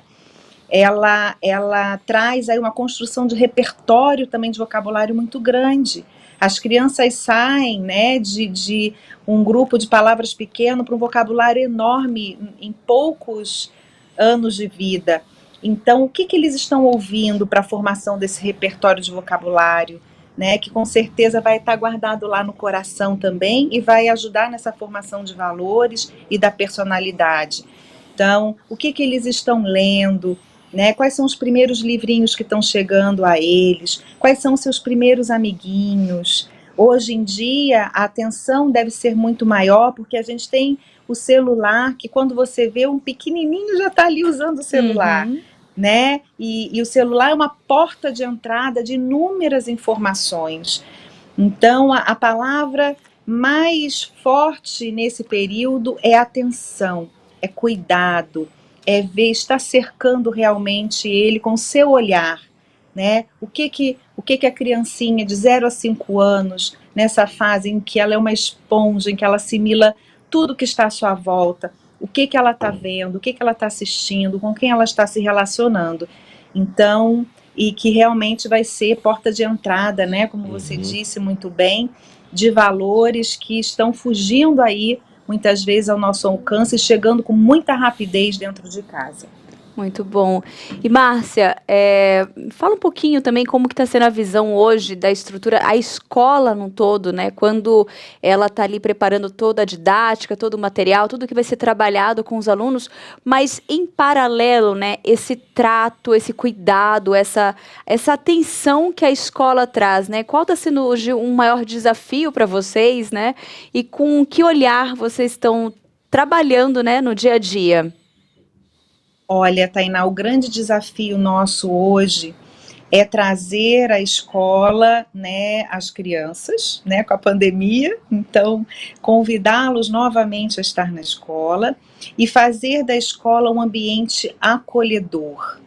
ela traz aí uma construção de repertório também de vocabulário muito grande. As crianças saem, né, de um grupo de palavras pequeno para um vocabulário enorme em poucos anos de vida. Então, o que eles estão ouvindo para a formação desse repertório de vocabulário, né, que com certeza vai estar guardado lá no coração também e vai ajudar nessa formação de valores e da personalidade. Então, o que eles estão lendo, né, quais são os primeiros livrinhos que estão chegando a eles, quais são os seus primeiros amiguinhos. Hoje em dia, a atenção deve ser muito maior, porque a gente tem o celular, que quando você vê um pequenininho já está ali usando o celular, né? E o celular é uma porta de entrada de inúmeras informações. Então, a palavra mais forte nesse período é atenção, é cuidado, é ver, estar cercando realmente ele com o seu olhar, né? O que a criancinha de 0 a 5 anos, nessa fase em que ela é uma esponja, em que ela assimila tudo que está à sua volta, o que ela está vendo, o que ela está assistindo, com quem ela está se relacionando. Então, e que realmente vai ser porta de entrada, né? Como você disse muito bem, de valores que estão fugindo aí, muitas vezes, ao nosso alcance, chegando com muita rapidez dentro de casa. Muito bom. E Márcia, fala um pouquinho também como que está sendo a visão hoje da estrutura, a escola no todo, né? Quando ela está ali preparando toda a didática, todo o material, tudo que vai ser trabalhado com os alunos, mas em paralelo, né? Esse trato, esse cuidado, essa atenção que a escola traz, né? Qual está sendo hoje um maior desafio para vocês, né? E com que olhar vocês estão trabalhando, né, no dia a dia? Olha, Tainá, o grande desafio nosso hoje é trazer à escola, né, as crianças, né, com a pandemia, então convidá-los novamente a estar na escola e fazer da escola um ambiente acolhedor,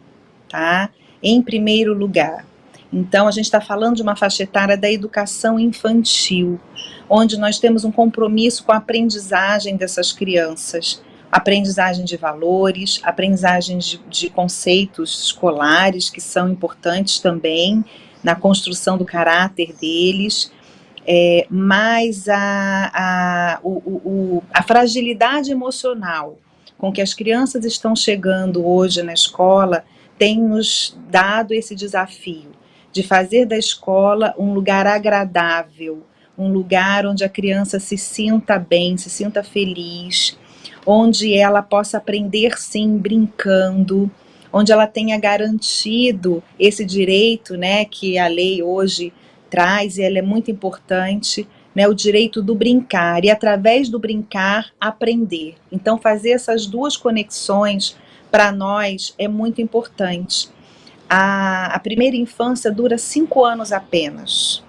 tá? Em primeiro lugar. Então, a gente está falando de uma faixa etária da educação infantil, onde nós temos um compromisso com a aprendizagem dessas crianças, aprendizagem de valores, aprendizagem de conceitos escolares, que são importantes também na construção do caráter deles, mas a fragilidade emocional com que as crianças estão chegando hoje na escola tem nos dado esse desafio de fazer da escola um lugar agradável, um lugar onde a criança se sinta bem, se sinta feliz, onde ela possa aprender sim brincando, onde ela tenha garantido esse direito, né, que a lei hoje traz, e ela é muito importante, né, o direito do brincar, e através do brincar aprender. Então fazer essas duas conexões para nós é muito importante. A primeira infância dura 5 anos apenas,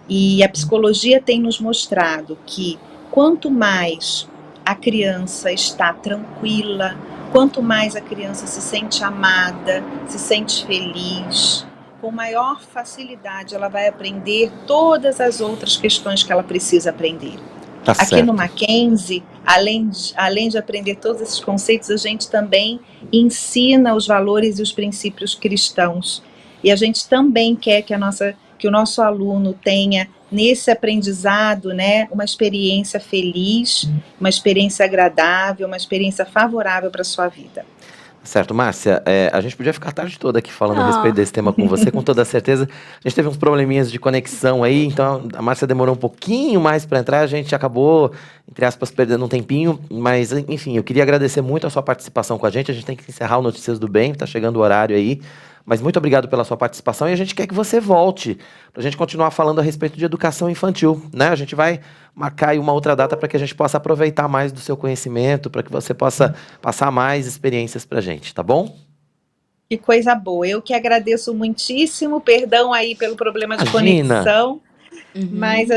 e a psicologia tem nos mostrado que quanto mais a criança está tranquila, quanto mais a criança se sente amada, se sente feliz, com maior facilidade ela vai aprender todas as outras questões que ela precisa aprender. Tá Aqui certo. no Mackenzie, além de aprender todos esses conceitos, a gente também ensina os valores e os princípios cristãos. E a gente também quer que o nosso aluno tenha nesse aprendizado, né, uma experiência feliz, uma experiência agradável, uma experiência favorável para a sua vida. Certo, Márcia, a gente podia ficar a tarde toda aqui falando a respeito desse tema com você, com toda certeza. A gente teve uns probleminhas de conexão aí, então a Márcia demorou um pouquinho mais para entrar, a gente acabou, entre aspas, perdendo um tempinho, mas enfim, eu queria agradecer muito a sua participação com a gente tem que encerrar o Notícias do Bem, tá chegando o horário aí, mas muito obrigado pela sua participação e a gente quer que você volte para a gente continuar falando a respeito de educação infantil, né? A gente vai marcar aí uma outra data para que a gente possa aproveitar mais do seu conhecimento, para que você possa passar mais experiências para a gente, tá bom? Que coisa boa, eu que agradeço muitíssimo, perdão aí pelo problema de Imagina. conexão, mas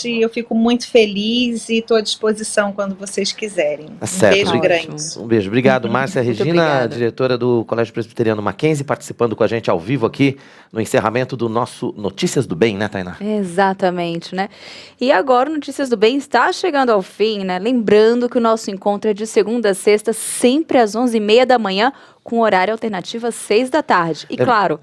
eu fico muito feliz e estou à disposição quando vocês quiserem. Tá certo. Beijo grande. Um beijo. Obrigado, Márcia. Muito Regina, obrigada. diretora do Colégio Presbiteriano Mackenzie, participando com a gente ao vivo aqui no encerramento do nosso Notícias do Bem, né, Tainá? Exatamente, né? E agora o Notícias do Bem está chegando ao fim, né? Lembrando que o nosso encontro é de segunda a sexta, sempre às 11h30 da manhã, com horário alternativo às 6 da tarde. E claro,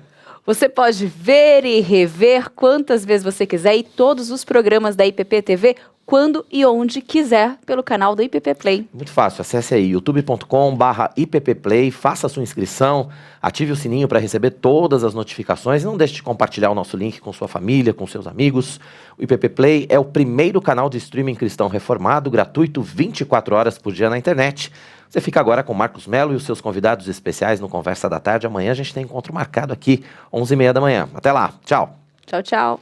você pode ver e rever quantas vezes você quiser e todos os programas da IPP TV quando e onde quiser pelo canal do IPP Play. Muito fácil, acesse aí youtube.com/ippplay, faça a sua inscrição, ative o sininho para receber todas as notificações e não deixe de compartilhar o nosso link com sua família, com seus amigos. O IPP Play é o primeiro canal de streaming cristão reformado, gratuito, 24 horas por dia na internet. Você fica agora com Marcos Melo e os seus convidados especiais no Conversa da Tarde. Amanhã a gente tem encontro marcado aqui, 11h30 da manhã. Até lá, tchau. Tchau, tchau.